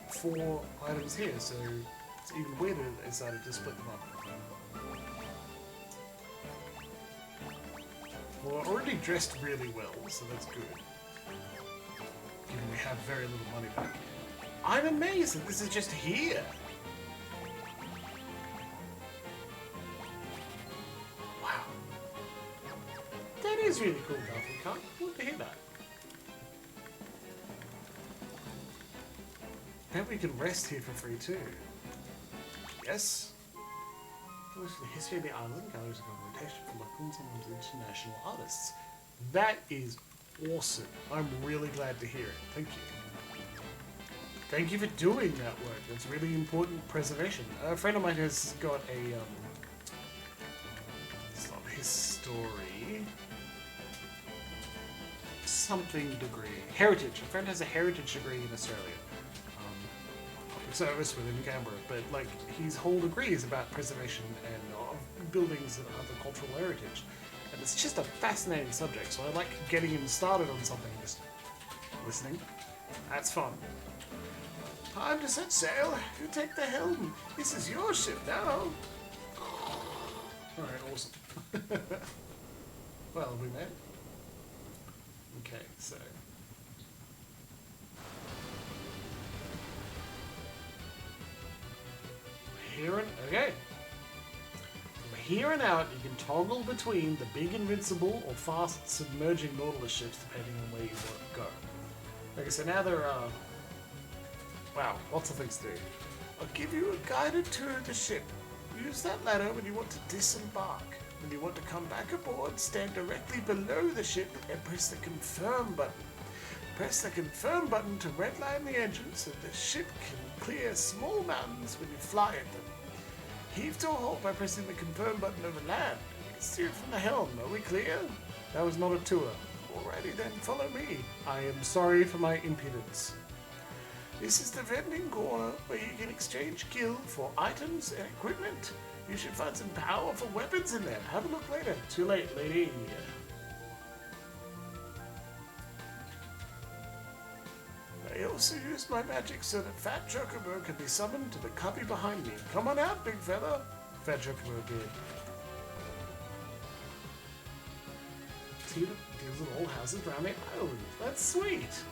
A: 4 items here, so it's even weirder that they decided to split them up. Well, we're already dressed really well, so that's good. Given we have very little money back. I'm amazed that this is just here! Wow. That is really cool, Dolphin. Can't wait to hear that. And we can rest here for free too. Yes. The history of the island, galleries of rotation for local and sometimes international artists. That is awesome. I'm really glad to hear it. Thank you. Thank you for doing that work. That's really important preservation. A friend of mine has got a it's not his story. Something degree. Heritage. A friend has a heritage degree in Australia. Service within Canberra, but like his whole degree is about preservation and buildings and other cultural heritage, and it's just a fascinating subject. So I like getting him started on something, just listening. That's fun. Time to set sail. You take the helm. This is your ship now. All right, awesome. Well, we met. Okay, so. Okay. From here on out, you can toggle between the big Invincible or fast submerging Nautilus ships depending on where you want to go. Okay, so now there are... Wow, lots of things to do. I'll give you a guided tour of the ship. Use that ladder when you want to disembark. When you want to come back aboard, stand directly below the ship and press the confirm button. Press the confirm button to redline the engine so the ship can clear small mountains when you fly at them. Heave to a halt by pressing the confirm button over land. You can steer it from the helm. Are we clear? That was not a tour. Alrighty then, follow me. I am sorry for my impudence. This is the vending corner where you can exchange gil for items and equipment. You should find some powerful weapons in there. Have a look later. Too late, lady. I also used my magic so that Fat Chocobo can be summoned to the cubby behind me. Come on out, big fella. Fat Chocobo did. See these little old houses around the island. That's sweet.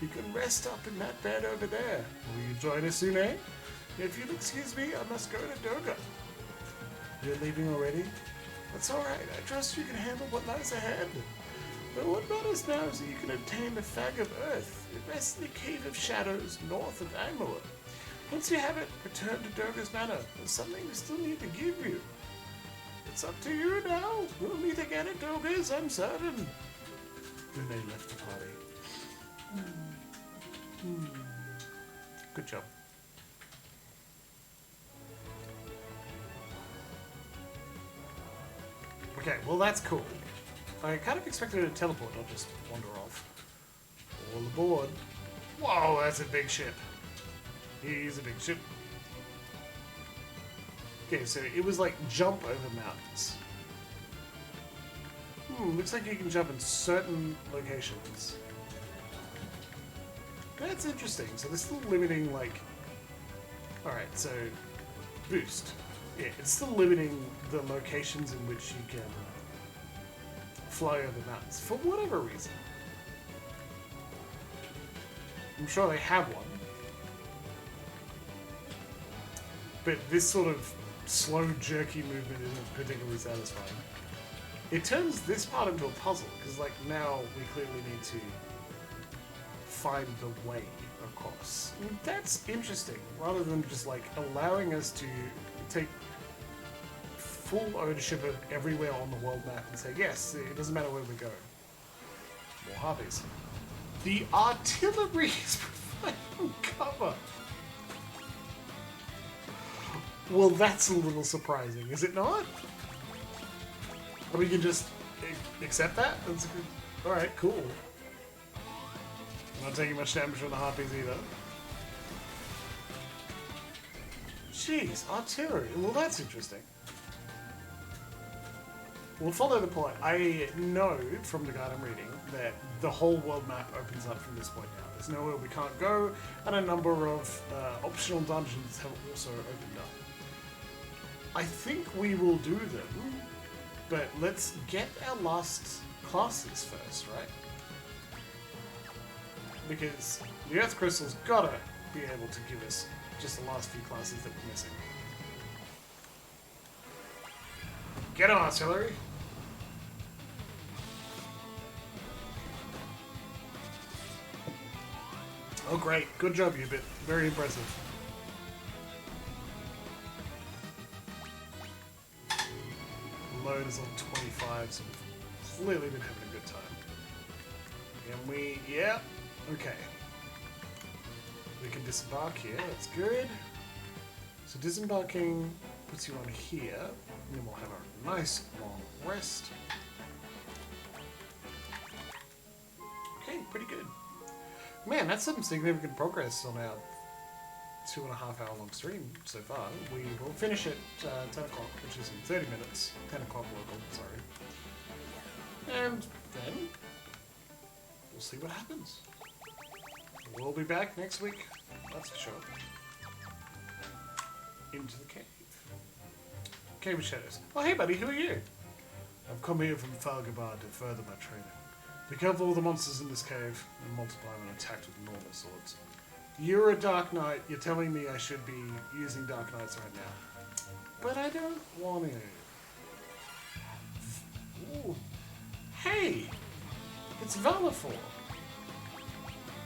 A: You can rest up in that bed over there. Will you join us soon, eh? If you'll excuse me, I must go to Doga. You're leaving already? That's alright. I trust you can handle what lies ahead. But what matters now is that you can obtain the Fag of Earth. It rests in the Cave of Shadows north of Angmar. Once you have it, return to Durga's Manor. There's something we still need to give you. It's up to you now. We'll meet again at Durga's, I'm certain. Then they left the party. Good job. Okay, well that's cool. I kind of expected it to teleport, not just wander off. All aboard. Whoa, that's a big ship. He's a big ship. Okay, so it was like jump over mountains. Looks like you can jump in certain locations. That's interesting. So they're still limiting, like... Alright, so... Boost. Yeah, it's still limiting the locations in which you can fly over mountains, for whatever reason. I'm sure they have one. But this sort of slow, jerky movement isn't particularly satisfying. It turns this part into a puzzle, because like now we clearly need to find the way across. And that's interesting, rather than just like allowing us to take full ownership of everywhere on the world map and say, yes, it doesn't matter where we go. More harpies. The artillery is providing cover. Well, that's a little surprising, is it not? Or we can just accept that? That's a good... Alright, cool. Not taking much damage from the harpies either. Jeez, artillery. Well, that's interesting. We'll follow the plot. I know from the guide I'm reading that the whole world map opens up from this point now. There's nowhere we can't go, and a number of optional dungeons have also opened up. I think we will do them, but let's get our last classes first, right? Because the Earth Crystal's gotta be able to give us just the last few classes that we're missing. Get on, artillery! Oh great, good job you bit. Very impressive. Load is on 25, so we've clearly been having a good time. And we, yeah, okay. We can disembark here, that's good. So disembarking puts you on here, and then we'll have our nice long rest. Okay, pretty good. Man, that's some significant progress on our 2.5 hour long stream so far. We will finish at 10 o'clock, which is in 30 minutes. 10 o'clock local, sorry. And then we'll see what happens. We'll be back next week, that's for sure. Into the cave. Cave of Shadows. Oh, hey buddy, who are you? I've come here from Falgabar to further my training. Be careful of the monsters in this cave and multiply when attacked with normal swords. You're a Dark Knight. You're telling me I should be using Dark Knights right now. But I don't want to. Ooh. Hey! It's Valafor.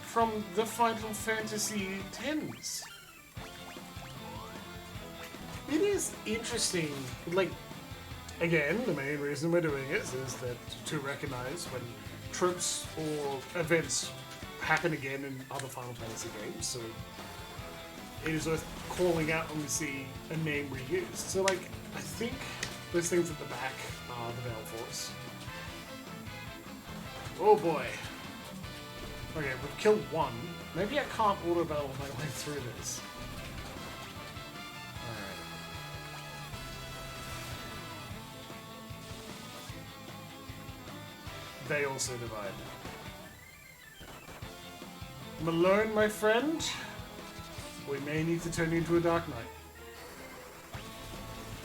A: From the Final Fantasy X. It is interesting. Like, again, the main reason we're doing it is that to recognize when tropes or events happen again in other Final Fantasy games, so it is worth calling out when we see a name reused. So, like, I think those things at the back are the Valforce. Oh boy. Okay, we've killed one. Maybe I can't auto battle my way through this. Alright. They also divide. Malone, my friend, we may need to turn you into a Dark Knight.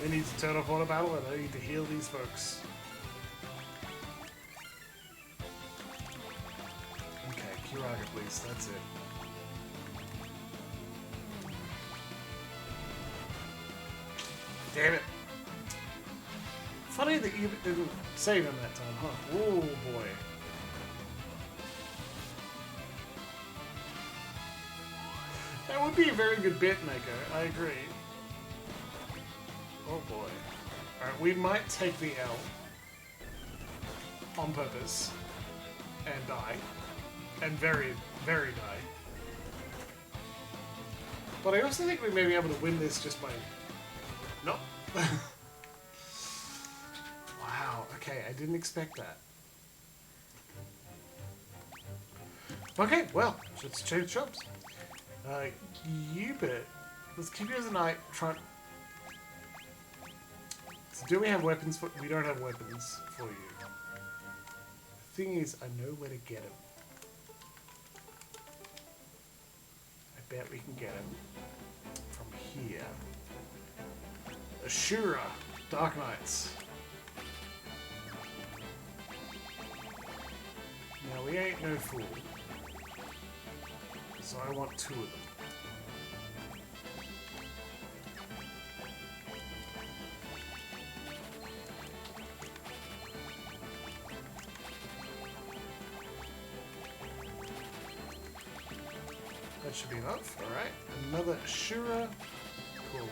A: We need to turn off auto battle and I need to heal these folks. Okay, Kiraga please, that's it. Damn it. Funny that you didn't save him that time, huh? Oh boy. That would be a very good bit maker, I agree. Oh boy. Alright, we might take the L on purpose and die. And very, very die. But I also think we may be able to win this just by... No. Wow, okay, I didn't expect that. Okay, well, let's change jobs. You bet. Let's keep you as a knight. Try. So do we have weapons for? We don't have weapons for you. The thing is, I know where to get them. I bet we can get them from here. Ashura, Dark Knights. Now we ain't no fool. So I want 2 of them. That should be enough. Alright. Another Ashura. Cool.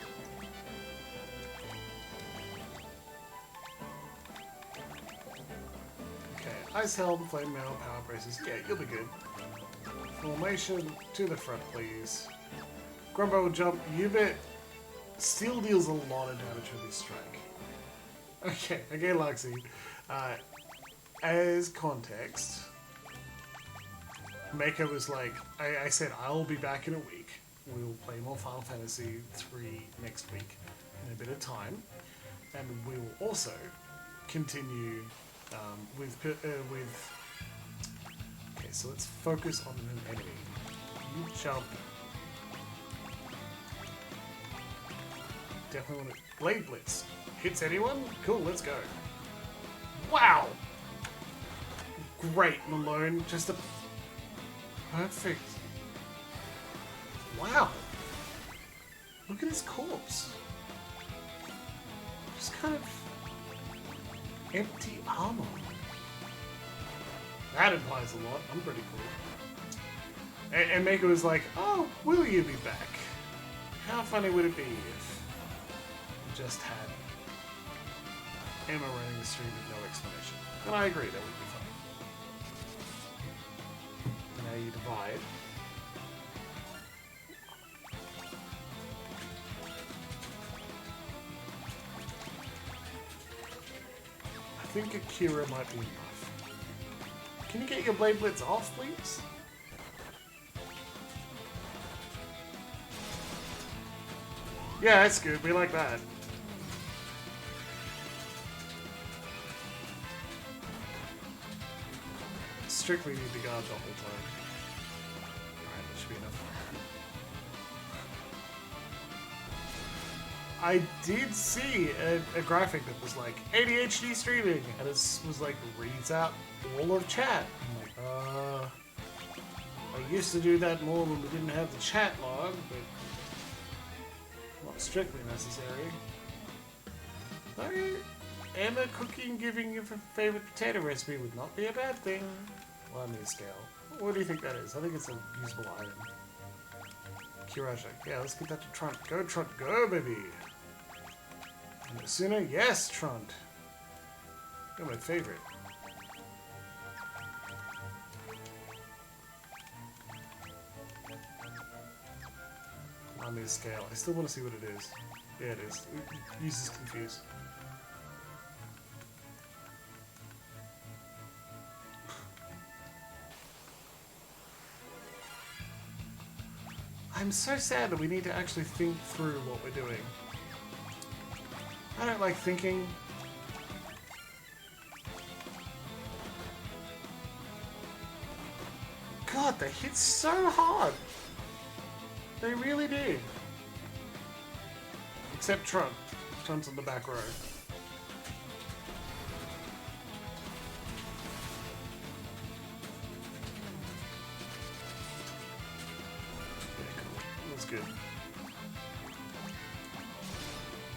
A: Okay. Ice Helm, Flame Mail, Power Braces. Yeah, you'll be good. Formation to the front, please. Grumbo will jump. Ubit still deals a lot of damage with this strike. Okay, Luxie. As context, Mako was like, I said I'll be back in a week. We will play more Final Fantasy 3 next week in a bit of time, and we will also continue with. Okay, so let's focus on an enemy. You jump. Definitely want to... Blade Blitz. Hits anyone? Cool, let's go. Wow! Great, Malone. Just a... Perfect. Wow. Look at his corpse. Just kind of... empty armor. That implies a lot. I'm pretty cool. And Mako was like, oh, will you be back? How funny would it be if we just had Emma running the stream with no explanation? And I agree, that would be funny. Now you divide. I think Akira might be enough. Can you get your Blade Blitz off, please? Yeah, that's good. We like that. Strictly need the guard the whole time. Alright, that should be enough. I did see a graphic that was like ADHD streaming, and it was like reads out all of chat. I'm like, I used to do that more when we didn't have the chat log, but not strictly necessary. Though Emma cooking, giving you a favorite potato recipe would not be a bad thing. Well, I mean, scale. What do you think that is? I think it's a usable item. Kiraja. Yeah, let's get that to Trunt. Go, Trunt. Go, baby. No sooner? Yes, Trunt. You're my favorite. I mean, scale. I still want to see what it is. Yeah, it is. Uses confused. I'm so sad that we need to actually think through what we're doing. I don't like thinking. God, they hit so hard. They really do. Except Trump. Trump's on the back row. Good.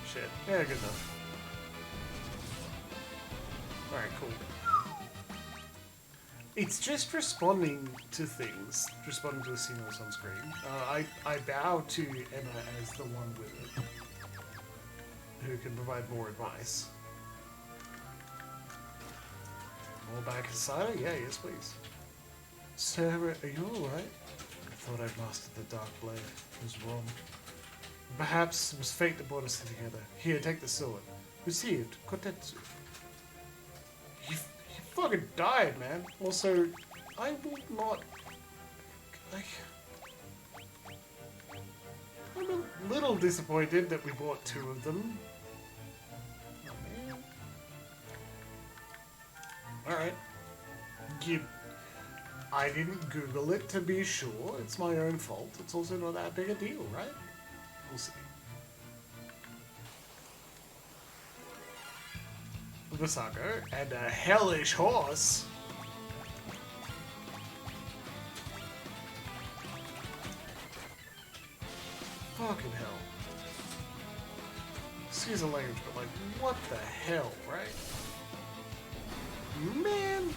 A: Shit. Yeah, good enough. Alright, cool. It's just responding to things, responding to the signals on screen. I bow to Emma as the one with it, who can provide more advice. More back cider? Yeah, yes please. Sarah, are you alright? I thought I'd mastered the dark blade. It was wrong. Perhaps it was fate that brought us together. Here, take the sword. Received. Kotetsu. You fucking died, man. Also, I will not... I'm a little disappointed that we bought 2 of them. Oh, man. Alright. I didn't Google it to be sure. It's my own fault. It's also not that big a deal, right? We'll see. Vasago and a hellish horse. Fucking hell. Excuse the language, but like, what the hell, right? Man!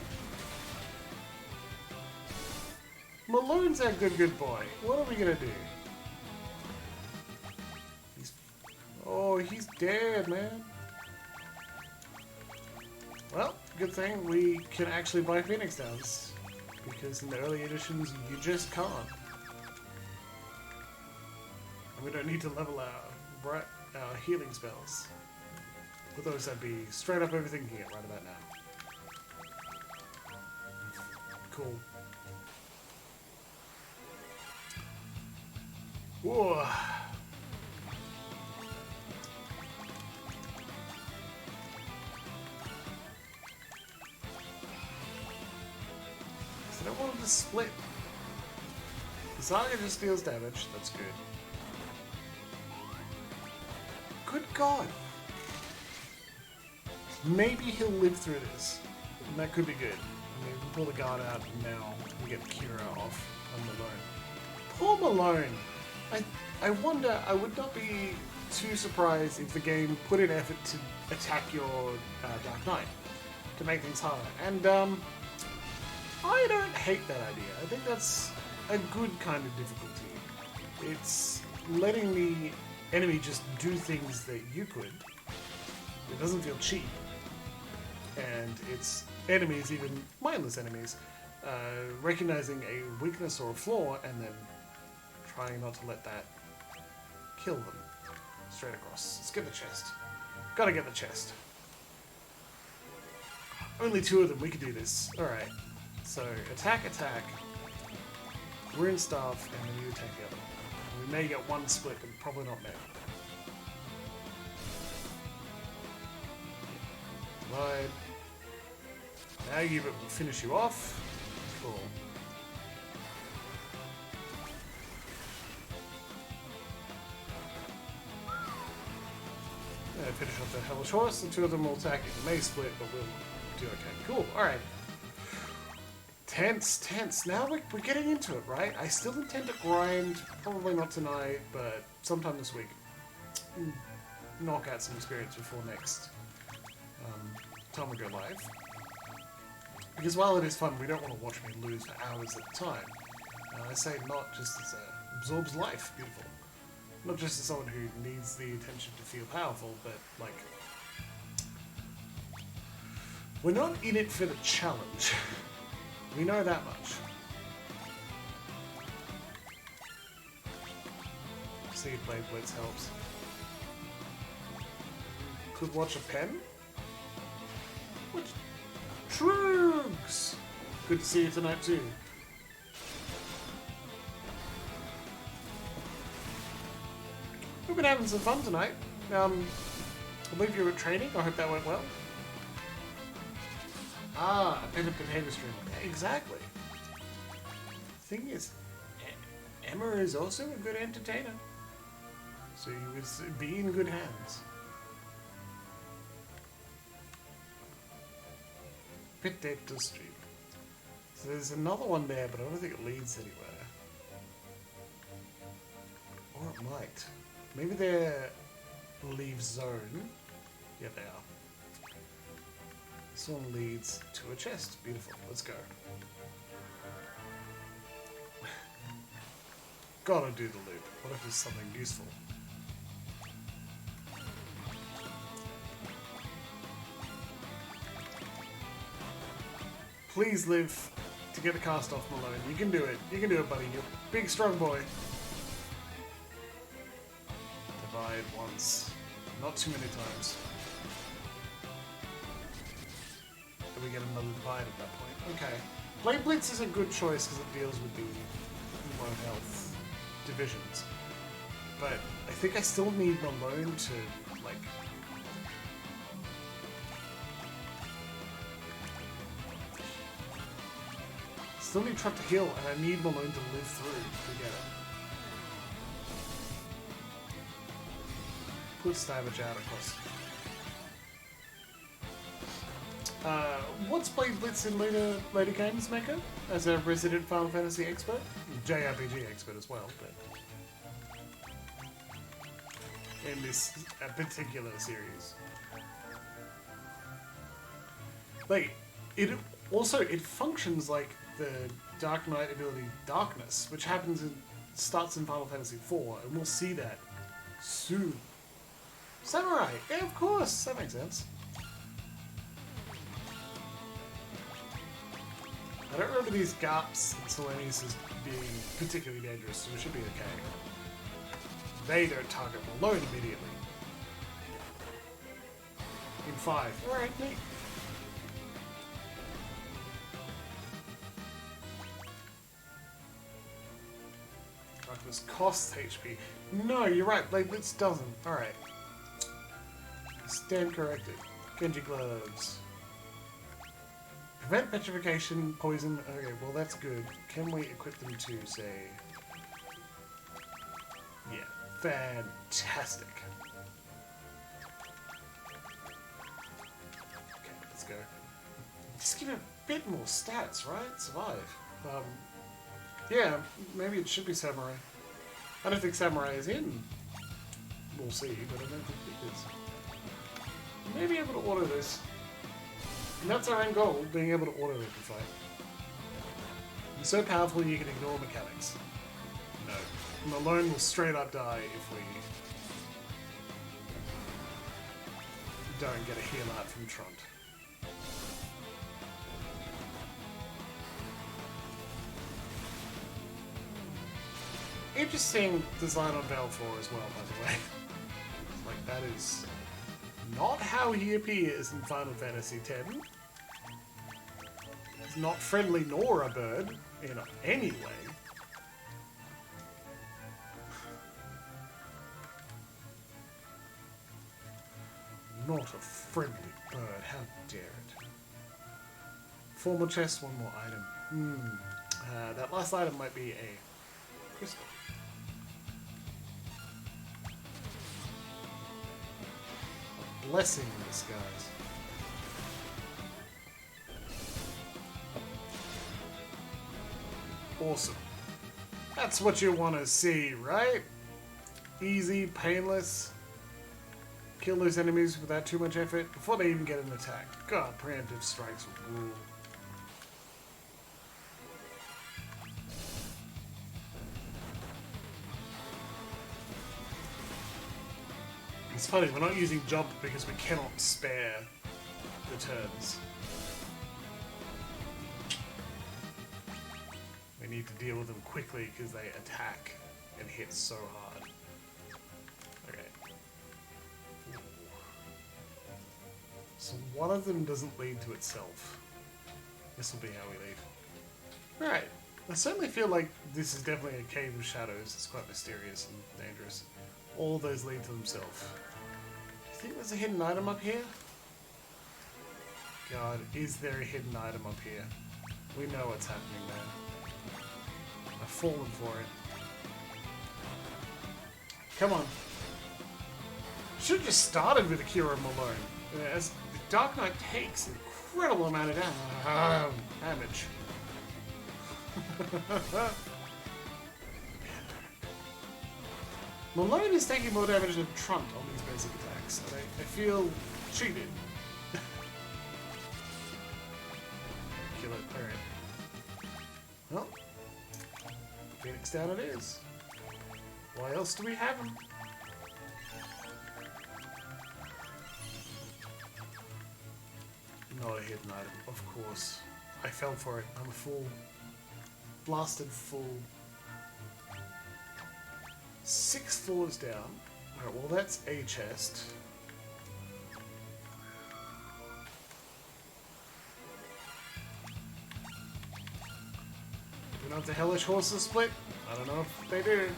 A: Malone's our good boy. What are we gonna do? He's dead, man. Well, good thing we can actually buy Phoenix Downs, because in the early editions you just can't. And we don't need to level our healing spells. With those, that'd be straight up everything here right about now. Cool. Whoa. So I don't want to split. The Saga just deals damage, that's good. Good God! Maybe he'll live through this. And that could be good. I mean, we can pull the guard out and now we get Kira off on Malone. Poor Malone! I wonder, I would not be too surprised if the game put in effort to attack your Dark Knight, to make things harder. And I don't hate that idea. I think that's a good kind of difficulty. It's letting the enemy just do things that you could. It doesn't feel cheap. And it's enemies, even mindless enemies, recognizing a weakness or a flaw and then trying not to let that kill them. Straight across. Let's get the chest. Gotta get the chest. Only 2 of them, we could do this. Alright. So, attack. We're in staff, and then you attack the other one. We may get one split, but probably not now. Divide. Now you will finish you off. Cool. Finish off the hellish horse, the 2 of them will attack it. They may split, but we'll do okay. Cool, alright. Tense. Now we're getting into it, right? I still intend to grind, probably not tonight, but sometime this week. Knock out some experience before next time we go live. Because while it is fun, we don't want to watch me lose for hours at a time. I say not just as absorbs life, beautiful. Not just as someone who needs the attention to feel powerful, but, like... We're not in it for the challenge. We know that much. See if Blade Blitz helps. Could watch a pen? What? Trugs! Good to see you tonight, too. We've been having some fun tonight. I believe you were training. I hope that went well. Ah, a bit of potato stream. Exactly. Thing is, Emma is also a good entertainer. So you would be in good hands. Potato stream. So there's another one there, but I don't think it leads anywhere. Or it might. Maybe they're leave zone. Yeah, they are. This one leads to a chest. Beautiful. Let's go. Gotta do the loop. What if there's something useful? Please live to get the cast off, Malone. You can do it. You can do it, buddy. You're a big, strong boy. Divide once. Not too many times. And we get another divide at that point. Okay. Blade Blitz is a good choice because it deals with the low health divisions. But I think I still need Malone to, like... Still need Truck to heal, and I need Malone to live through to get it. Put Savage out across. What's Blade Blitz in later games, Mecha? As a resident Final Fantasy expert? JRPG expert as well, but... in this particular series. Like, it functions like the Dark Knight ability Darkness, which starts in Final Fantasy IV, and we'll see that soon. Samurai! Yeah, of course! That makes sense. I don't remember these gaps in Selenius as being particularly dangerous, so we should be okay. They don't target Malone immediately. In 5. Alright, neat. Darkness costs HP. No, you're right, Blade Blitz doesn't. Alright. Stand corrected. Genji gloves. Prevent petrification, poison. Okay, well that's good. Can we equip them to, say... yeah, fantastic. Okay, let's go. Just give it a bit more stats, right? Survive. Yeah, maybe it should be Samurai. I don't think Samurai is in. We'll see, but I don't think it is. You may be able to auto this. And that's our end goal, being able to auto every fight. You're so powerful you can ignore mechanics. No. Malone will straight up die if we don't get a heal out from Tront. Interesting design on Balfour as well, by the way. Like, that is not how he appears in Final Fantasy X. He's not friendly nor a bird in any way. Not a friendly bird, how dare it. 4 more chests, 1 more item. That last item might be a crystal. A blessing in disguise. Awesome. That's what you want to see, right? Easy, painless. Kill those enemies without too much effort before they even get an attack. God, preemptive strikes rule. It's funny, we're not using jump because we cannot spare the turns. We need to deal with them quickly because they attack and hit so hard. Okay. So one of them doesn't lead to itself. This will be how we leave. Alright. I certainly feel like this is definitely a cave of shadows. It's quite mysterious and dangerous. All those lead to themselves. Do you think there's a hidden item up here? God, is there a hidden item up here? We know what's happening there. I've fallen for it. Come on. Should have just started with Akira Malone. As the Dark Knight takes an incredible amount of damage. Malone is taking more damage than Trump on these basic attacks, and I feel cheated. kill it. Alright. Well, Phoenix down it is. Why else do we have him? Not a hidden item, of course. I fell for it. I'm a fool. Blasted fool. 6 floors down. Alright, well that's a chest. Do you know if the hellish horses split? I don't know if they do.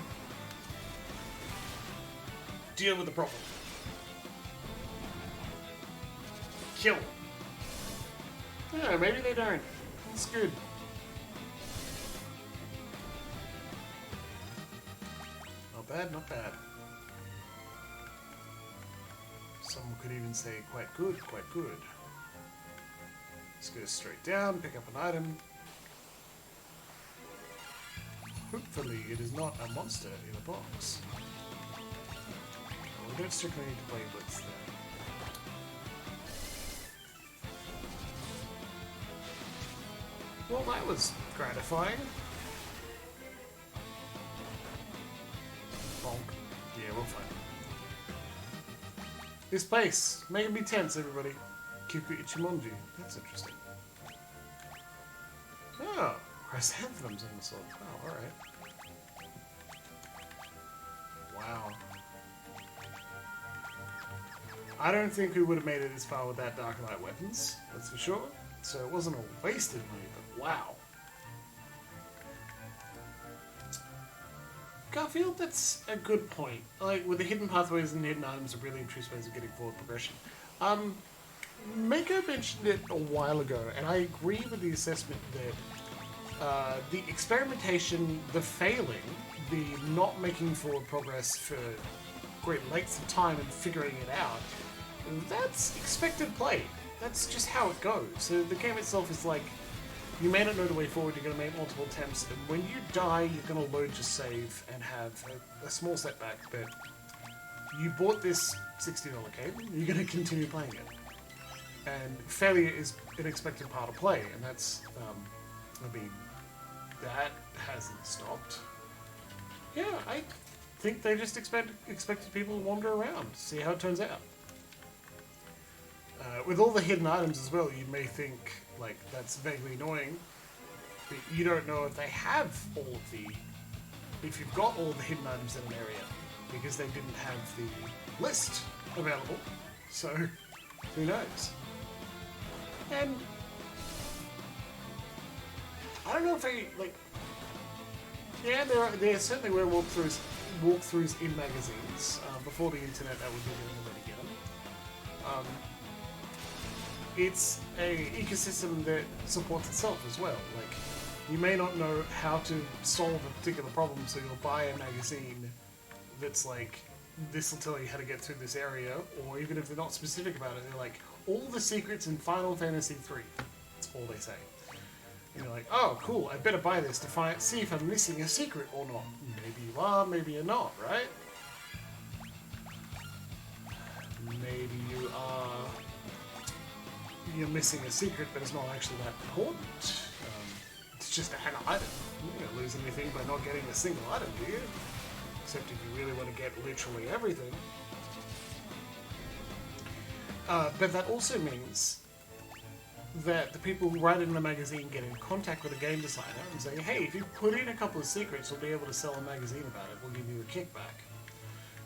A: Deal with the problem. Kill. Yeah, maybe they don't. That's good. Not bad, not bad. Someone could even say quite good, quite good. Let's go straight down, pick up an item. Hopefully it is not a monster in a box. We don't strictly need to play Blitz there. Well, that was gratifying. Bonk. Yeah, we'll find it. This place, making me tense, everybody. Kiku Ichimonji. That's interesting. Oh, chrysanthemums on the sword. Oh, alright. Wow. I don't think we would have made it this far without Dark Knight weapons, that's for sure. So it wasn't a wasted money, but wow. Garfield, that's a good point. Like, with the hidden pathways and hidden items are really interesting ways of getting forward progression. Mako mentioned it a while ago, and I agree with the assessment that the experimentation, the failing, the not making forward progress for great lengths of time and figuring it out, that's expected play. That's just how it goes. So the game itself is like, you may not know the way forward, you're going to make multiple attempts, and when you die, you're going to load your save and have a small setback, but you bought this $60 game, you're going to continue playing it. And failure is an expected part of play, and that's, I mean, that hasn't stopped. Yeah, I think they just expected people to wander around, see how it turns out. With all the hidden items as well, you may think, like, that's vaguely annoying, but you don't know if they have all of the... if you've got all the hidden items in an area, because they didn't have the list available, so who knows? And I don't know if they, like... yeah, there certainly were walkthroughs in magazines. Before the internet, that would be the only way to get them. It's a ecosystem that supports itself as well. Like, you may not know how to solve a particular problem, so you'll buy a magazine that's like, this will tell you how to get through this area, or even if they're not specific about it, they're like, all the secrets in Final Fantasy III. That's all they say. And you're like, oh, cool, I better buy this to see if I'm missing a secret or not. Maybe you are, maybe you're not, right? Maybe you are... you're missing a secret, but it's not actually that important. It's just an item. You don't lose anything by not getting a single item, do you? Except if you really want to get literally everything. But that also means that the people who write it in the magazine get in contact with a game designer and say, hey, if you put in a couple of secrets, we'll be able to sell a magazine about it. We'll give you a kickback.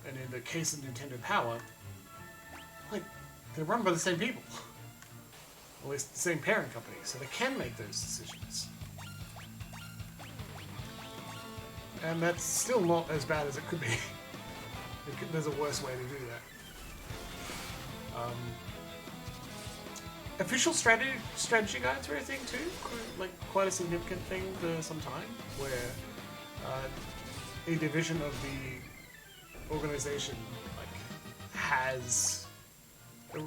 A: And in the case of Nintendo Power, like, they're run by the same people. Or at least the same parent company, so they can make those decisions. And that's still not as bad as it could be. There's a worse way to do that. Official strategy guides were a thing too, like quite a significant thing for some time, where a division of the organization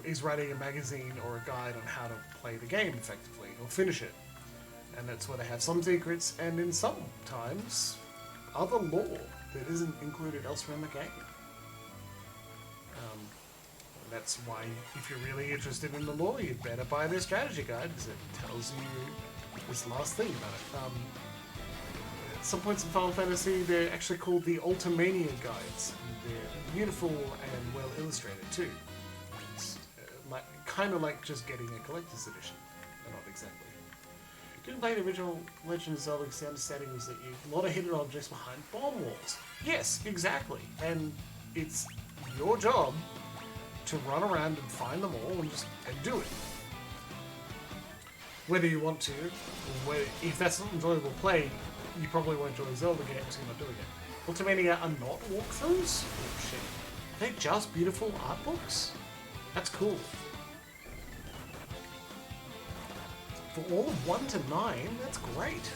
A: is writing a magazine or a guide on how to play the game effectively, or finish it. And that's where they have some secrets, and in some times, other lore that isn't included elsewhere in the game. That's why, if you're really interested in the lore, you'd better buy their strategy guide, because it tells you this last thing about it. At some points in Final Fantasy, they're actually called the Ultimania guides. They're beautiful and well illustrated too. It's kind of like just getting a collector's edition, but not exactly. Didn't play the original Legend of Zelda because the understanding was that a lot of hidden objects behind bomb walls. Yes, exactly. And it's your job to run around and find them all and do it. Whether you want to, or if that's not enjoyable play, you probably won't enjoy Zelda games if you're not doing it. Ultimania are not walkthroughs? Oh shit. They're just beautiful art books? That's cool. For all of 1 to 9, that's great.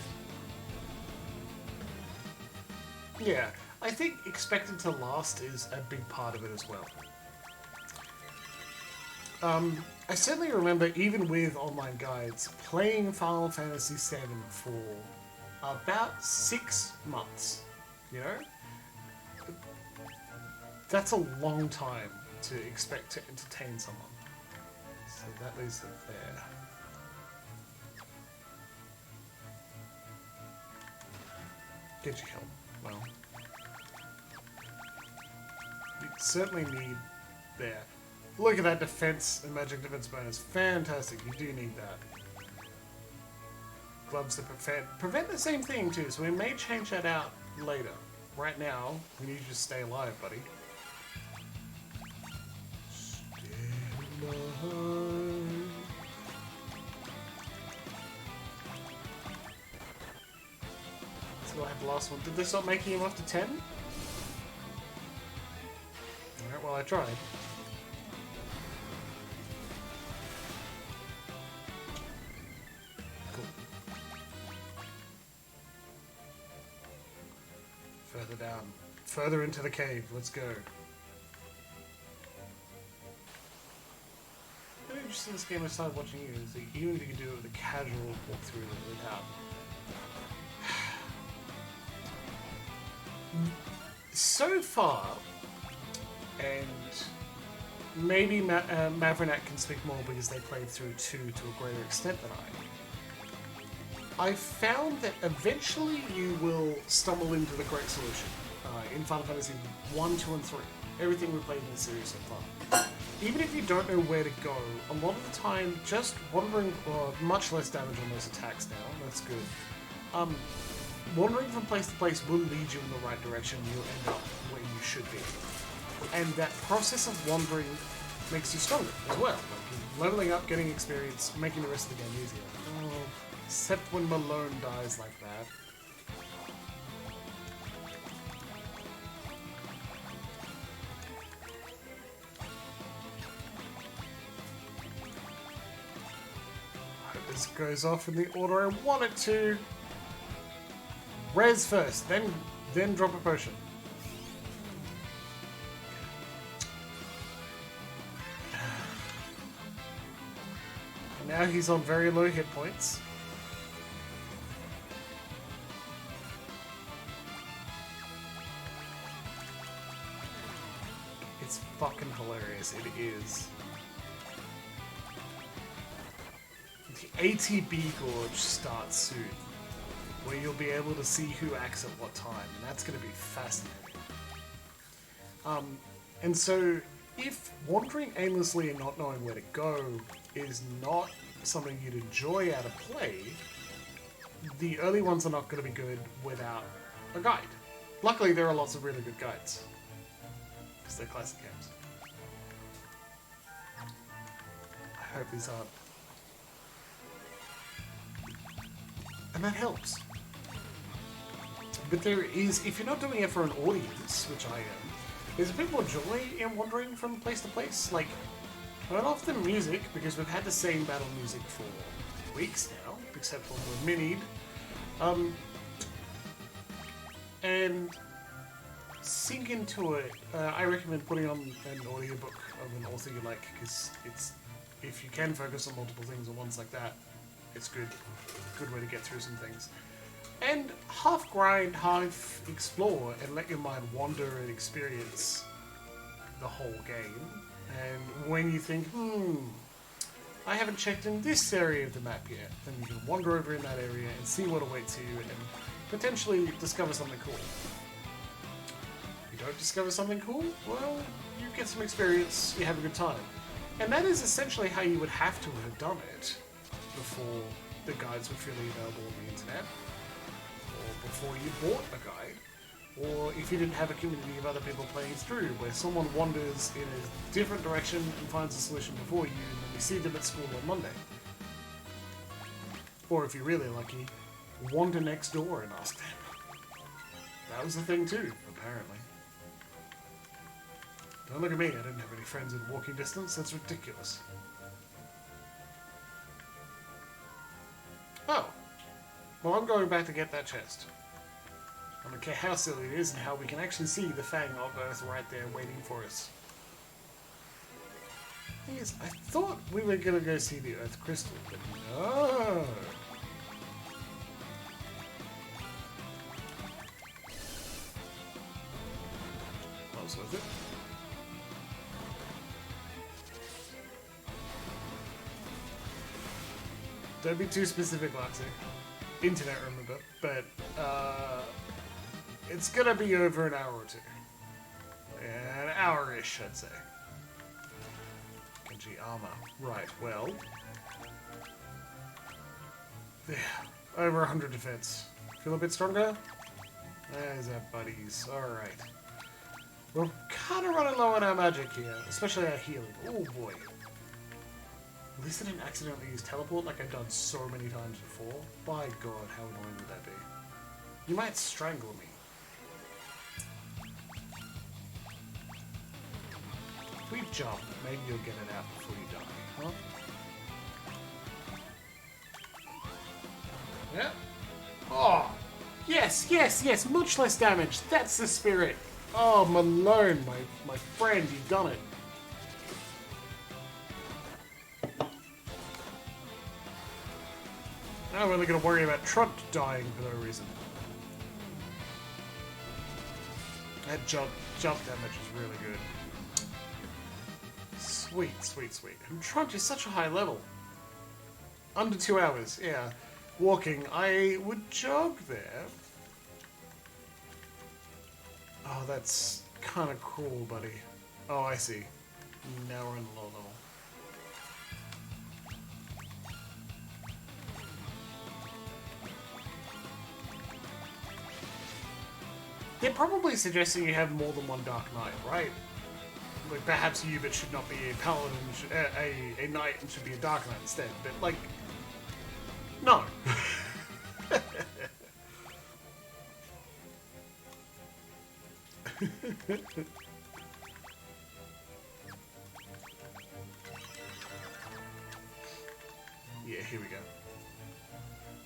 A: Yeah, I think expected to last is a big part of it as well. I certainly remember, even with online guides, playing Final Fantasy VII for about 6 months, you know? That's a long time to expect to entertain someone. So that leaves it there. Did you help? Well, you certainly need there. Look at that defense and magic defense bonus. Fantastic, you do need that. Gloves to prevent the same thing too, so we may change that out later. Right now, we need you to stay alive, buddy. Stay alive. Let's go ahead the last one. Did they stop making him after 10? Alright, well I tried. Further down. Further into the cave. Let's go. Very interesting this game I started watching you is that even if you can do it with a casual walkthrough without. So far, and maybe Mavronak can speak more because they played through 2 to a greater extent than I found that eventually you will stumble into the correct solution in Final Fantasy 1, 2, and 3. Everything we played in the series so far. Even if you don't know where to go, a lot of the time just wandering, much less damage on those attacks now, that's good. Wandering from place to place will lead you in the right direction, you'll end up where you should be. And that process of wandering makes you stronger as well. Like leveling up, getting experience, making the rest of the game easier. Oh. Except when Malone dies like that. I hope this goes off in the order I want it to. Res first, then drop a potion. And now he's on very low hit points. It's fucking hilarious. It is. The ATB Gorge starts soon, where you'll be able to see who acts at what time, and that's going to be fascinating. And so, if wandering aimlessly and not knowing where to go is not something you'd enjoy out of play, the early ones are not going to be good without a guide. Luckily, there are lots of really good guides. Because they're classic games. I hope these aren't. And that helps. But there is, if you're not doing it for an audience, which I am, there's a bit more joy in wandering from place to place. Like, turn off the music, because we've had the same battle music for weeks now, except when we're minied. And sink into it. I recommend putting on an audiobook of an author you like, because it's, if you can focus on multiple things at once like that, it's good. Good way to get through some things. And half grind, half explore, and let your mind wander and experience the whole game. And when you think, I haven't checked in this area of the map yet. Then you can wander over in that area and see what awaits you and potentially discover something cool. If you don't discover something cool, well, you get some experience, you have a good time. And that is essentially how you would have to have done it before the guides were freely available on the internet, or before you bought a guide, or if you didn't have a community of other people playing through, where someone wanders in a different direction and finds a solution before you, and then we see them at school on Monday. Or if you're really lucky, wander next door and ask them. That was the thing too, apparently. Don't look at me, I didn't have any friends in walking distance, that's ridiculous. Oh. Well, I'm going back to get that chest. I don't care how silly it is and how we can actually see the Fang of Earth right there waiting for us. Thing is, I thought we were going to go see the Earth Crystal, but no. That was worth it. Don't be too specific, Loxy. Internet, remember, but it's gonna be over an hour or two. An hour-ish, I'd say. Genji armor. Right, well. There. Over 100 defense. Feel a bit stronger? There's our buddies. Alright. We're kind of running low on our magic here, especially our healing. Oh boy. At least I didn't accidentally use teleport like I've done so many times before. By God, how annoying would that be? You might strangle me. If we jump, maybe you'll get it out before you die, huh? Yeah. Oh! Yes, yes, yes! Much less damage! That's the spirit! Oh, Malone, my friend, you've done it. Now we're only going to worry about Trunt dying for no reason. That jump damage is really good. Sweet, sweet, sweet. And Trunt is such a high level. Under 2 hours, yeah. Walking, I would jog there. Oh, that's kind of cool, buddy. Oh, I see. Now we're in the low level. They're probably suggesting you have more than one Dark Knight, right? Like, perhaps Hubert should not be a paladin, a knight, and should be a Dark Knight instead. But, like, no. Yeah, here we go.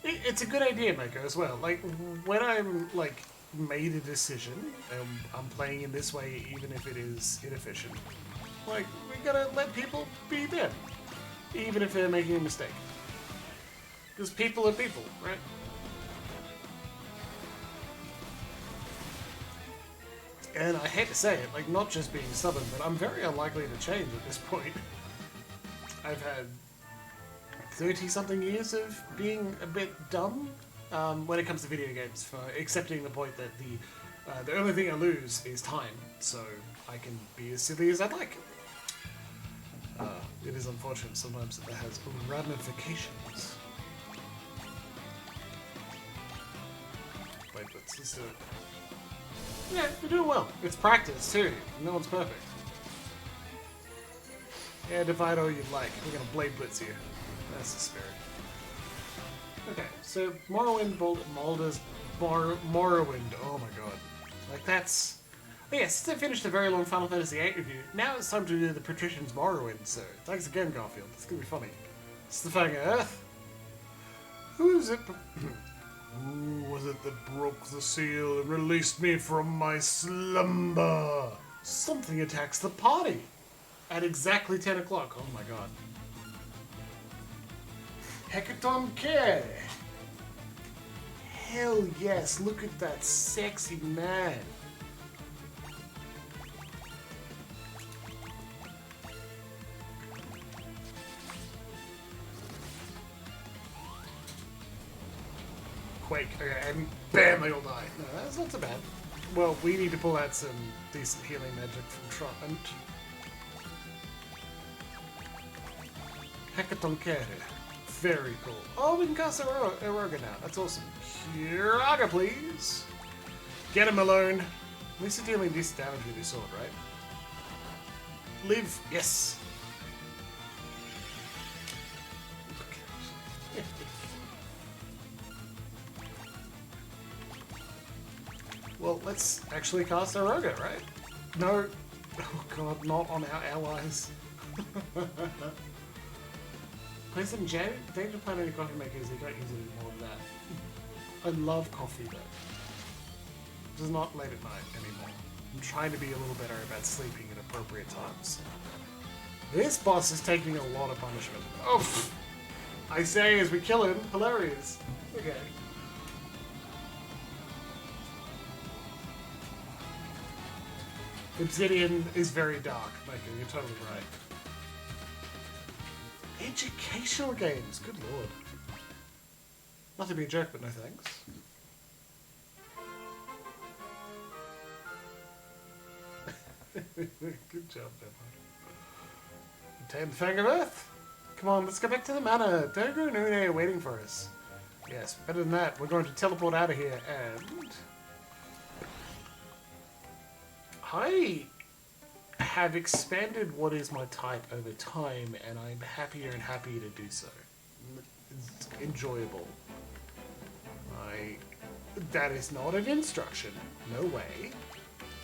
A: It's a good idea, Mako, as well. Like, when I'm, like, made a decision, and I'm playing in this way even if it is inefficient, like, we gotta let people be them, even if they're making a mistake. Because people are people, right? And I hate to say it, like, not just being stubborn, but I'm very unlikely to change at this point. I've had 30-something years of being a bit dumb when it comes to video games, for accepting the point that the only thing I lose is time, so I can be as silly as I'd like. It is unfortunate sometimes that it has ramifications. Wait, let's do it. Yeah, you're doing well. It's practice, too. No one's perfect. Yeah, divide all you like. We're gonna blade blitz you. That's the spirit. Okay, so Morrowind, Morrowind. Oh my god. Like, that's... But yeah, since I finished a very long Final Fantasy VIII review, now it's time to do the Patrician's Morrowind, so thanks again, Garfield. It's gonna be funny. It's the Fang of Earth. Who is it? Who was it that broke the seal and released me from my slumber? Something attacks the party at exactly 10 o'clock. Oh my god. Hecaton K. Hell yes, look at that sexy man. Quake. Okay, and bam, they all die. No, that's not so bad. Well, we need to pull out some decent healing magic from Trant. Hecatonkere. Very cool. Oh, we can cast Aroga now. That's awesome. Kiraga, please. Get him alone. At least you're dealing decent damage with your sword, right? Live. Yes. Well, let's actually cast Aroga, right? No. Oh god, not on our allies. Play some Danger Plan any coffee makers, they don't use it anymore than that. I love coffee though. Just not late at night anymore. I'm trying to be a little better about sleeping at appropriate times. This boss is taking a lot of punishment. Oh! I say as we kill him, hilarious. Okay. Obsidian is very dark, Michael, you're totally right. Educational games, good lord. Not to be a jerk, but no thanks. Good job, Vampire. Obtain the Fang of Earth! Come on, let's go back to the manor. Dogo and Une are waiting for us. Yes, better than that, we're going to teleport out of here and... I have expanded what is my type over time, and I'm happier and happier to do so. It's enjoyable. That is not an instruction, no way,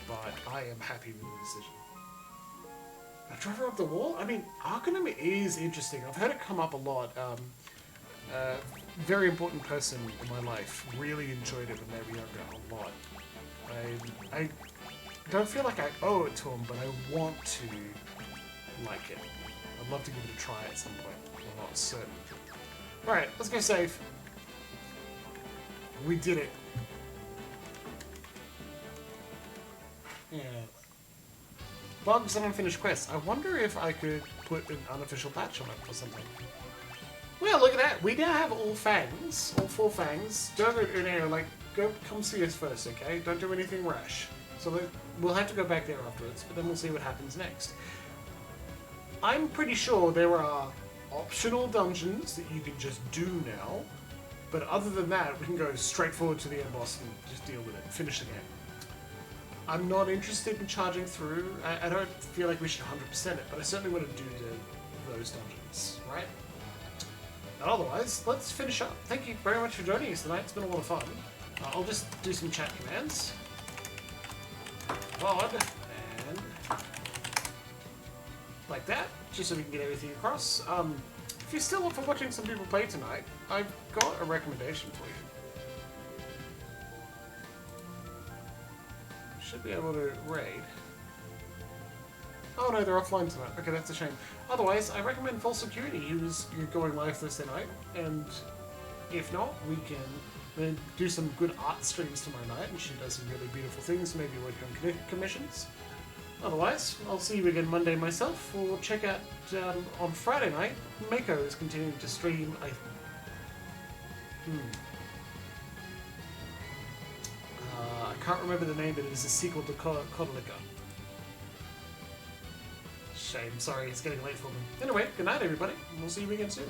A: but I am happy with the decision. A driver up the wall? I mean, Arcanum is interesting. I've heard it come up a lot. Very important person in my life really enjoyed it when they were younger a lot. I don't feel like I owe it to him, but I want to like it. I'd love to give it a try at some point. I'm not certain. Alright, let's go save. We did it. Yeah. Bugs and unfinished quests. I wonder if I could put an unofficial patch on it or something. Well, look at that. We now have all fangs. All 4 fangs. Dogo and Une are like, come see us first, okay? Don't do anything rash. So we'll have to go back there afterwards, but then we'll see what happens next. I'm pretty sure there are optional dungeons that you can just do now, but other than that, we can go straight forward to the end boss and just deal with it and finish the game. I'm not interested in charging through. I don't feel like we should 100% it, but I certainly want to do those dungeons, right? And otherwise, let's finish up. Thank you very much for joining us tonight. It's been a lot of fun. I'll just do some chat commands. VOD, and like that, just so we can get everything across. If you're still up for watching some people play tonight, I've got a recommendation for you. Should be able to raid. Oh no, they're offline tonight. Okay, that's a shame. Otherwise, I recommend Full Security, who's going live Thursday night, and if not, we can then do some good art streams tomorrow night, and she does some really beautiful things, maybe working on commissions. Otherwise, I'll see you again Monday myself, or check out on Friday night, Mako is continuing to stream. I can't remember the name, but it is a sequel to Kodalika. Shame, sorry, it's getting late for me. Anyway, good night everybody, and we'll see you again soon.